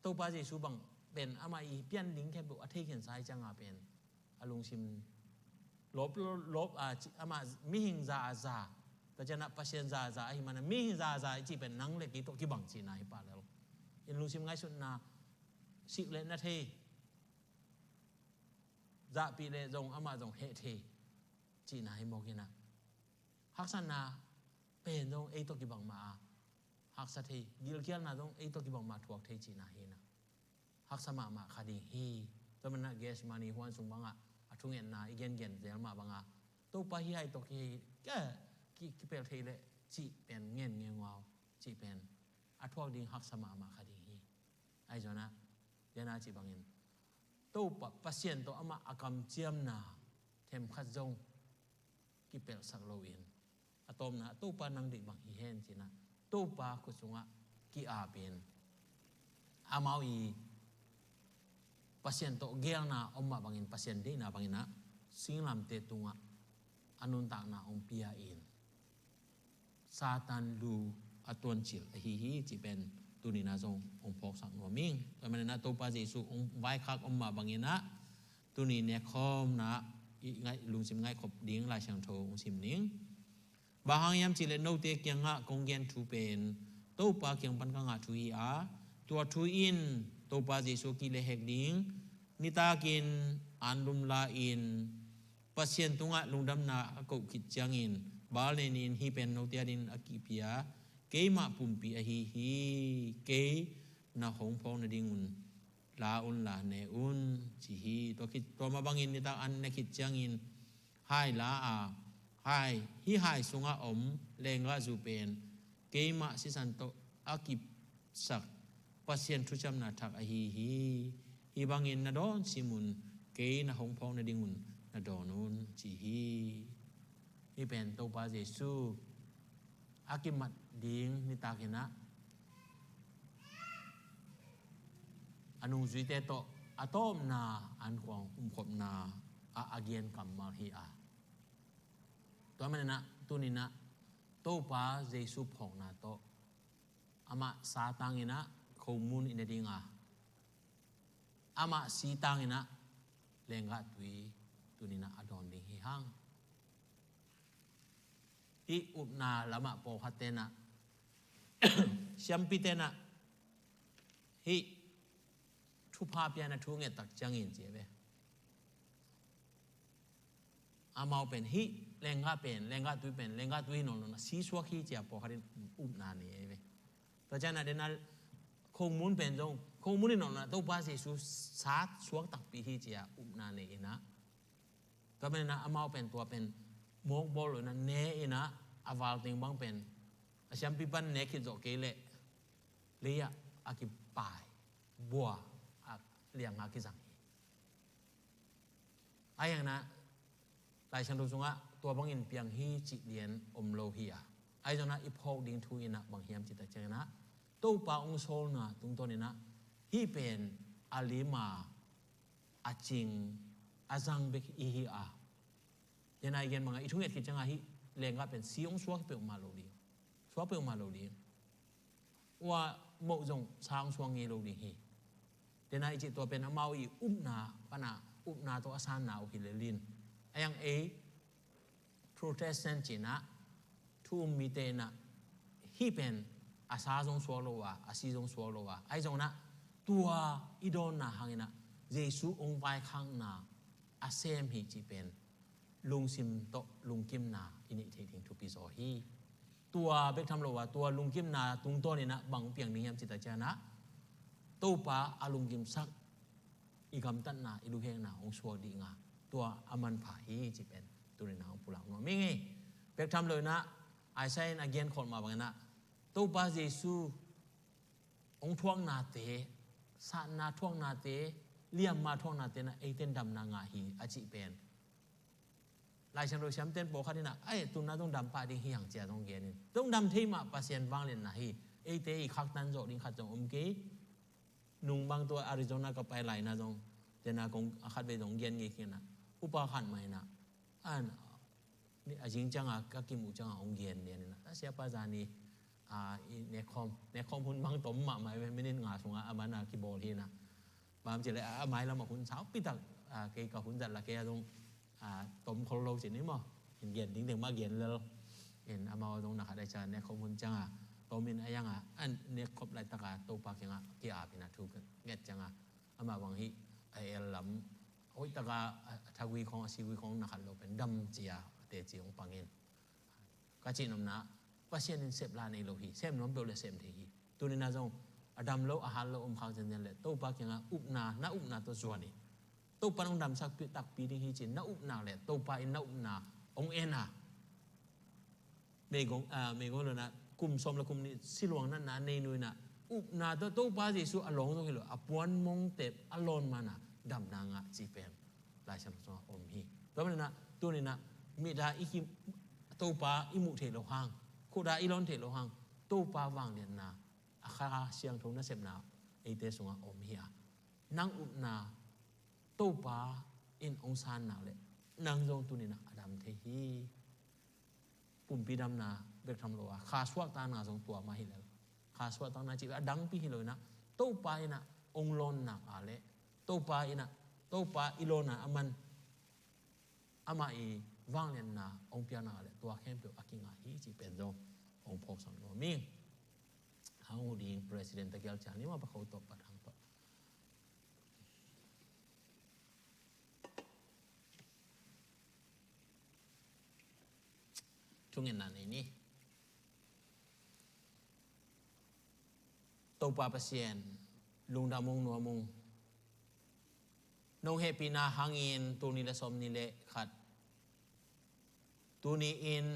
ตัวปาเจซูบังเป็นอามาอีเปียนลิงแค่บุอัฐิเขียนสายจังอาเป็นอาลุงชิมลบอามามิหิงซาอาซาแต่จะนับปัสเซียนซาอาซาอิมันมิหิงซาอาซาจีเป็นนังเล็กตัวที่บังจีนาฮิปาแล้วอินลุงชิมไงสุนนาสิเลนนาเทจะปีเลจงอามาจงเฮเทจีนาฮิโมกินะฮักษณาเป็นจงเอตัวที่บังมาฮักษะเทกิลเกียลนาจงเอตัวที่บังมาถวกเทจีนาฮินะฮักษะมาคดีฮีตัวมันนะเกสมานีฮวนสุงบังอะทุ่งเงินนาอีเกนเดี๋ยวมาบังอะตัวไปฮีไอตัวที่แกกิเปลเทเลจีเป็นเงินวาวจีเป็นอะถวกดิ่งฮักษะมาคดีฮีไอจนะเดี๋ยวนาจีบังเงินตัวปัสเซียนตัวอามาอากำเจียมนาเทมขัดจงกิเปลสักโลวินอะตอมนะตัวปานังดิบังฮีเฮนจีนะตัวปากุสุงะกิอาเป็นอามาอีpasien to gel na omma bangin pasien de na bangina singlam te tunga anun ta na om pia in satan lu atun chil hi chi ben tunina jong om phok sak no ming to man na to pa jesu om vai khak omma bangina tuni ne khom na i ngai lung sim ngai khop ding la chang tho om sim ning ba hang yam chi le no te kyang nga kong gen thu pen to pa kyang pan ka nga thu hi a tua thu inตัวปาเจสุกิเลหกดิ้งนิตากินอันลุมลาอินปัสเซียนตุงะลุงดำนาอกุกิจจังอินบาเลนินฮีเป็นโนเตียดินอกิปิยาเกมาปุ่มปีอฮีเกนาหงพองนดิงุนลาอุนลาเนอุนจีฮีตัวคิดตัวมาบังอินนิตาอันนกิจจังอินไฮลาอาไฮฮีไฮสุงะอมเลงละจูเป็นเกมาสิสันโตอกิสักpasien tu jam na thak a hi bangin na don simun ke na hong phong na dingun na donun chi hi pen to pa jesu akimat ding ni takina anung zui te to atom na an kwang khop na a again kamal hi a to man na tunina to pa jesu phong na to ama sa tangina komun ina dinga ama sitang ina lenga tui tunina adon ding hi hang i upna lama po hatena siampitena hi thupa piana thunge tak changin jebe amau pen hi lenga tui no na si swa khi chia po harin upna ni ebe to jana denal không muốn bền rong không muốn đi nọ là tôi ba gì sát xuống tập bị hi chia na này naก็เป็นนะอามาเป็นตัวเป็นมกบอลเลยนะเนะนะอาวาลติงบังเป็นอาชัมพิบันเนะคิดโจเกเลเลียอากิปายบัวเลี้ยงอากิสังไอ้อย่างนะหลายชั้นดูสงะตัวบังอินเพียงฮีจิเลียนอมโลฮีย ไอ้เจ้านะอีพอกดิ้งทุยนะบางเฮียมจิตใจนะตู้ปาองโซลนะตรงตัวนี้นะฮีเป็นอาลีมาอาจิงอาจังเบกอีฮีอาเดี๋ยวนายเย็นบางอีทุ่งเอ็ดคิดจังไงฮีเลี้ยงก็เป็นซีองสวกเปลมาโลดีสวกเปลมาโลดีว่าโมจงช้างสวงเงโลดีฮีเดี๋ยวนายจิตตัวเป็นอามาอีอุ้มนาปนาอุ้มนาตัวอาสานนาอุกิเลลินไอ้ยังโปรเตสแตนต์จีนะทุ่มมีเตนะฮีเป็นอาซาจงสวกโลวาอาซีจงสวกโลวาไอ้จงนะตัวอีโดนนะหางนะเยซูองค์ไว้ข้างนาอาเซมฮีจีเป็นลุงซิมโตลุงกิมนาอินิเทติงทุปิโซฮีตัวเบกทำโลวาตัวลุงกิมนาตุงตัวนี่นะบางเปียงนี้ยามจิตใจนะตู้ปาอาลุงกิมซักอีกำตันนาอีลูเฮงนาองสวดีงาตัวอามันผาฮีจีเป็นตัวนี้นาองปุลังนัวไม่ไงเบกทำเลยนะไอเซนอาเกนคนมาบางนะตู้ปาเยซูองทวงนาเตสานาทวงนาเตเลี่ยมมาทวงนาเตนะไอเต้นดำนางาฮีอาจิเป็นลายฉันรู้ฉันเต้นโปคันนี่นะไอ้ตุนน่าต้องดำปาดิ้งฮีอย่างเจ้าต้องเกณฑ์ต้องดำที่มาปัสยันบางเลนนะฮีไอเตอีขักนั้นโจดิ้งขัดจงอมเกนุ่งบางตัวอาริโซนาก็ไปไหลนะจงเจน่ากงขัดไปจงเกณฑ์งี้ขึ้นนะอุปขันไหมนะอันนี่จริงจังอ่ะก็กิมูจังอ่ะองเกณฑ์เนี่ยนะถ้าเสียปัจจานี้เนคอมหุ่นบางต้มมาไม่ได้งาสงอามันกิบอลที่นะบางทีเลยไม้เรามาหุ่นเช้าปิดตักเกยกับหุ่นจัดละเกยตรงต้มโคโลสินี่มั้งเย็นถึงมาเย็นแล้วเห็นอามาตรงนักได้จานเนคอมหุ่นจังอ่ะต้มินอะไรยังอ่ะอันเนคอมไรตะกาโตปากยังอ่ะที่อาบินะทุกเงียจังอ่ะอามาบางทีไอเอลลำโอ้ยตะกาทวีของอาชีวิของนักเราเป็นดำเจียเตจีของปังเงินก็จีนมนะปัสยันเสพลาในโลหิเสพน้ำเปลือยเสพทีตัวนี้น่าจงอดัมโลอาหารโลอมข้าวเจนเลยตู้ปากยังอุบนาอุบนาตัวส่วนนี้ตู้ปานองดำสักปีตักปีที่จีนอุบนาเลยตู้ปาอินอุบนาองเอ็นะเมกงเลยนะกุมสมและกุมนี้สิหลวงนั่นนะในนุยนะอุบนาตัวตู้ปาจิสุอลงตรงนี้เลยอปวนมงเต็บอลอนมานะดำนางะจีเป็นลายฉันสอนอมฮีเพราะมันนะตัวนี้นะมีได้อีกตู้ปาอิมุเทโลหังคูดาอีลอนเทโลหังตู้ปาวางเนี่ยนะอาคาเสียงทงนั่นเสพนาไอเตสงอมฮีนั่งอุบนาตู้ปาอินองซานนาเลยนั่งจงตัวนี้นะอดัมเทฮีปุ่มปีดำนาเบกทำโลวะขาสวกตานาจงตัวมาฮิเลขาสวกตานาจีบดังปีฮิเลนะตู้ปาอินะองลอนนักอาเลตู้ปาอินะตู้ปาอิโลนะอามันอามาอีว่างเนี่ยนะองเปียนาเลยตัวเข้มเปียวอากิงาฮีจีเป็นจงองพกสังโนมิงฮาวดีนประธานตะเกียลจานี่มาประเขาตบปัดทางต่อช่วงเงินนั้นนี่ตัวปาเปเซียนลุงดามงนัวมงนงเฮปีนาหังอินตัวนี้ละสมนี่เละขัดตัวนี้อิน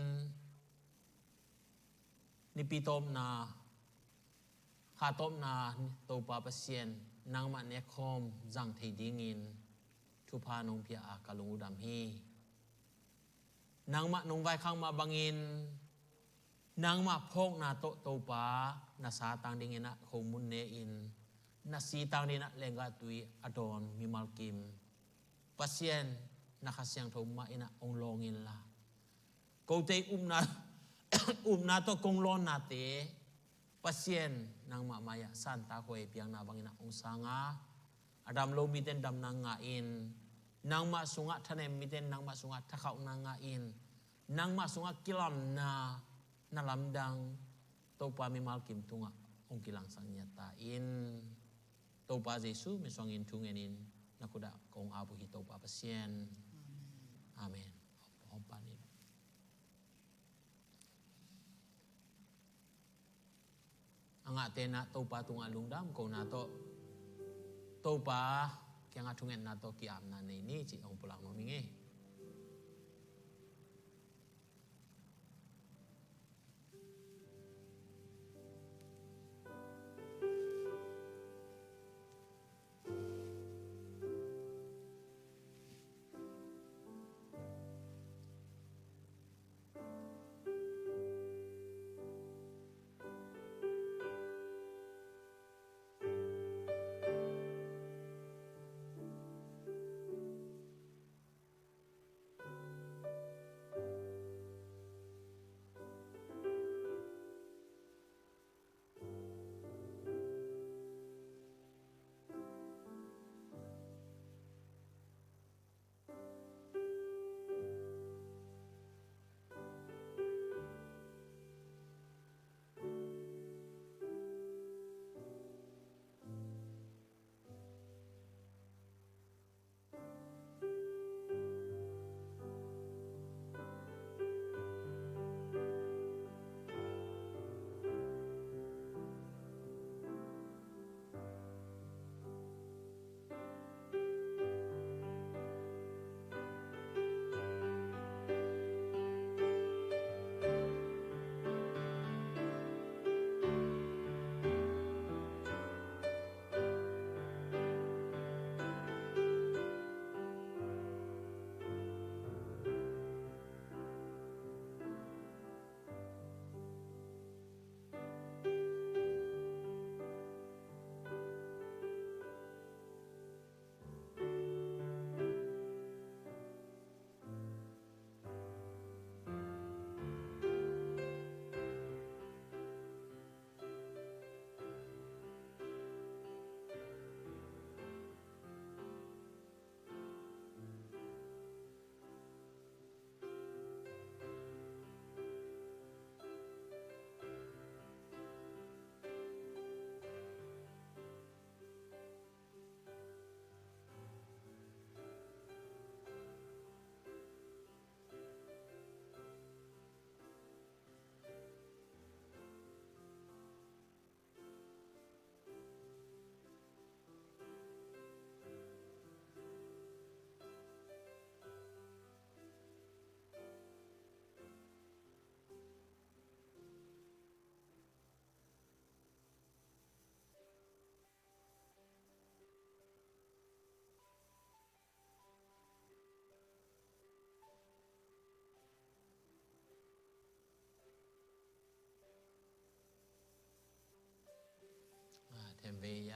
นิปีตมนาขาตมนาตัวปาเปเซียนนางมันเนคอมจังเทดิงินทุพานงเพียอากาลุงอุดามฮีนางมะนงไว้ข้างมาบังอินนางมะพกนาโตโตปานาสาตังดิงินะโคมุนเนอินนาสีตังดินะเลงกาตุยอดอนมิมัลกิมปัสเซียนนักเสียงโทมาอินะองลงอินละโกเตนาโตกงลอนนาเตปัสเซียนนางมะมายะสันตาโคเอเปียงนาบังอินะองสางาอดัมโลมิเตนดำนางงาอินนางมาสุงะทะเนมิเตนนางมาสุงะทะเขานางงาอินนางมาสุงะกิลัมนาลำดังโตปามิมัลกิมตุงะองกิลังสัญญาตาอินโตปาเยซูมิสวงอินทุงเอนินนักขุดะกงอาบุฮิโตปาเปเซียนอาเมนอมปานิอังอาเตนะโตปาตุงะลุงดำโกนาโตปาyang adungen nato ki amna ni ci ong pulang no minge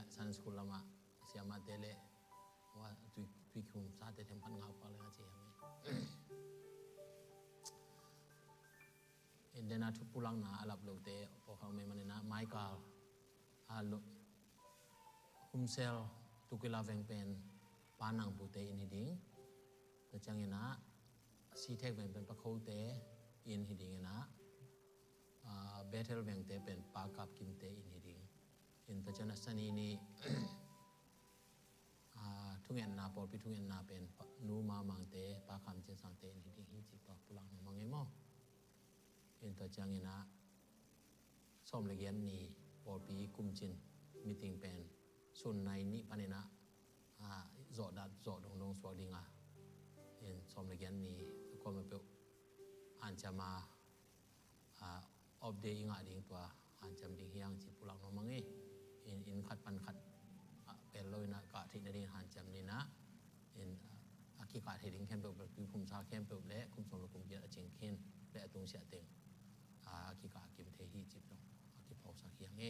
ya san school lama siapa tele wah tui kum saat itu tempat ngau paling aja yang ini. Dan aku pulang na alap lote pokok memang na Michael alu humsel tukila vengpen panang putih ini ding tercangin na si tek vengpen pakau te in hiding na battle vengte pen pakap kinte ini ding in tercana sani ini tungen na pol pi tungen na pen nu ma mangte pakam jen sangte ini ding hiji to pulang memang emo in tercangin na som legian ni pol pi kumjin meeting pen sun nai ni panina zọ dong dong swag dinga in som legian ni ko ma pe an chama of day inga ding tua an cham ding hiang chi pulang no mangi in khat pan khat pen loi na ka thi na ding han cham ni na in aki ka thi ding kem pe pu phum sa kem pe le kum som lo kum ya ching khin le tung sia teng aki ka kim the hi chi dong aki pau sa hiang e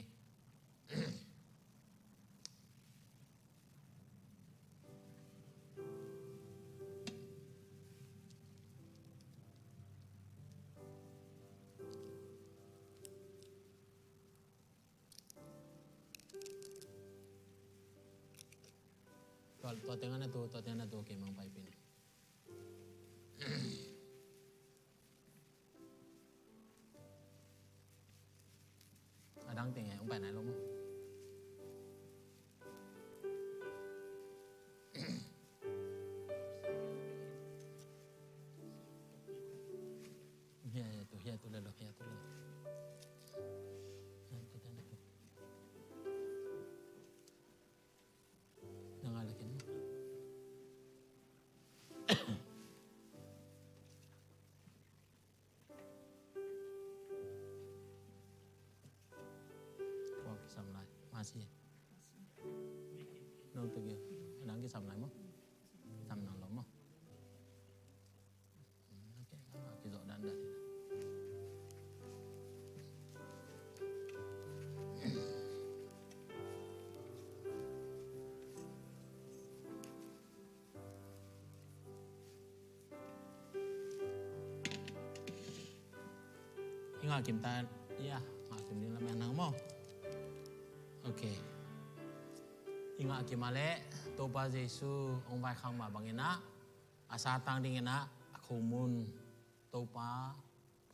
ตัวเต็งนั่นตัวเกมังไปเป็นดังเต็งไงองไปไหนลงเฮียตัวเลยยังไงล่ะกินmasih nông từ kia đang cái sầm này mất sầm nào lắm mất cái rọ đan đấy ngà kiểm ta yeah ngà kiểm đi làm ăn nắng không ok ingat kimale toba Yesu ong bai khang ma bangena asa tang dingena akhumun topa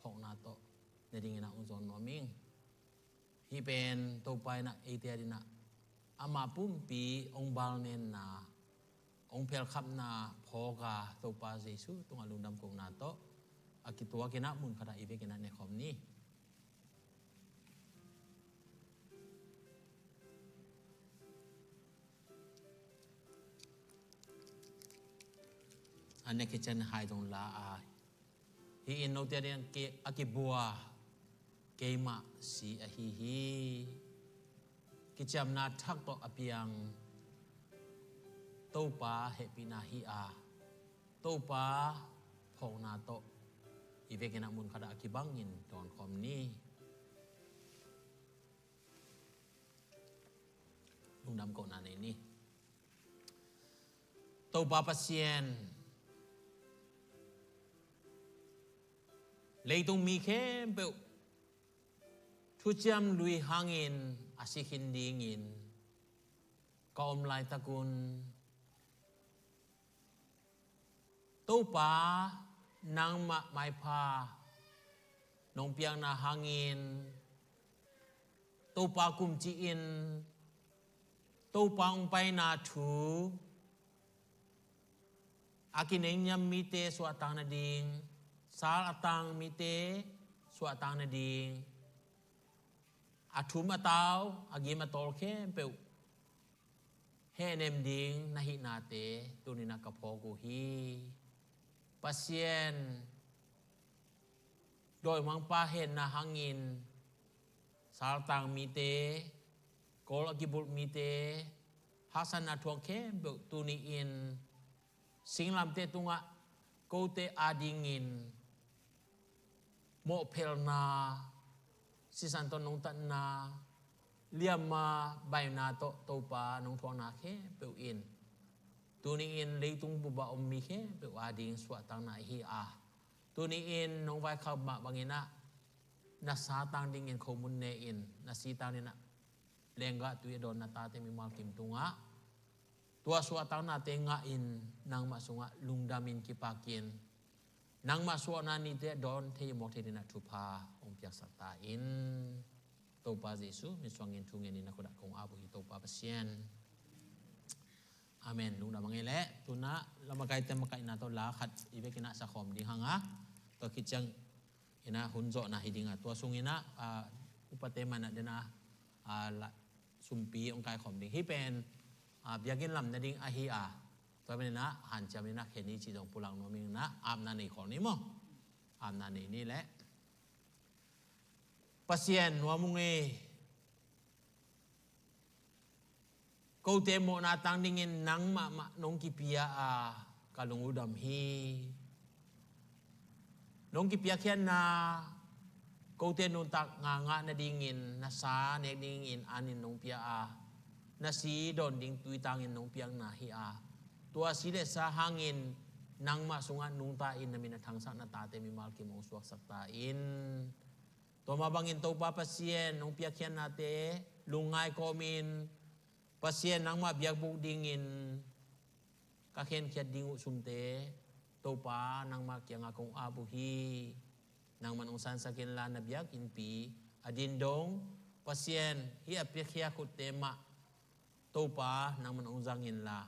phok na to ne dingena ong zon noming hi pen topa na etia dina ama pum pi ong bal nen na ong phel khap na phoga topa Yesu tung alung dam kong na to akitua kena mun khada ibe kena ne khom niอันนี้คือฉันหายตรงลาอาฮีอินโนเตียนเกอกิบัวเกมาสีอฮีฮีกิจำนาทักต่ออภิยังโตปาเฮปินาฮีอาโตปาพงนาโตอีเวกินามุนขดากิบังอินตอนคอมนี้ลุงดำก่อนอันนี้โตปาปัสเซียนเลยต้องมีเข้มเปล่าทุจมลุยหางอินอาศิขินดีงินกอมลายตะกุนตู้ป่านางมะไม้พานงเปียงนาหางอินตู้ป่ากุมจีอินตู้ป่าองไปนาถูอากินเองยำมีเตสวดตังนาดิงsal atang mite suatang na ding atum ataw agim atol kem pe henem ding nahi nate tunina kapogo hi pasien doi mang pa hen na hangin sal tang mite kol agibul mite hasan na thuang kem pe tuni in singlam te tunga ko te adingin mo pel na si santon nong tan na เลี่ยมมาใบนาโตโตปานงทวงนาแค่เปวอินตัวนี้อินเลยตุงบุบะอมมีแค่เปวอาดิงสวดตังนาฮีอาตัวนี้อินนงไว้ขับมาบางอินะนัสสาตังดิงอินขมุนเนอินนัสสีตังนี่นะเลงกะตุยโดนนาตาเตมิมาลกิมตุงะตัวสวดตังนาเตงะอินนางมาสุงะลุงดามินกิปากินนางมาสวดนานิเตโดนเทยมอกเทดินะทุพาองเปียกสัตตาอินTopa Yesus miswangin tungen ni nakuda kong abu topa pasien. Amen. Nung da mangele tuna lamakai tem makai na to lakhat ibe kina sa khom di hanga to kichang ina hunzo na hidinga to sungina upatema na dena sumpi ong kai khom ding hi pen biagin lam na ding ahi a to ben na han cham na kheni chi dong pulang no ming na am na nei khon ni mo am na nei ni le pasien wamunge kau temo na tang dingin nang ma nong kipia kalung udam hi nong kipia kian na kau te nun tak nga na dingin na sa ne dingin anin nong pia na si don ding tui tangin nong piang na hi tua sile sa hangin nang ma sunga nung ta in na minathang sa na tate mi mal ki mong suak sakta in Tumabangin to pa pasien nung piakyan nate lungay komin pasien nang mabiag dingin kakhen kiat dingu sumte to pa nang makyang akong abuhi nang manungsan sa kinla na biag inpi adindong pasien hi apikya ko tema to pa nang manungzangin la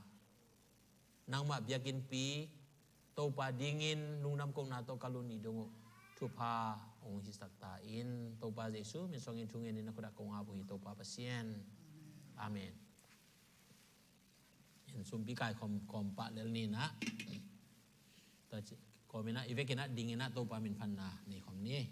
nang mabiag inpi to pa dingin nung nam kong nato kalunidongo tupa ong hisaktain topa Yesus misongin tungen ni nakuda kong abu topa pasien amen in sumpi kai kom pa lel ni na ta komina ivekina dingina topa min phanna ni khom ni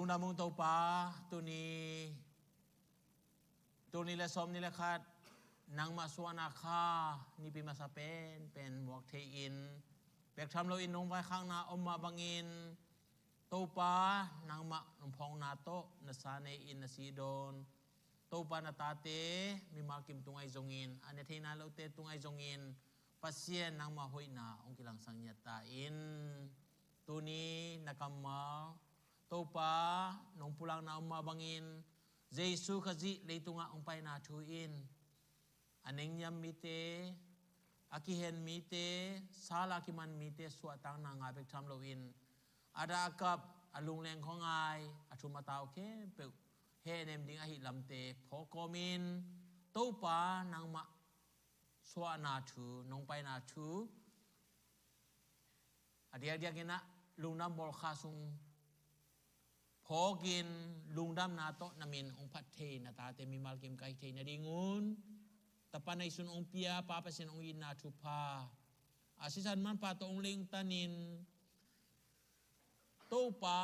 na mong tau pa tu ni le som ni le khat nang ma suana kha ni pi ma sa pen muak the in pek tham lo in nong vai khang na om ma bangin tau pa nang ma nong phong na to na sa ne in na si don tau pa na ta te mi ma kim tungai zongin ane the na lo te tungai zongin pasien nang ma hoi na ong kilang sang nya ta in tu ni nakama tau pa nong pulang na om ma bangin Jesu khaji leitunga ong pai na thu in aneng nyam mi te akihen mi te sala ki man mi te suwa tang na nga bek tham lo in ada kap alung leng khong ai athuma taw ke pe he nem ding a hi lam te pho komin to pa nang ma suwa na thu nong pai na thu adia dia kena lung nam bol kha sungพอกินลุงดำนาโตนามินองพัดเทนาตาเตมีมาลกิมไกเทนาดิงูนตะปานในสุนองเปียปาเปสินองอินนาทุพาอาศิสันมันปาตองลิงตานินโตปา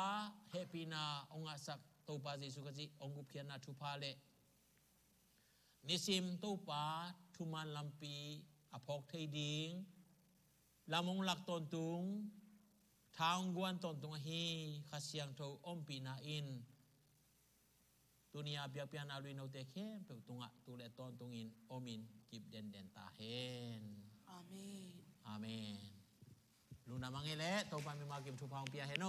เฮปีนาองอาศักโตปาเจสุกจิองกุเพียนาทุพาเลนิสิมโตปาทุมันลำปีอภอกเทดิงลำองหลักตนตุงทางกวนตนตรงฮีขัดเสียงโทอมปีนาอินตุนียาเบียเปียนาลุยโนเตเข้มเปิดตรงตุเลตอนตรงอินอมินกิบเด่นตาเฮนอาเมนอาเมนลูนามังเอเลโตปามีมากิมทุพางเปียเฮโน